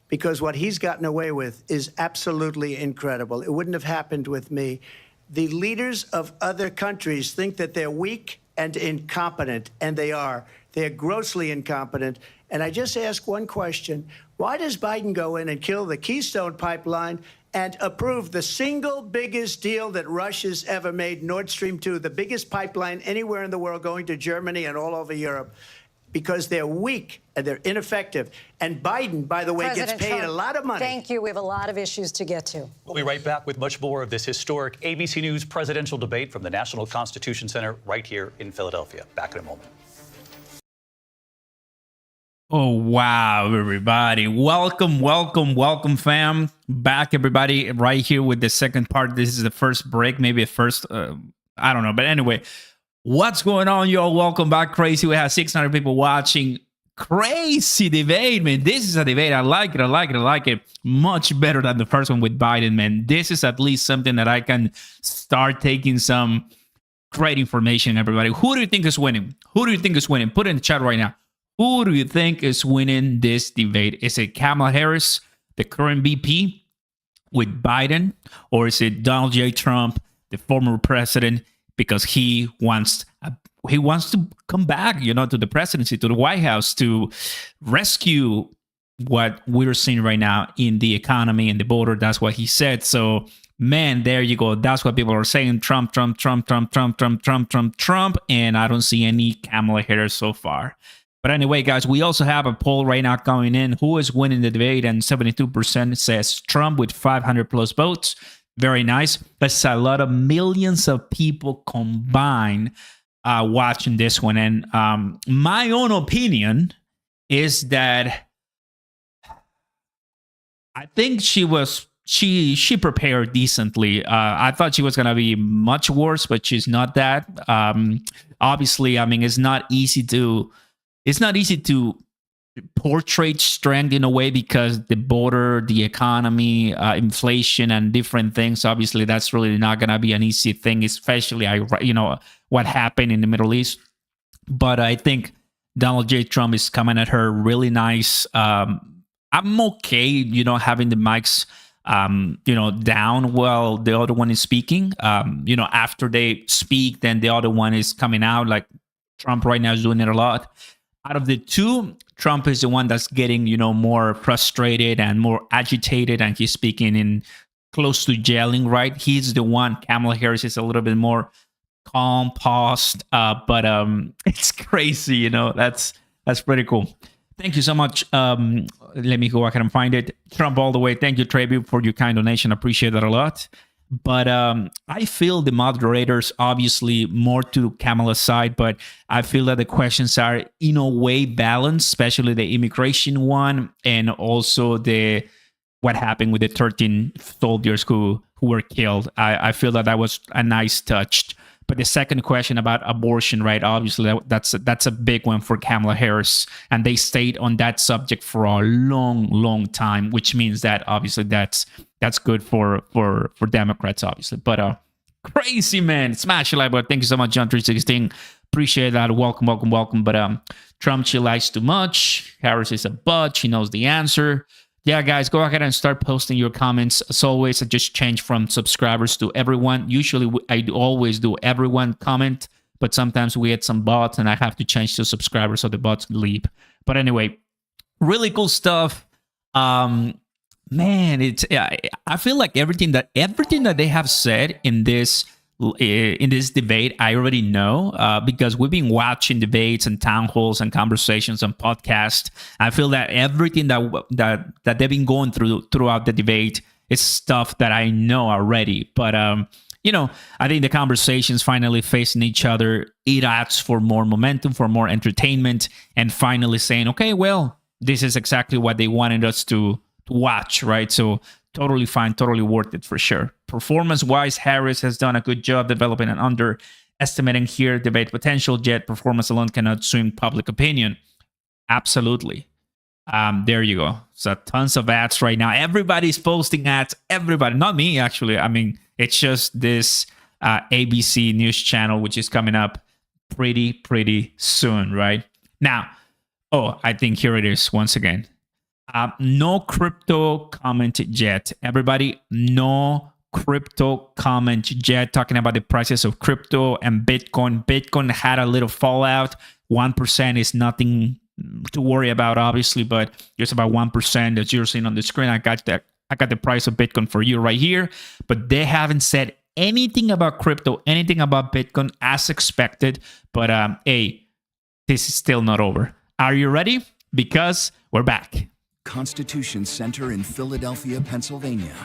because what he's gotten away with is absolutely incredible. It wouldn't have happened with me. The leaders of other countries think that they're weak and incompetent, and they are. They're grossly incompetent. And I just ask one question. Why does Biden go in and kill the Keystone Pipeline and approve the single biggest deal that Russia's ever made, Nord Stream 2, the biggest pipeline anywhere in the world going to Germany and all over Europe? Because they're weak and they're ineffective. And Biden, by the way,
President
gets paid
Trump,
a lot of money.
Thank you. We have a lot of issues to get to.
We'll be right back with much more of this historic ABC News presidential debate from the National Constitution Center right here in Philadelphia. Back in a moment.
Oh, wow, everybody. Welcome, welcome, welcome, fam. Back, everybody, right here with the second part. This is the first break, maybe a first, I don't know. But anyway, what's going on, y'all? Welcome back, crazy. We have 600 people watching. Crazy debate, man. This is a debate. I like it. I like it. I like it. Much better than the first one with Biden, man. This is at least something that I can start taking some great information, everybody. Who do you think is winning? Who do you think is winning? Put it in the chat right now. Who do you think is winning this debate? Is it Kamala Harris, the current VP, with Biden? Or is it Donald J. Trump, the former president, because he wants to come back, you know, to the presidency, to the White House, to rescue what we're seeing right now in the economy and the border? That's what he said. So, man, there you go. That's what people are saying. Trump, Trump, Trump, Trump, Trump, Trump, Trump, Trump, Trump. And I don't see any Kamala Harris so far. But anyway, guys, we also have a poll right now coming in. Who is winning the debate? And 72% says Trump with 500 plus votes. Very nice. That's a lot of millions of people combined watching this one. And my own opinion is that I think she prepared decently. I thought she was going to be much worse, but she's not that. Obviously, I mean, it's not easy to portray strength in a way because the border, the economy, inflation, and different things. Obviously, that's really not going to be an easy thing, especially what happened in the Middle East. But I think Donald J. Trump is coming at her really nice. I'm okay, having the mics, down while the other one is speaking. After they speak, then the other one is coming out. Like Trump right now is doing it a lot. Out of the two, Trump is the one that's getting, more frustrated and more agitated, and he's speaking in close to yelling, right? He's the one. Kamala Harris is a little bit more calm, paused, but it's crazy, That's pretty cool. Thank you so much. Let me go ahead and find it. Trump all the way. Thank you, Trevi, for your kind donation. Appreciate that a lot. But I feel the moderators obviously more to Kamala's side, but I feel that the questions are in a way balanced, especially the immigration one, and also what happened with the 13 soldiers who were killed. I feel that was a nice touch. But the second question about abortion, right? Obviously, that's a big one for Kamala Harris, and they stayed on that subject for a long, long time, which means that obviously that's good for Democrats, obviously. But crazy, man! Smash the like button. Thank you so much, John 316. Appreciate that. Welcome, welcome, welcome. But Trump, she lies too much. Harris is a butt. She knows the answer. Yeah, guys, go ahead and start posting your comments. As always, I just changed from subscribers to everyone. Usually, I always do everyone comment, but sometimes we get some bots, and I have to change to subscribers so the bots leave. But anyway, really cool stuff. Man, I feel like everything that they have said in this debate, I already know because we've been watching debates and town halls and conversations and podcasts. I feel that everything that they've been going throughout the debate is stuff that I know already. But I think the conversations finally facing each other, it adds for more momentum, for more entertainment, and finally saying, okay, well, this is exactly what they wanted us to watch, right? So totally fine, totally worth it for sure. Performance-wise, Harris has done a good job developing and underestimating here debate potential, yet performance alone cannot swing public opinion. Absolutely. There you go. So tons of ads right now. Everybody's posting ads. Everybody, not me, actually. I mean, it's just this ABC News channel, which is coming up pretty soon, right? Now, I think here it is once again. No crypto comment yet. Everybody, no crypto comment yet. Talking about the prices of crypto and Bitcoin. Bitcoin had a little fallout. 1% is nothing to worry about, obviously, but just about 1% as you're seeing on the screen. I got the price of Bitcoin for you right here, but they haven't said anything about crypto, anything about Bitcoin as expected. But hey, this is still not over. Are you ready? Because we're back.
Constitution Center in Philadelphia, Pennsylvania.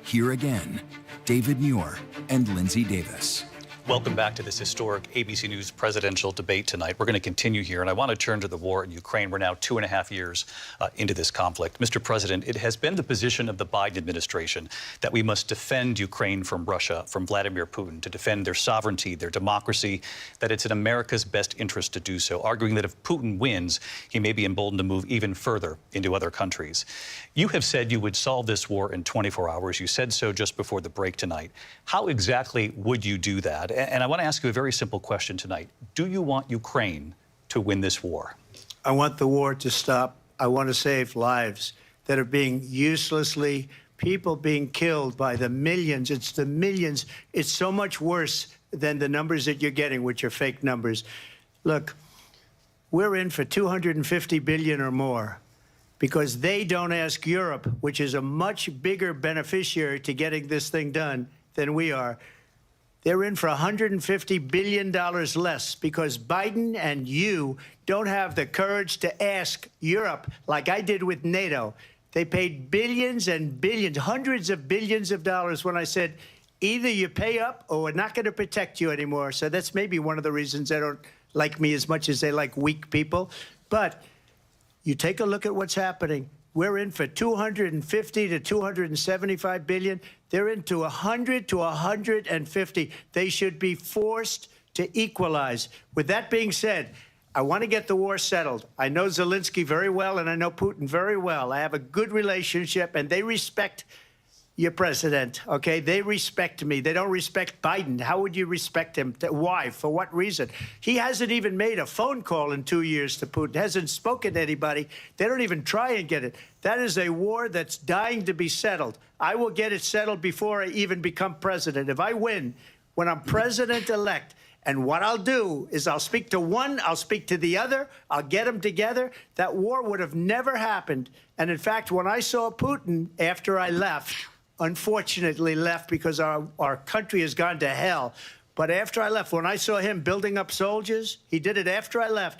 Here again, David Muir and Lindsay Davis.
Welcome back to this historic ABC News presidential debate tonight. We're going to continue here, and I want to turn to the war in Ukraine. We're now 2.5 years into this conflict. Mr. President, it has been the position of the Biden administration that we must defend Ukraine from Russia, from Vladimir Putin, to defend their sovereignty, their democracy, that it's in America's best interest to do so, arguing that if Putin wins, he may be emboldened to move even further into other countries. You have said you would solve this war in 24 hours. You said so just before the break tonight. How exactly would you do that? And I want to ask you a very simple question tonight. Do you want Ukraine to win this war?
I want the war to stop. I want to save lives that are being uselessly, people being killed by the millions. It's the millions. It's so much worse than the numbers that you're getting, which are fake numbers. Look, we're in for 250 billion or more because they don't ask Europe, which is a much bigger beneficiary to getting this thing done than we are. They're in for $150 billion less because Biden and you don't have the courage to ask Europe like I did with NATO. They paid billions and billions, hundreds of billions of dollars when I said, either you pay up or we're not going to protect you anymore. So that's maybe one of the reasons they don't like me as much as they like weak people. But you take a look at what's happening. We're in for 250 to 275 billion. They're into 100 to 150. They should be forced to equalize. With that being said, I want to get the war settled. I know Zelensky very well, and I know Putin very well. I have a good relationship, and they respect your president, okay? They respect me. They don't respect Biden. How would you respect him? Why? For what reason? He hasn't even made a phone call in 2 years to Putin, hasn't spoken to anybody. They don't even try and get it. That is a war that's dying to be settled. I will get it settled before I even become president. If I win, when I'm president-elect, and what I'll do is I'll speak to one, I'll speak to the other, I'll get them together. That war would have never happened. And in fact, when I saw Putin after I left, unfortunately left because our country has gone to hell. But after I left, when I saw him building up soldiers, he did it after I left.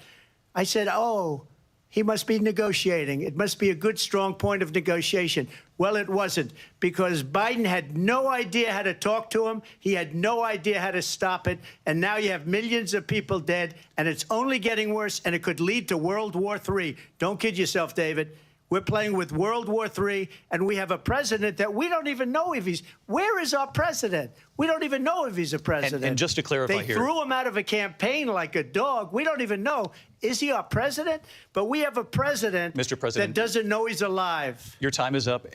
I said, oh, he must be negotiating. It must be a good, strong point of negotiation. Well, it wasn't, because Biden had no idea how to talk to him. He had no idea how to stop it. And now you have millions of people dead, and it's only getting worse, and it could lead to World War III. Don't kid yourself, David. We're playing with World War III, and we have a president that we don't even know if he's... Where is our president? We don't even know if he's a president.
And just to clarify
they
here...
They threw him out of a campaign like a dog. We don't even know. Is he our president? But we have a president,
Mr. President,
that doesn't know he's alive.
Your time is up.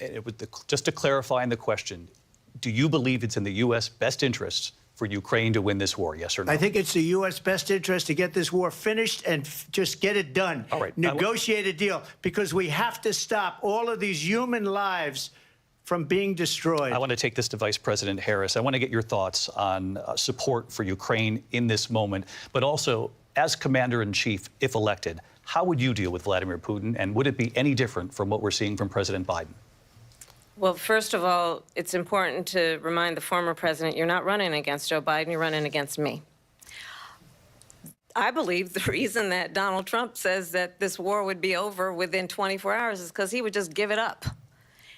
Just to clarify in the question, do you believe it's in the U.S. best interests for Ukraine to win this war, yes or no?
I think it's the U.S. best interest to get this war finished and just get it done.
All right.
Negotiate a deal, because we have to stop all of these human lives from being destroyed.
I want to take this to Vice President Harris. I want to get your thoughts on support for Ukraine in this moment, but also, as Commander-in-Chief, if elected, how would you deal with Vladimir Putin, and would it be any different from what we're seeing from President Biden?
Well, first of all, it's important to remind the former president you're not running against Joe Biden, you're running against me. I believe the reason that Donald Trump says that this war would be over within 24 hours is because he would just give it up.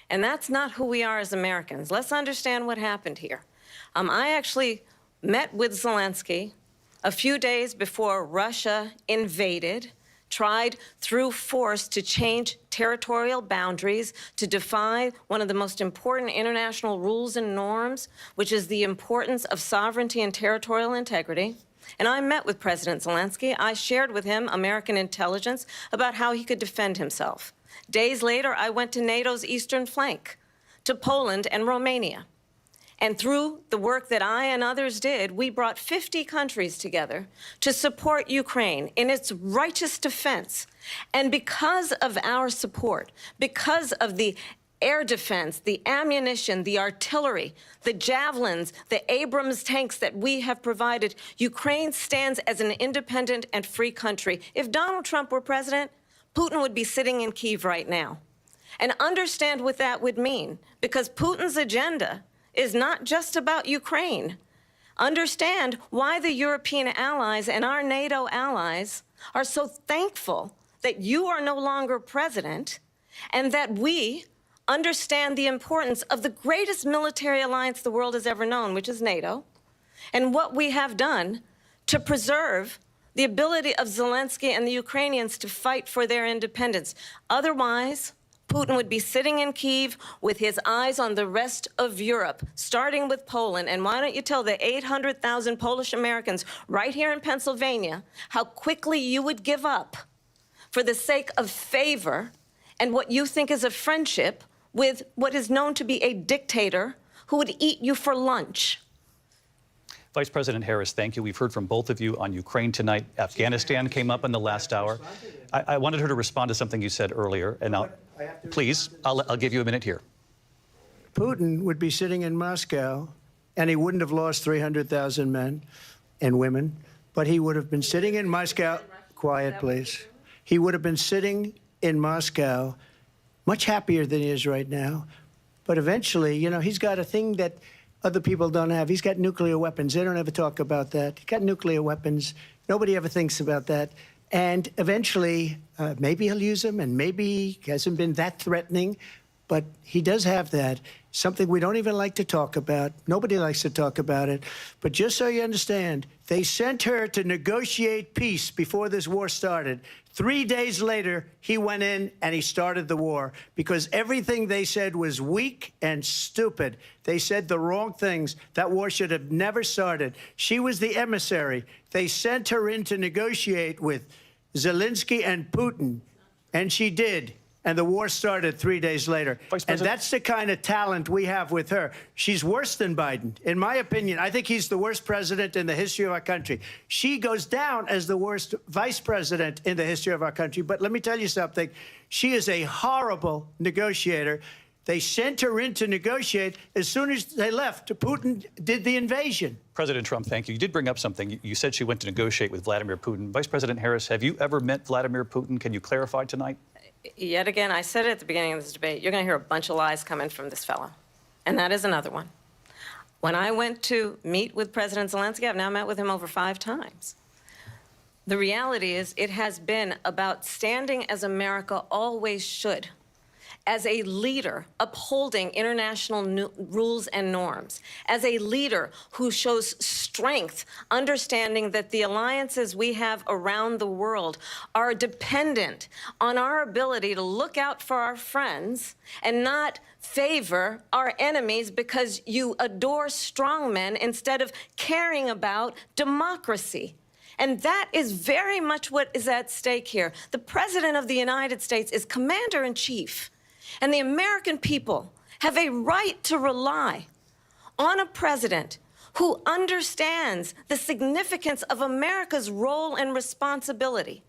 And that's not who we are as Americans. Let's understand what happened here. I actually met with Zelensky a few days before Russia invaded, tried through force to change territorial boundaries, to defy one of the most important international rules and norms, which is the importance of sovereignty and territorial integrity. And I met with President Zelensky. I shared with him American intelligence about how he could defend himself. Days later, I went to NATO's eastern flank, to Poland and Romania. And through the work that I and others did, we brought 50 countries together to support Ukraine in its righteous defense. And because of our support, because of the air defense, the ammunition, the artillery, the javelins, the Abrams tanks that we have provided, Ukraine stands as an independent and free country. If Donald Trump were president, Putin would be sitting in Kyiv right now. And understand what that would mean, because Putin's agenda is not just about Ukraine. Understand why the European allies and our NATO allies are so thankful that you are no longer president, and that we understand the importance of the greatest military alliance the world has ever known, which is NATO, and what we have done to preserve the ability of Zelensky and the Ukrainians to fight for their independence. Otherwise, Putin would be sitting in Kyiv with his eyes on the rest of Europe, starting with Poland. And why don't you tell the 800,000 Polish Americans right here in Pennsylvania how quickly you would give up for the sake of favor and what you think is a friendship with what is known to be a dictator who would eat you for lunch.
Vice President Harris, thank you. We've heard from both of you on Ukraine tonight. Afghanistan came up in the last hour. I wanted her to respond to something you said earlier, and please, I'll give you a minute here.
Putin would be sitting in Moscow, and he wouldn't have lost 300,000 men and women, but he would have been sitting in Moscow. Quiet, please. He would have been sitting in Moscow much happier than he is right now. But eventually, you know, he's got a thing that other people don't have. He's got nuclear weapons. They don't ever talk about that. He's got nuclear weapons. Nobody ever thinks about that. And eventually, maybe he'll use them, and maybe he hasn't been that threatening, but he does have that. Something we don't even like to talk about. Nobody likes to talk about it. But just so you understand, they sent her to negotiate peace before this war started. 3 days later, he went in and he started the war because everything they said was weak and stupid. They said the wrong things. That war should have never started. She was the emissary. They sent her in to negotiate with Zelensky and Putin, and she did. And the war started 3 days later. And that's the kind of talent we have with her. She's worse than Biden. In my opinion, I think he's the worst president in the history of our country. She goes down as the worst vice president in the history of our country. But let me tell you something. She is a horrible negotiator. They sent her in to negotiate. As soon as they left, Putin did the invasion.
President Trump, thank you. You did bring up something. You said she went to negotiate with Vladimir Putin. Vice President Harris, have you ever met Vladimir Putin? Can you clarify tonight?
Yet again, I said it at the beginning of this debate, you're going to hear a bunch of lies coming from this fellow. And that is another one. When I went to meet with President Zelensky, I've now met with him over 5 times. The reality is it has been about standing as America always should, as a leader upholding international rules and norms, as a leader who shows strength, understanding that the alliances we have around the world are dependent on our ability to look out for our friends and not favor our enemies because you adore strongmen instead of caring about democracy. And that is very much what is at stake here. The President of the United States is commander-in-chief. And the American people have a right to rely on a president who understands the significance of America's role and responsibility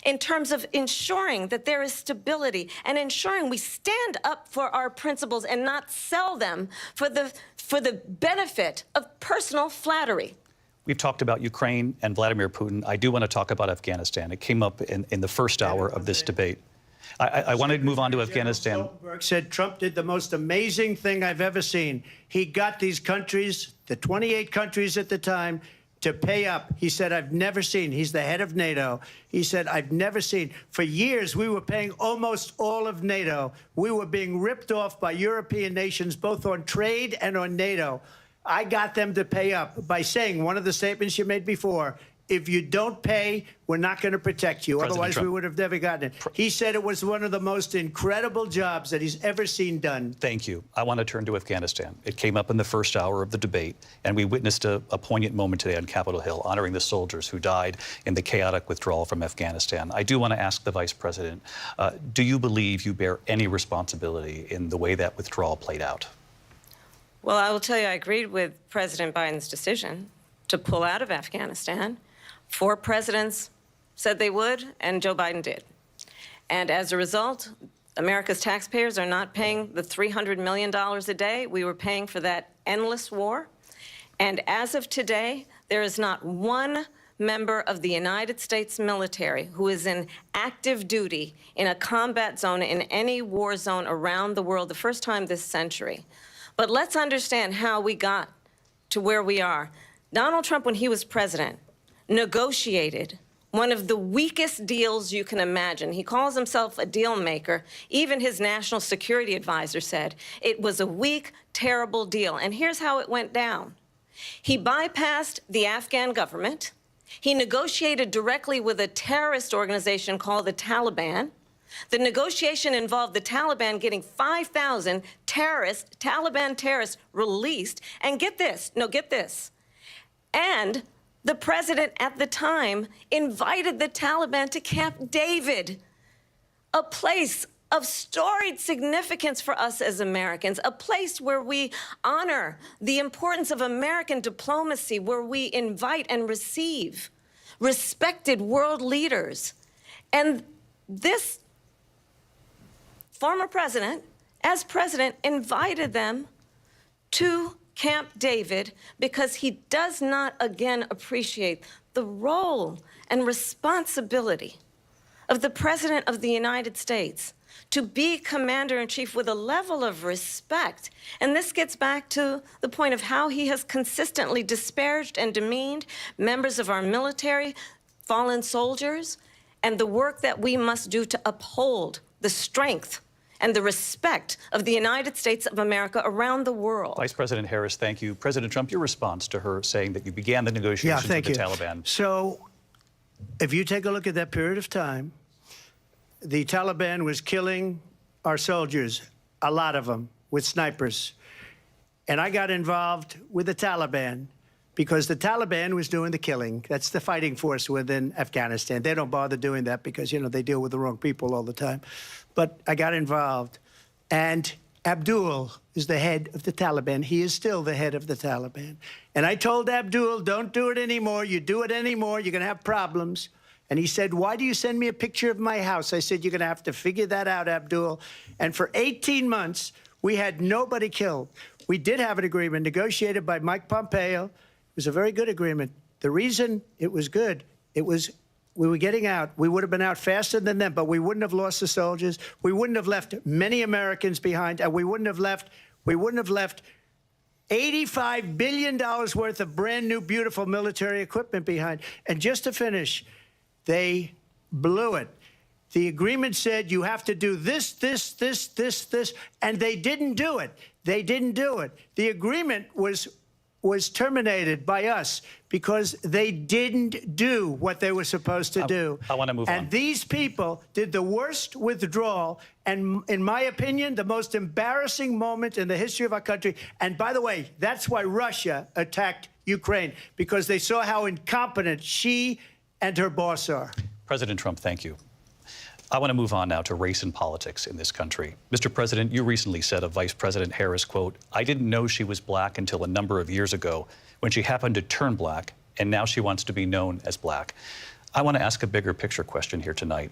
in terms of ensuring that there is stability and ensuring we stand up for our principles and not sell them for the benefit of personal flattery.
We've talked about Ukraine and Vladimir Putin. I do want to talk about Afghanistan. It came up in the first hour of this debate. I want to move on to Afghanistan.
Stoltenberg said Trump did the most amazing thing I've ever seen. He got these countries, the 28 countries at the time, to pay up. He said, I've never seen. He's the head of NATO. He said, I've never seen. For years, we were paying almost all of NATO. We were being ripped off by European nations, both on trade and on NATO. I got them to pay up by saying one of the statements you made before, if you don't pay, we're not going to protect you.
President
Otherwise,
Trump.
we would have never gotten it. He said it was one of the most incredible jobs that he's ever seen done.
Thank you. I want to turn to Afghanistan. It came up in the first hour of the debate, and we witnessed a poignant moment today on Capitol Hill, honoring the soldiers who died in the chaotic withdrawal from Afghanistan. I do want to ask the Vice President, do you believe you bear any responsibility in the way that withdrawal played out?
Well, I will tell you, I agreed with President Biden's decision to pull out of Afghanistan. 4 presidents said they would, and Joe Biden did. And as a result, America's taxpayers are not paying the $300 million a day we were paying for that endless war. And as of today, there is not one member of the United States military who is in active duty in a combat zone in any war zone around the world, the first time this century. But let's understand how we got to where we are. Donald Trump, when he was president, negotiated one of the weakest deals you can imagine. He calls himself a deal maker. Even his national security advisor said it was a weak, terrible deal. And here's how it went down. He bypassed the Afghan government. He negotiated directly with a terrorist organization called the Taliban. The negotiation involved the Taliban getting 5,000 Taliban terrorists released. And get this, and the president at the time invited the Taliban to Camp David, a place of storied significance for us as Americans, a place where we honor the importance of American diplomacy, where we invite and receive respected world leaders. And this former president, as president, invited them to Camp David because he does not, again, appreciate the role and responsibility of the President of the United States to be commander-in-chief with a level of respect. And this gets back to the point of how he has consistently disparaged and demeaned members of our military, fallen soldiers, and the work that we must do to uphold the strength and the respect of the United States of America around the world.
Vice President Harris, thank you. President Trump, your response to her saying that you began the negotiations with the Taliban.
So if you take a look at that period of time, the Taliban was killing our soldiers, a lot of them, with snipers. And I got involved with the Taliban because the Taliban was doing the killing. That's the fighting force within Afghanistan. They don't bother doing that because, you know, they deal with the wrong people all the time. But I got involved. And Abdul is the head of the Taliban. He is still the head of the Taliban. And I told Abdul, don't do it anymore. You do it anymore, you're going to have problems. And he said, why do you send me a picture of my house? I said, you're going to have to figure that out, Abdul. And for 18 months, we had nobody killed. We did have an agreement negotiated by Mike Pompeo. It was a very good agreement. The reason it was good, it was we were getting out. We would have been out faster than them, but we wouldn't have lost the soldiers. We wouldn't have left many Americans behind, and we wouldn't have left $85 billion worth of brand new, beautiful military equipment behind. And just to finish, they blew it. The agreement said you have to do this, and they didn't do it. They didn't do it. The agreement was terminated by us because they didn't do what they were supposed to do.
I want to move on.
And these people did the worst withdrawal and, in my opinion, the most embarrassing moment in the history of our country. And by the way, that's why Russia attacked Ukraine, because they saw how incompetent she and her boss are.
President Trump, thank you. I want to move on now to race and politics in this country. Mr. President, you recently said of Vice President Harris, quote, I didn't know she was black until a number of years ago when she happened to turn black, and now she wants to be known as black. I want to ask a bigger picture question here tonight.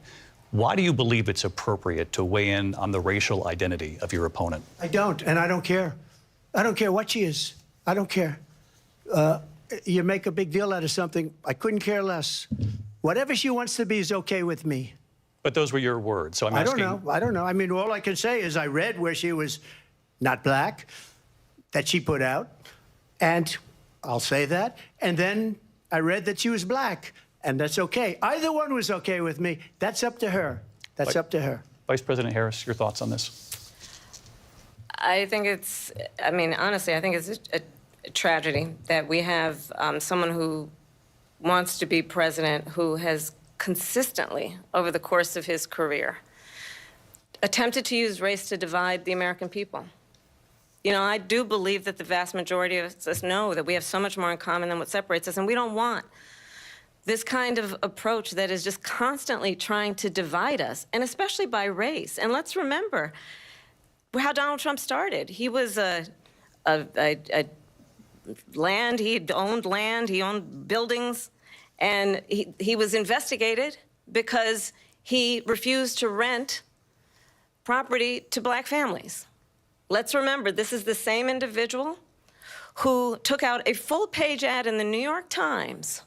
Why do you believe it's appropriate to weigh in on the racial identity of your opponent?
I don't, and I don't care. I don't care what she is. I don't care. You make a big deal out of something. I couldn't care less. Whatever she wants to be is okay with me.
But those were your words, so I'm asking...
I don't know. I mean, all I can say is I read where she was not black, that she put out, and I'll say that. And then I read that she was black, and that's okay. Either one was okay with me. That's up to her. That's up to her.
Vice President Harris, your thoughts on this?
I think it's, I mean, honestly, I think it's a tragedy that we have someone who wants to be president who has consistently, over the course of his career, attempted to use race to divide the American people. You know, I do believe that the vast majority of us know that we have so much more in common than what separates us, and we don't want this kind of approach that is just constantly trying to divide us, and especially by race. And let's remember how Donald Trump started. He was a land. He owned land. He owned buildings. And he was investigated because he refused to rent property to black families. Let's remember, this is the same individual who took out a full-page ad in the New York Times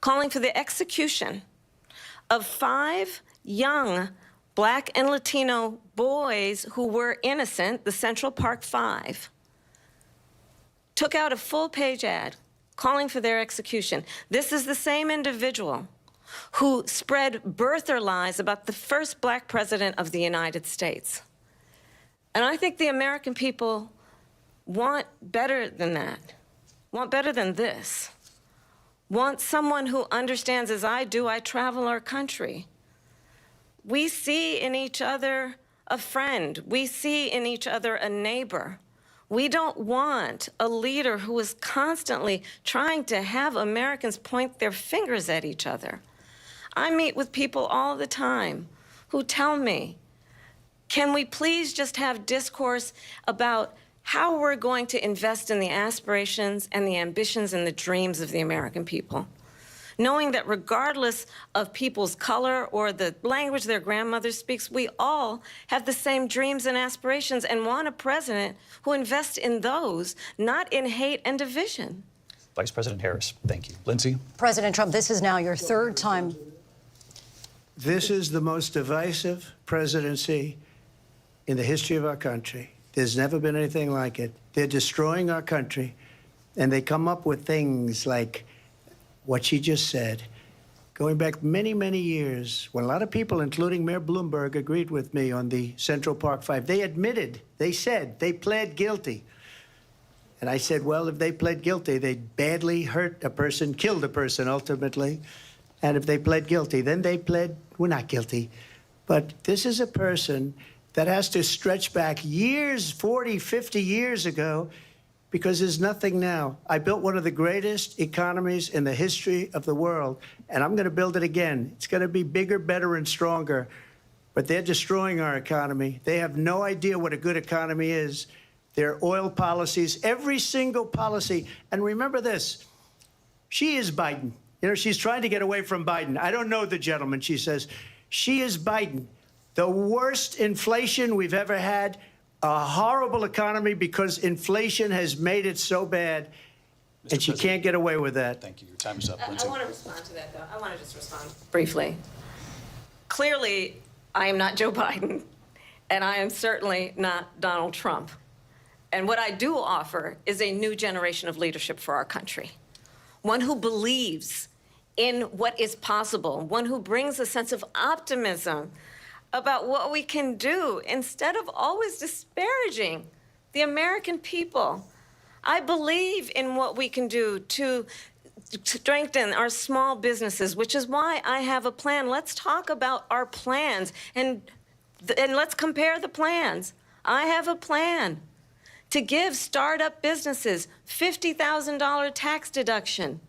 calling for the execution of 5 young black and Latino boys who were innocent, the Central Park 5. Took out a full-page ad calling for their execution. This is the same individual who spread birther lies about the first black president of the United States. And I think the American people want better than that, want better than this, want someone who understands, as I do, I travel our country. We see in each other a friend. We see in each other a neighbor. We don't want a leader who is constantly trying to have Americans point their fingers at each other. I meet with people all the time who tell me, can we please just have discourse about how we're going to invest in the aspirations and the ambitions and the dreams of the American people? Knowing that regardless of people's color or the language their grandmother speaks, we all have the same dreams and aspirations and want a president who invests in those, not in hate and division.
Vice President Harris, thank you. Lindsay?
President Trump, this is now your 3rd time.
This is the most divisive presidency in the history of our country. There's never been anything like it. They're destroying our country, and they come up with things like what she just said. Going back many, many years, when a lot of people, including Mayor Bloomberg, agreed with me on the Central Park 5, they admitted, they said, they pled guilty. And I said, well, if they pled guilty, they badly hurt a person, killed a person ultimately. And if they pled guilty, then they pled, we're not guilty. But this is a person that has to stretch back years, 40, 50 years ago, because there's nothing now. I built one of the greatest economies in the history of the world, and I'm going to build it again. It's going to be bigger, better, and stronger. But they're destroying our economy. They have no idea what a good economy is. Their oil policies, every single policy. And remember this, she is Biden. You know, she's trying to get away from Biden. I don't know the gentleman, she says. She is Biden. The worst inflation we've ever had, a horrible economy because inflation has made it so bad, and she can't get away with that.
Thank you. Your time is up,
I
Lindsay.
want to respond to that, though. I want to just respond briefly. Clearly, I am not Joe Biden, and I am certainly not Donald Trump. And what I do offer is a new generation of leadership for our country, one who believes in what is possible, one who brings a sense of optimism about what we can do instead of always disparaging the American people. I believe in what we can do to strengthen our small businesses, which is why I have a plan. Let's talk about our plans and let's compare the plans. I have a plan to give startup businesses $50,000 tax deduction,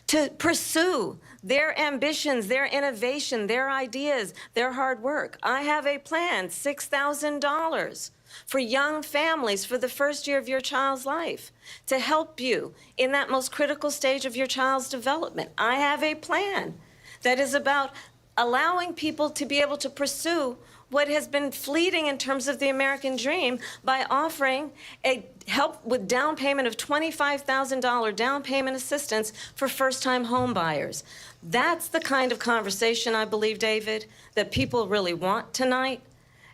to pursue their ambitions, their innovation, their ideas, their hard work. I have a plan, $6,000 for young families for the first year of your child's life, to help you in that most critical stage of your child's development. I have a plan that is about allowing people to be able to pursue what has been fleeting in terms of the American dream by offering a help with down payment of $25,000 down payment assistance for first-time home buyers. That's the kind of conversation, I believe, David, that people really want tonight,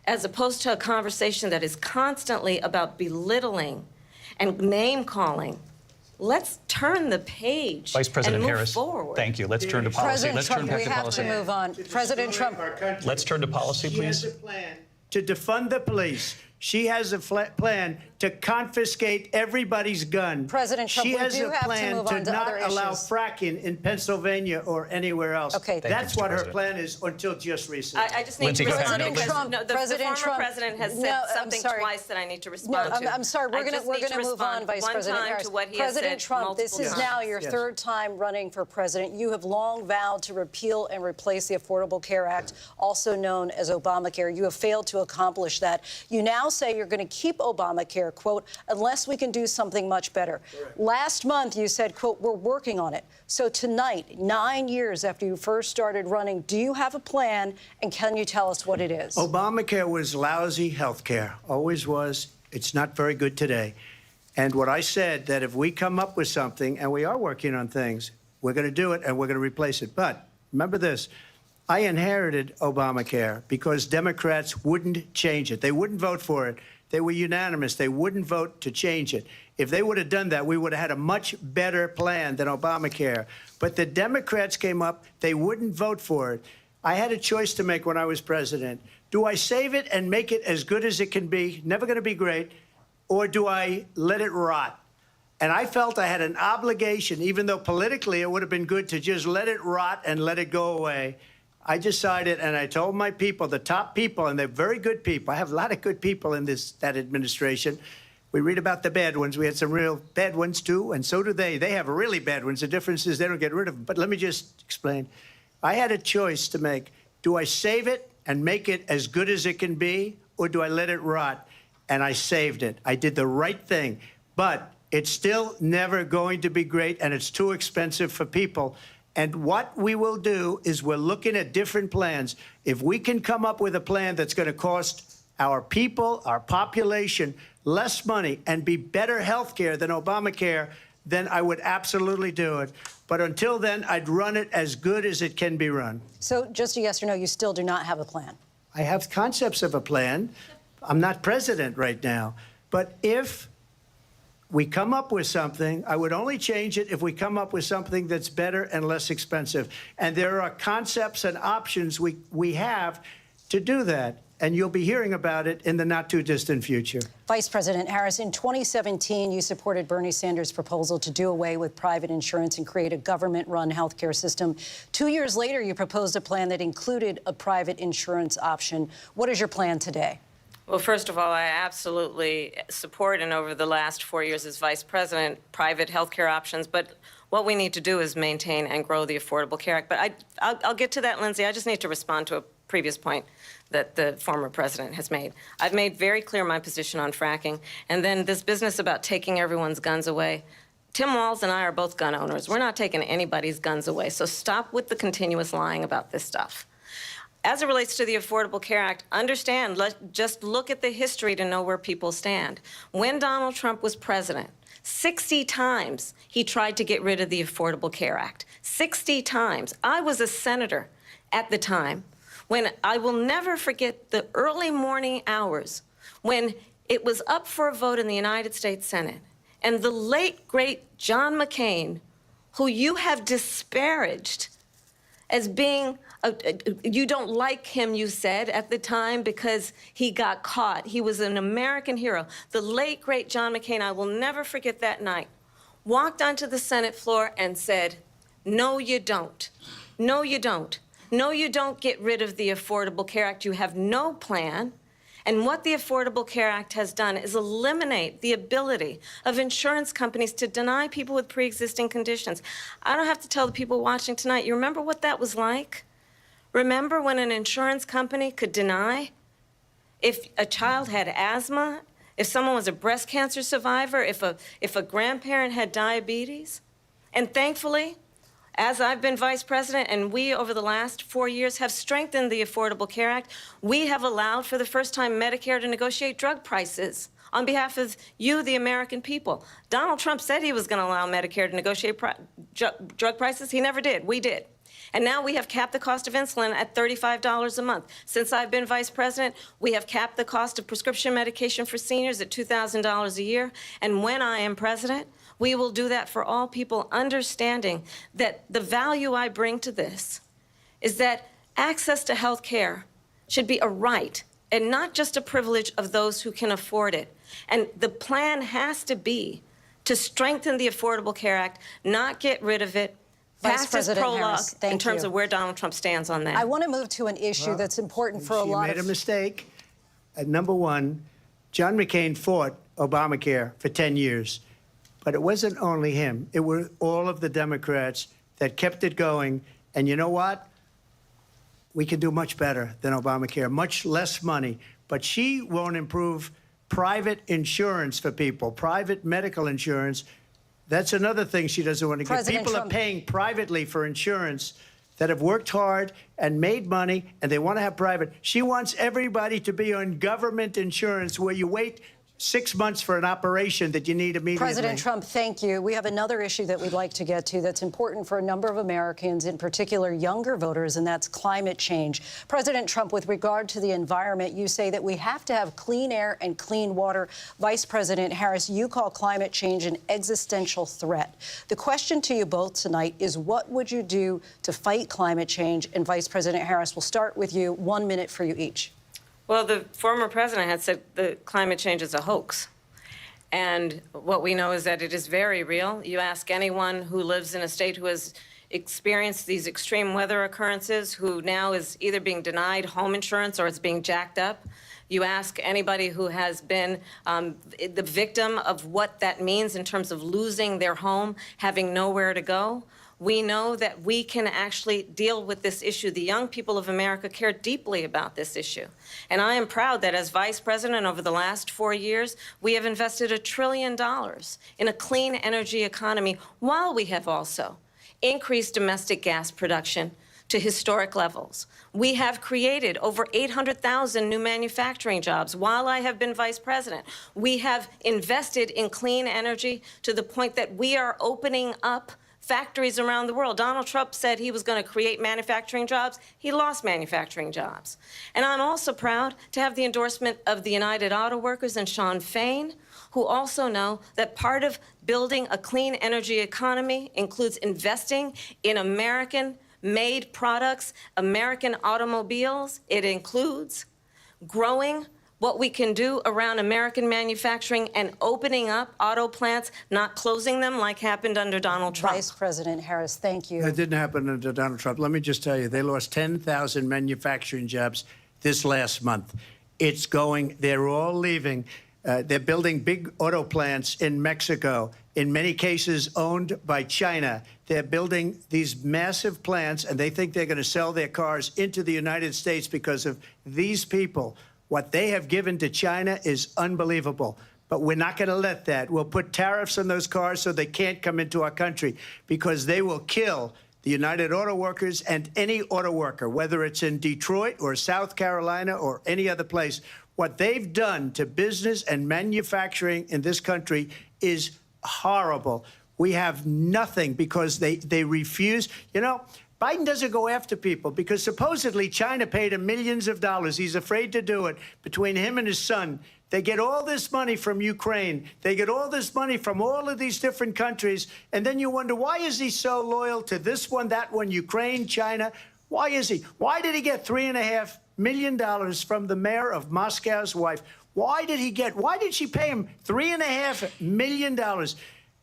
as opposed to a conversation that is constantly about belittling and name-calling. Let's turn the page
Vice President
and move
Harris,
forward.
thank you. Let's turn to policy.
President Trump, we have to move on. President Trump.
Let's turn to policy, please.
She has a plan to defund the police. She has a plan to confiscate everybody's gun.
President Trump,
she
we
has
do
a
have to
plan
move
to
on to
not
other
allow
issues.
fracking in Pennsylvania or anywhere else.
Okay.
That's
Thank you,
what
Mr.
her
President.
plan is until just recently.
I just need
Lindsay,
to
go ahead.
respond because
Trump,
the
President
former
Trump.
president has said
No, I'm
something
sorry.
twice that I need to
No,
respond to.
I'm sorry. We're
I just need
going to move
respond
on, Vice
one
President
time
Harris.
to what he has
President
said
Trump, this
multiple
is now
times.
your
Yes.
3rd time running for president. You have long vowed to repeal and replace the Affordable Care Act, also known as Obamacare. You have failed to accomplish that. You now say you're going to keep Obamacare, quote, unless we can do something much better. Last month, you said, quote, we're working on it. So tonight, 9 years after you first started running, do you have a plan, and can you tell us what it is?
Obamacare was lousy health care, always was. It's not very good today. And what I said, that if we come up with something, and we are working on things, we're going to do it, and we're going to replace it. But remember this. I inherited Obamacare because Democrats wouldn't change it. They wouldn't vote for it. They were unanimous. They wouldn't vote to change it. If they would have done that, we would have had a much better plan than Obamacare. But the Democrats came up. They wouldn't vote for it. I had a choice to make when I was president. Do I save it and make it as good as it can be, never going to be great, or do I let it rot? And I felt I had an obligation, even though politically it would have been good to just let it rot and let it go away. I decided, and I told my people, the top people, and they're very good people. I have a lot of good people in that administration. We read about the bad ones. We had some real bad ones, too, and so do they. They have really bad ones. The difference is they don't get rid of them. But let me just explain. I had a choice to make. Do I save it and make it as good as it can be, or do I let it rot? And I saved it. I did the right thing. But it's still never going to be great, and it's too expensive for people. And what we will do is we're looking at different plans. If we can come up with a plan that's going to cost our people, our population, less money and be better health care than Obamacare, then I would absolutely do it. But until then, I'd run it as good as it can be run.
So just a yes or no, you still do not have a plan?
I have concepts of a plan. I'm not president right now. But if we come up with something, I would only change it if we come up with something that's better and less expensive. And there are concepts and options we have to do that. And you'll be hearing about it in the not-too-distant future.
Vice President Harris, in 2017, you supported Bernie Sanders' proposal to do away with private insurance and create a government-run healthcare system. 2 years later, you proposed a plan that included a private insurance option. What is your plan today?
Well, first of all, I absolutely support, and over the last 4 years as vice president, private healthcare options. But what we need to do is maintain and grow the Affordable Care Act. But I'll get to that, Lindsay. I just need to respond to a previous point that the former president has made. I've made very clear my position on fracking. And then this business about taking everyone's guns away. Tim Walz and I are both gun owners. We're not taking anybody's guns away. So stop with the continuous lying about this stuff. As it relates to the Affordable Care Act, understand, just look at the history to know where people stand. When Donald Trump was president, 60 times he tried to get rid of the Affordable Care Act. 60 times. I was a senator at the time when I will never forget the early morning hours when it was up for a vote in the United States Senate. And the late, great John McCain, who you have disparaged as being, you don't like him, you said, at the time because he got caught. He was an American hero. The late, great John McCain, I will never forget that night, walked onto the Senate floor and said, no, you don't. No, you don't. No, you don't get rid of the Affordable Care Act. You have no plan. And what the Affordable Care Act has done is eliminate the ability of insurance companies to deny people with pre-existing conditions. I don't have to tell the people watching tonight, you remember what that was like? Remember when an insurance company could deny if a child had asthma, if someone was a breast cancer survivor, if a grandparent had diabetes? And thankfully, as I've been vice president and we, over the last 4 years, have strengthened the Affordable Care Act, we have allowed for the first time Medicare to negotiate drug prices on behalf of you, the American people. Donald Trump said he was going to allow Medicare to negotiate drug prices. He never did. We did. And now we have capped the cost of insulin at $35 a month. Since I've been vice president, we have capped the cost of prescription medication for seniors at $2,000 a year. And when I am president, we will do that for all people, understanding that the value I bring to this is that access to health care should be a right and not just a privilege of those who can afford it. And the plan has to be to strengthen the Affordable Care Act, not get rid of it.
Vice President Harris, thank you.
In terms of where Donald Trump stands on that.
I want to move to an issue that's important for a lot of...
She made a mistake. Number one, John McCain fought Obamacare for 10 years. But it wasn't only him. It were all of the Democrats that kept it going. And you know what? We can do much better than Obamacare, much less money. But she won't improve private insurance for people, private medical insurance. That's another thing she doesn't want to get. People are paying privately for insurance that have worked hard and made money, and they want to have private. She wants everybody to be on government insurance where you wait 6 months for an operation that you need immediately.
President Trump, thank you. We have another issue that we'd like to get to that's important for a number of Americans, in particular younger voters, and that's climate change. President Trump, with regard to the environment, you say that we have to have clean air and clean water. Vice President Harris, you call climate change an existential threat. The question to you both tonight is, what would you do to fight climate change? And Vice President Harris, we'll start with you. 1 minute for you each.
Well, the former president had said that climate change is a hoax. And what we know is that it is very real. You ask anyone who lives in a state who has experienced these extreme weather occurrences, who now is either being denied home insurance or it's being jacked up. You ask anybody who has been the victim of what that means in terms of losing their home, having nowhere to go. We know that we can actually deal with this issue. The young people of America care deeply about this issue. And I am proud that as vice president over the last 4 years, we have invested $1 trillion in a clean energy economy, while we have also increased domestic gas production to historic levels. We have created over 800,000 new manufacturing jobs while I have been vice president. We have invested in clean energy to the point that we are opening up factories around the world. Donald Trump said he was going to create manufacturing jobs. He lost manufacturing jobs. And I'm also proud to have the endorsement of the United Auto Workers and Sean Fain, who also know that part of building a clean energy economy includes investing in American-made products, American automobiles. It includes growing what we can do around American manufacturing and opening up auto plants, not closing them like happened under Donald Trump.
Vice President Harris, thank you.
That didn't happen under Donald Trump. Let me just tell you, they lost 10,000 manufacturing jobs this last month. It's going, they're all leaving. They're building big auto plants in Mexico, in many cases owned by China. They're building these massive plants, and they think they're going to sell their cars into the United States because of these people. What they have given to China is unbelievable. But we're not going to let that. We'll put tariffs on those cars so they can't come into our country, because they will kill the United Auto Workers and any auto worker, whether it's in Detroit or South Carolina or any other place. What they've done to business and manufacturing in this country is horrible. We have nothing because they refuse. You know, Biden doesn't go after people because supposedly China paid him millions of dollars. He's afraid to do it. Between him and his son, they get all this money from Ukraine. They get all this money from all of these different countries. And then you wonder, why is he so loyal to this one, that one, Ukraine, China? Why is he? Why did he get $3.5 million from the mayor of Moscow's wife? Why did she pay him $3.5 million?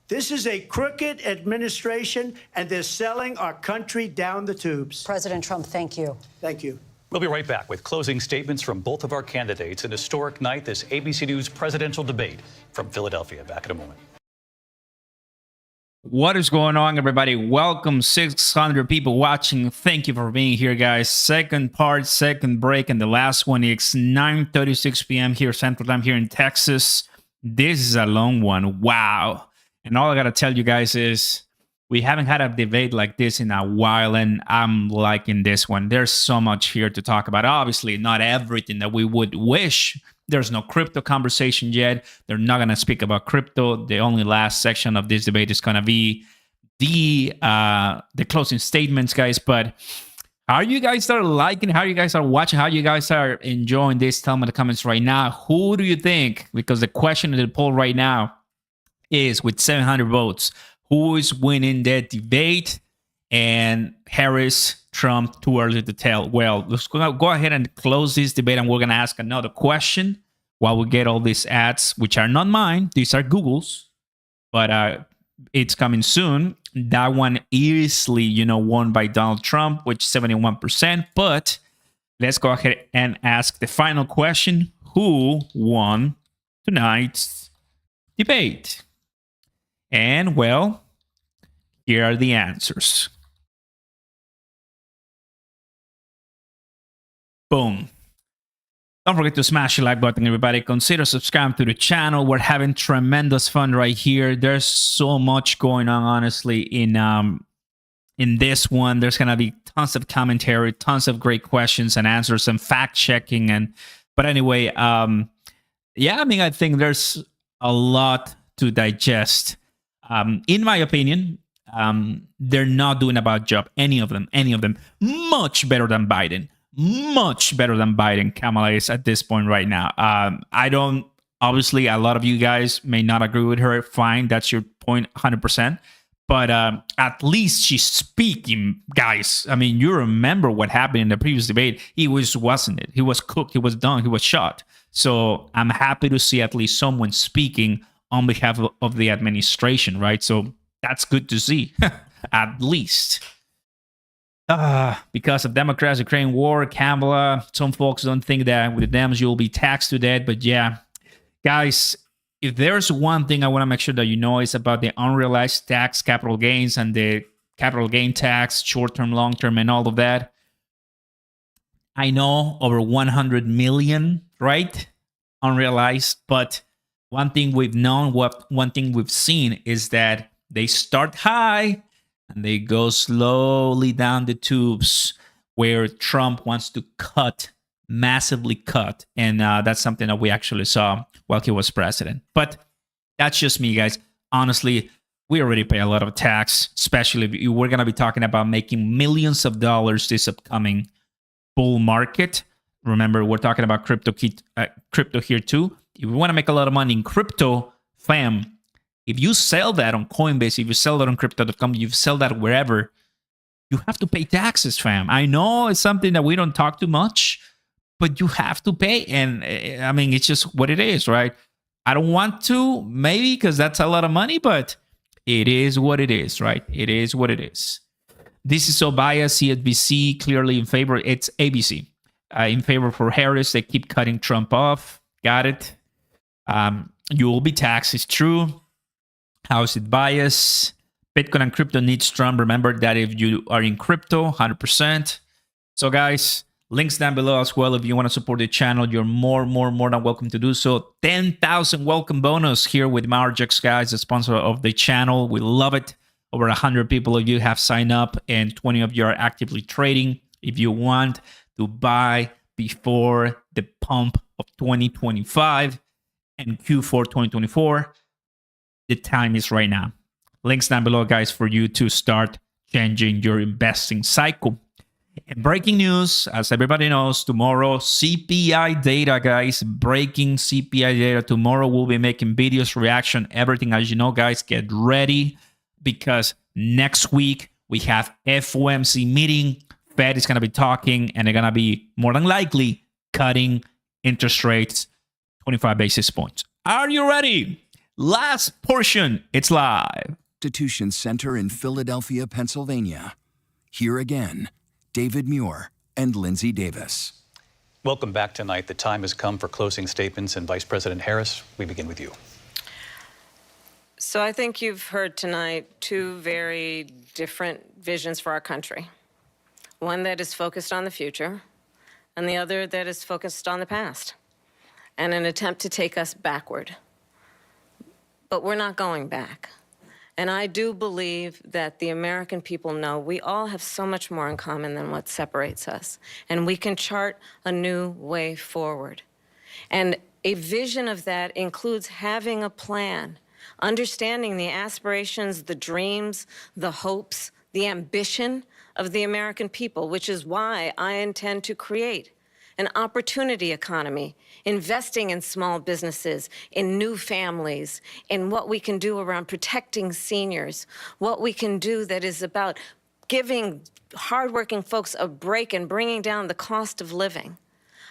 This is a crooked administration, and they're selling our country down the tubes.
President Trump, thank you.
Thank you.
We'll be right back with closing statements from both of our candidates. An historic night, this ABC News presidential debate from Philadelphia. Back in a moment.
What is going on, everybody? Welcome, 600 people watching. Thank you for being here, guys. Second part, second break, and the last one is 9:36 p.m. here Central Time here in Texas. This is a long one. Wow. And all I got to tell you guys is we haven't had a debate like this in a while, and I'm liking this one. There's so much here to talk about. Obviously, not everything that we would wish. There's no crypto conversation yet. They're not going to speak about crypto. The only last section of this debate is going to be the closing statements, guys. But how you guys are liking, how you guys are watching, how you guys are enjoying this, tell me in the comments right now. Who do you think? Because the question in the poll right now is, with 700 votes, who is winning that debate? And Harris, Trump, too early to tell. Well, let's go ahead and close this debate, and we're going to ask another question while we get all these ads, which are not mine. These are Google's, but it's coming soon. That one easily, won by Donald Trump, which 71%. But let's go ahead and ask the final question. Who won tonight's debate? And, well, here are the answers. Boom. Don't forget to smash the like button, everybody. Consider subscribing to the channel. We're having tremendous fun right here. There's so much going on, honestly, in this one. There's gonna be tons of commentary, tons of great questions and answers, and fact checking. But anyway, yeah, I mean, I think there's a lot to digest. In my opinion, they're not doing a bad job. Any of them, much better than Biden. Much better than Biden, Kamala is at this point right now. I don't, obviously, a lot of you guys may not agree with her. Fine, that's your point, 100%. But at least she's speaking, guys. I mean, you remember what happened in the previous debate. He wasn't it? He was cooked, he was done, he was shot. So I'm happy to see at least someone speaking on behalf of the administration, right? So that's good to see, at least. Because of Democrats, Ukraine war, Kamala, some folks don't think that with the Dems you'll be taxed to death. But yeah, guys, if there's one thing I want to make sure that you know is about the unrealized tax, capital gains, and the capital gain tax, short-term, long-term, and all of that. I know over 100 million, right? Unrealized. But one thing we've known, one thing we've seen is that they start high and they go slowly down the tubes where Trump wants to cut, massively cut. And that's something that we actually saw while he was president. But that's just me, guys. Honestly, we already pay a lot of tax, especially if we're going to be talking about making millions of dollars this upcoming bull market. Remember, we're talking about crypto here too. If you want to make a lot of money in crypto, fam, if you sell that on Coinbase, if you sell that on crypto.com, you sell that wherever, you have to pay taxes, fam. I know it's something that we don't talk too much, but you have to pay. And I mean, it's just what it is, right? I don't want to, maybe, because that's a lot of money, but it is what it is, right? It is what it is. This is so biased. CNBC clearly in favor. It's ABC in favor for Harris. They keep cutting Trump off. Got it. You will be taxed. It's true. How is it biased? Bitcoin and crypto needs Trump. Remember that if you are in crypto, 100%. So guys, links down below as well. If you want to support the channel, you're more than welcome to do so. 10,000 welcome bonus here with Margex, guys, the sponsor of the channel. We love it. Over 100 people of you have signed up and 20 of you are actively trading. If you want to buy before the pump of 2025 and Q4 2024, the time is right now. Links down below, guys, for you to start changing your investing cycle. And breaking news, as everybody knows, tomorrow, CPI data, guys. Breaking CPI data. Tomorrow we'll be making videos, reaction, everything. As you know, guys, get ready because next week we have FOMC meeting. Fed is going to be talking, and they're going to be more than likely cutting interest rates 25 basis points. Are you ready? Last portion, it's live.
Constitution Center in Philadelphia, Pennsylvania. Here again, David Muir and Lindsay Davis.
Welcome back tonight. The time has come for closing statements, and Vice President Harris, we begin with you.
So I think you've heard tonight two very different visions for our country. One that is focused on the future, and the other that is focused on the past, and an attempt to take us backward. But we're not going back. And I do believe that the American people know we all have so much more in common than what separates us. And we can chart a new way forward. And a vision of that includes having a plan, understanding the aspirations, the dreams, the hopes, the ambition of the American people, which is why I intend to create an opportunity economy, investing in small businesses, in new families, in what we can do around protecting seniors, what we can do that is about giving hardworking folks a break and bringing down the cost of living.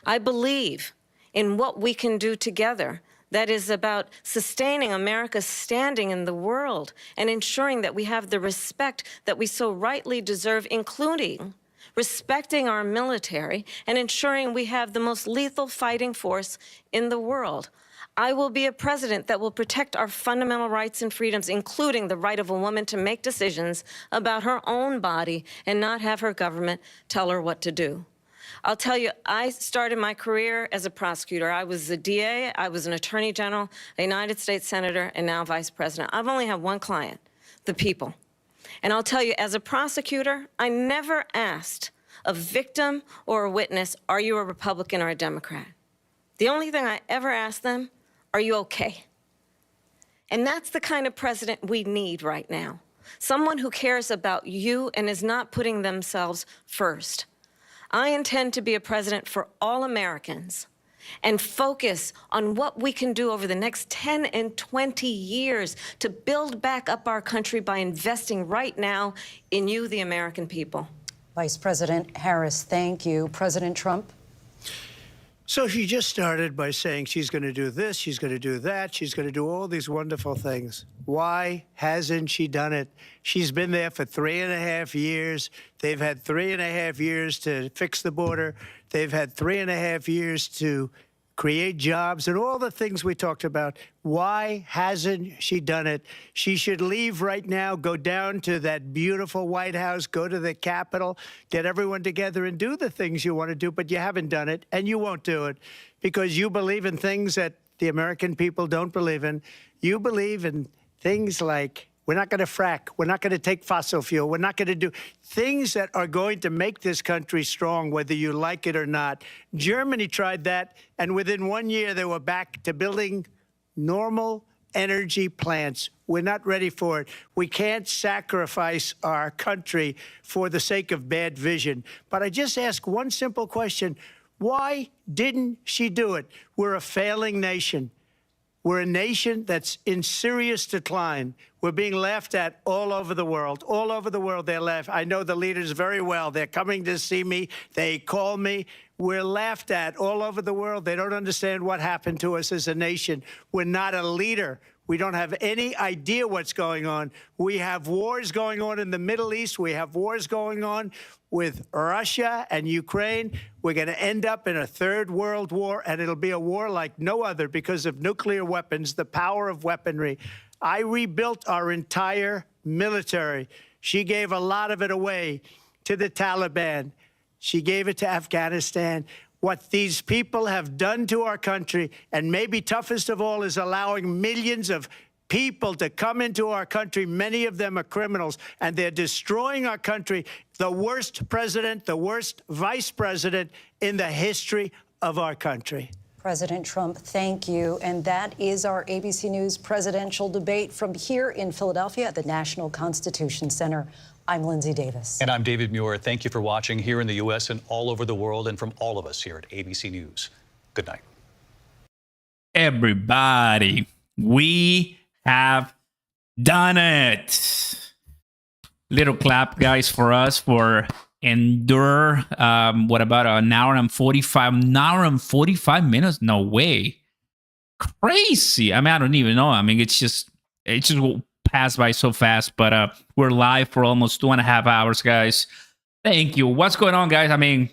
I believe in what we can do together that is about sustaining America's standing in the world and ensuring that we have the respect that we so rightly deserve, including respecting our military and ensuring we have the most lethal fighting force in the world. I will be a president that will protect our fundamental rights and freedoms, including the right of a woman to make decisions about her own body and not have her government tell her what to do. I'll tell you, I started my career as a prosecutor. I was a DA, I was an attorney general, a United States senator, and now vice president. I've only had one client, the people. And I'll tell you, as a prosecutor, I never asked a victim or a witness, are you a Republican or a Democrat? The only thing I ever asked them, are you okay? And that's the kind of president we need right now. Someone who cares about you and is not putting themselves first. I intend to be a president for all Americans and focus on what we can do over the next 10 and 20 years to build back up our country by investing right now in you, the American people.
Vice President Harris, thank you. President Trump?
So she just started by saying she's going to do this, she's going to do that, she's going to do all these wonderful things. Why hasn't she done it? She's been there for 3.5 years. They've had 3.5 years to fix the border. They've had 3.5 years to create jobs and all the things we talked about. Why hasn't she done it? She should leave right now, go down to that beautiful White House, go to the Capitol, get everyone together and do the things you want to do, but you haven't done it, and you won't do it because you believe in things that the American people don't believe in. You believe in things like we're not going to frack. We're not going to take fossil fuel. We're not going to do things that are going to make this country strong, whether you like it or not. Germany tried that, and within 1 year, they were back to building normal energy plants. We're not ready for it. We can't sacrifice our country for the sake of bad vision. But I just ask one simple question. Why didn't she do it? We're a failing nation. We're a nation that's in serious decline. We're being laughed at all over the world. All over the world, they're laughed. I know the leaders very well. They're coming to see me. They call me. We're laughed at all over the world. They don't understand what happened to us as a nation. We're not a leader. We don't have any idea what's going on. We have wars going on in the Middle East. We have wars going on with Russia and Ukraine. We're going to end up in a third world war, and it'll be a war like no other because of nuclear weapons, the power of weaponry. I rebuilt our entire military. She gave a lot of it away to the Taliban. She gave it to Afghanistan. What these people have done to our country, and maybe toughest of all, is allowing millions of people to come into our country. Many of them are criminals, and they're destroying our country. The worst president, the worst vice president in the history of our country.
President Trump, thank you. And that is our ABC News presidential debate from here in Philadelphia at the National Constitution Center. I'm Lindsay Davis.
And I'm David Muir. Thank you for watching here in the U.S. and all over the world, and from all of us here at ABC News. Good night.
Everybody, we have done it. Little clap, guys, for us for endure. What about an hour and 45 minutes? No way. Crazy. I mean, I don't even know. I mean, it's just passed by so fast, but we're live for almost 2.5 hours, guys. Thank you. What's going on, guys? I mean,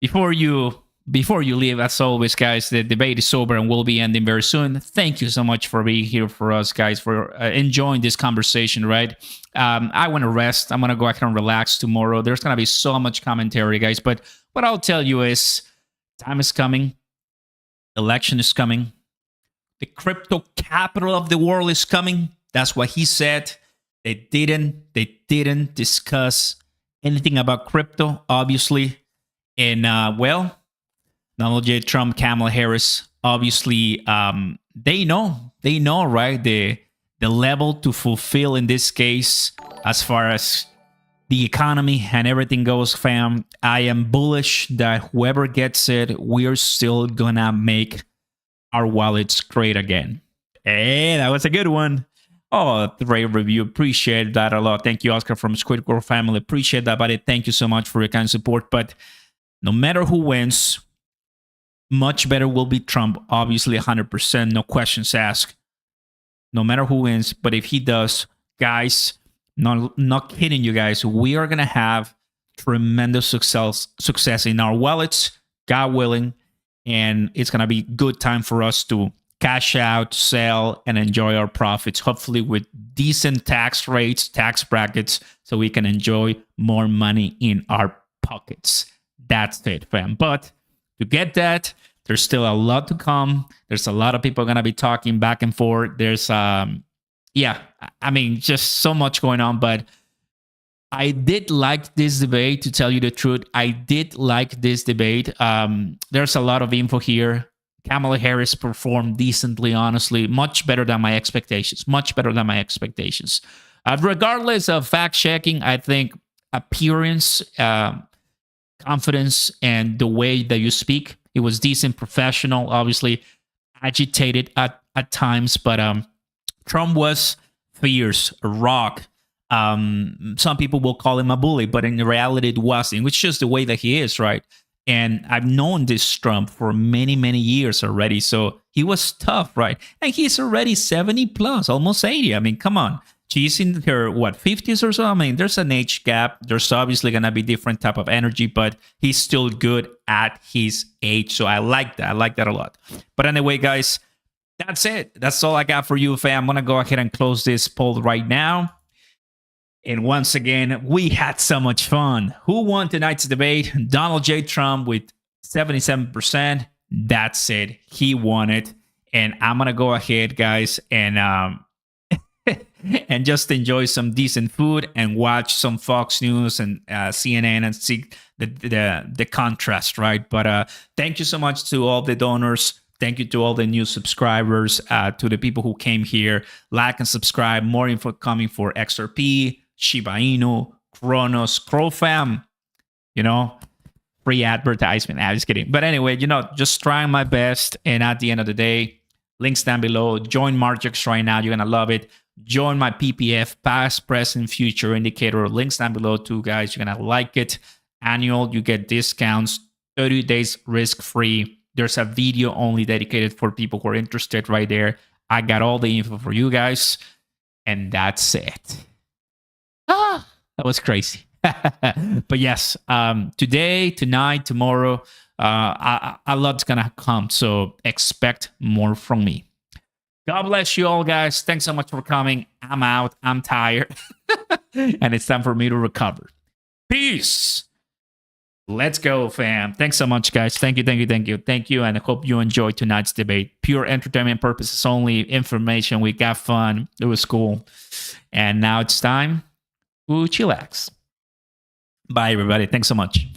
before you leave, as always, guys, the debate is over and will be ending very soon. Thank you so much for being here for us, guys, for enjoying this conversation, right? I want to rest. I'm going to go ahead and relax tomorrow. There's going to be so much commentary, guys, but what I'll tell you is time is coming. Election is coming. The crypto capital of the world is coming. That's what he said. They didn't discuss anything about crypto, obviously. And, well, Donald J. Trump, Kamala Harris, obviously, they know, right? The level to fulfill in this case, as far as the economy and everything goes, fam. I am bullish that whoever gets it, we're still gonna make our wallets great again. Hey, that was a good one. Oh, great review. Appreciate that a lot. Thank you, Oscar from Squid Girl family. Appreciate that, buddy. Thank you so much for your kind support. But no matter who wins, much better will be Trump. Obviously, 100%. No questions asked. No matter who wins. But if he does, guys, not kidding you guys, we are going to have tremendous success in our wallets, God willing. And it's going to be good time for us to cash out, sell, and enjoy our profits, hopefully with decent tax rates, tax brackets, so we can enjoy more money in our pockets. That's it, fam. But to get that, there's still a lot to come. There's a lot of people going to be talking back and forth. There's, yeah, I mean, just so much going on. But I did like this debate, to tell you the truth. I did like this debate. There's a lot of info here. Kamala Harris performed decently, honestly. Much better than my expectations. Much better than my expectations. Regardless of fact-checking, I think appearance, confidence, and the way that you speak, it was decent, professional, obviously agitated at times, but Trump was fierce, a rock. Some people will call him a bully, but in reality it wasn't, which is just the way that he is, right? And I've known this Trump for many, many years already, so he was tough, right? And he's already 70 plus, almost 80. I mean, come on. She's in her, what, 50s or so? I mean, there's an age gap. There's obviously going to be different type of energy, but he's still good at his age. So I like that. I like that a lot. But anyway, guys, that's it. That's all I got for you, fam. I'm going to go ahead and close this poll right now. And once again, we had so much fun. Who won tonight's debate? Donald J. Trump with 77%. That's it. He won it. And I'm going to go ahead, guys, and and just enjoy some decent food and watch some Fox News and CNN and see the contrast, right? But thank you so much to all the donors. Thank you to all the new subscribers, to the people who came here. Like and subscribe. More info coming for XRP, Shiba Inu, Cronos, CrowFam. You know, free advertisement. I'm just kidding. But anyway, you know, just trying my best. And at the end of the day, links down below. Join Margex right now. You're going to love it. Join my PPF, past, present, future indicator. Links down below too, guys. You're going to like it. Annual, you get discounts. 30 days risk-free. There's a video only dedicated for people who are interested right there. I got all the info for you guys. And that's it. That was crazy. But yes, today, tonight, tomorrow, a lot's going to come. So expect more from me. God bless you all, guys. Thanks so much for coming. I'm out. I'm tired. And it's time for me to recover. Peace. Let's go, fam. Thanks so much, guys. Thank you, thank you, thank you. Thank you, and I hope you enjoyed tonight's debate. Pure entertainment purposes only. Information. We got fun. It was cool. And now it's time to chillax. Bye, everybody. Thanks so much.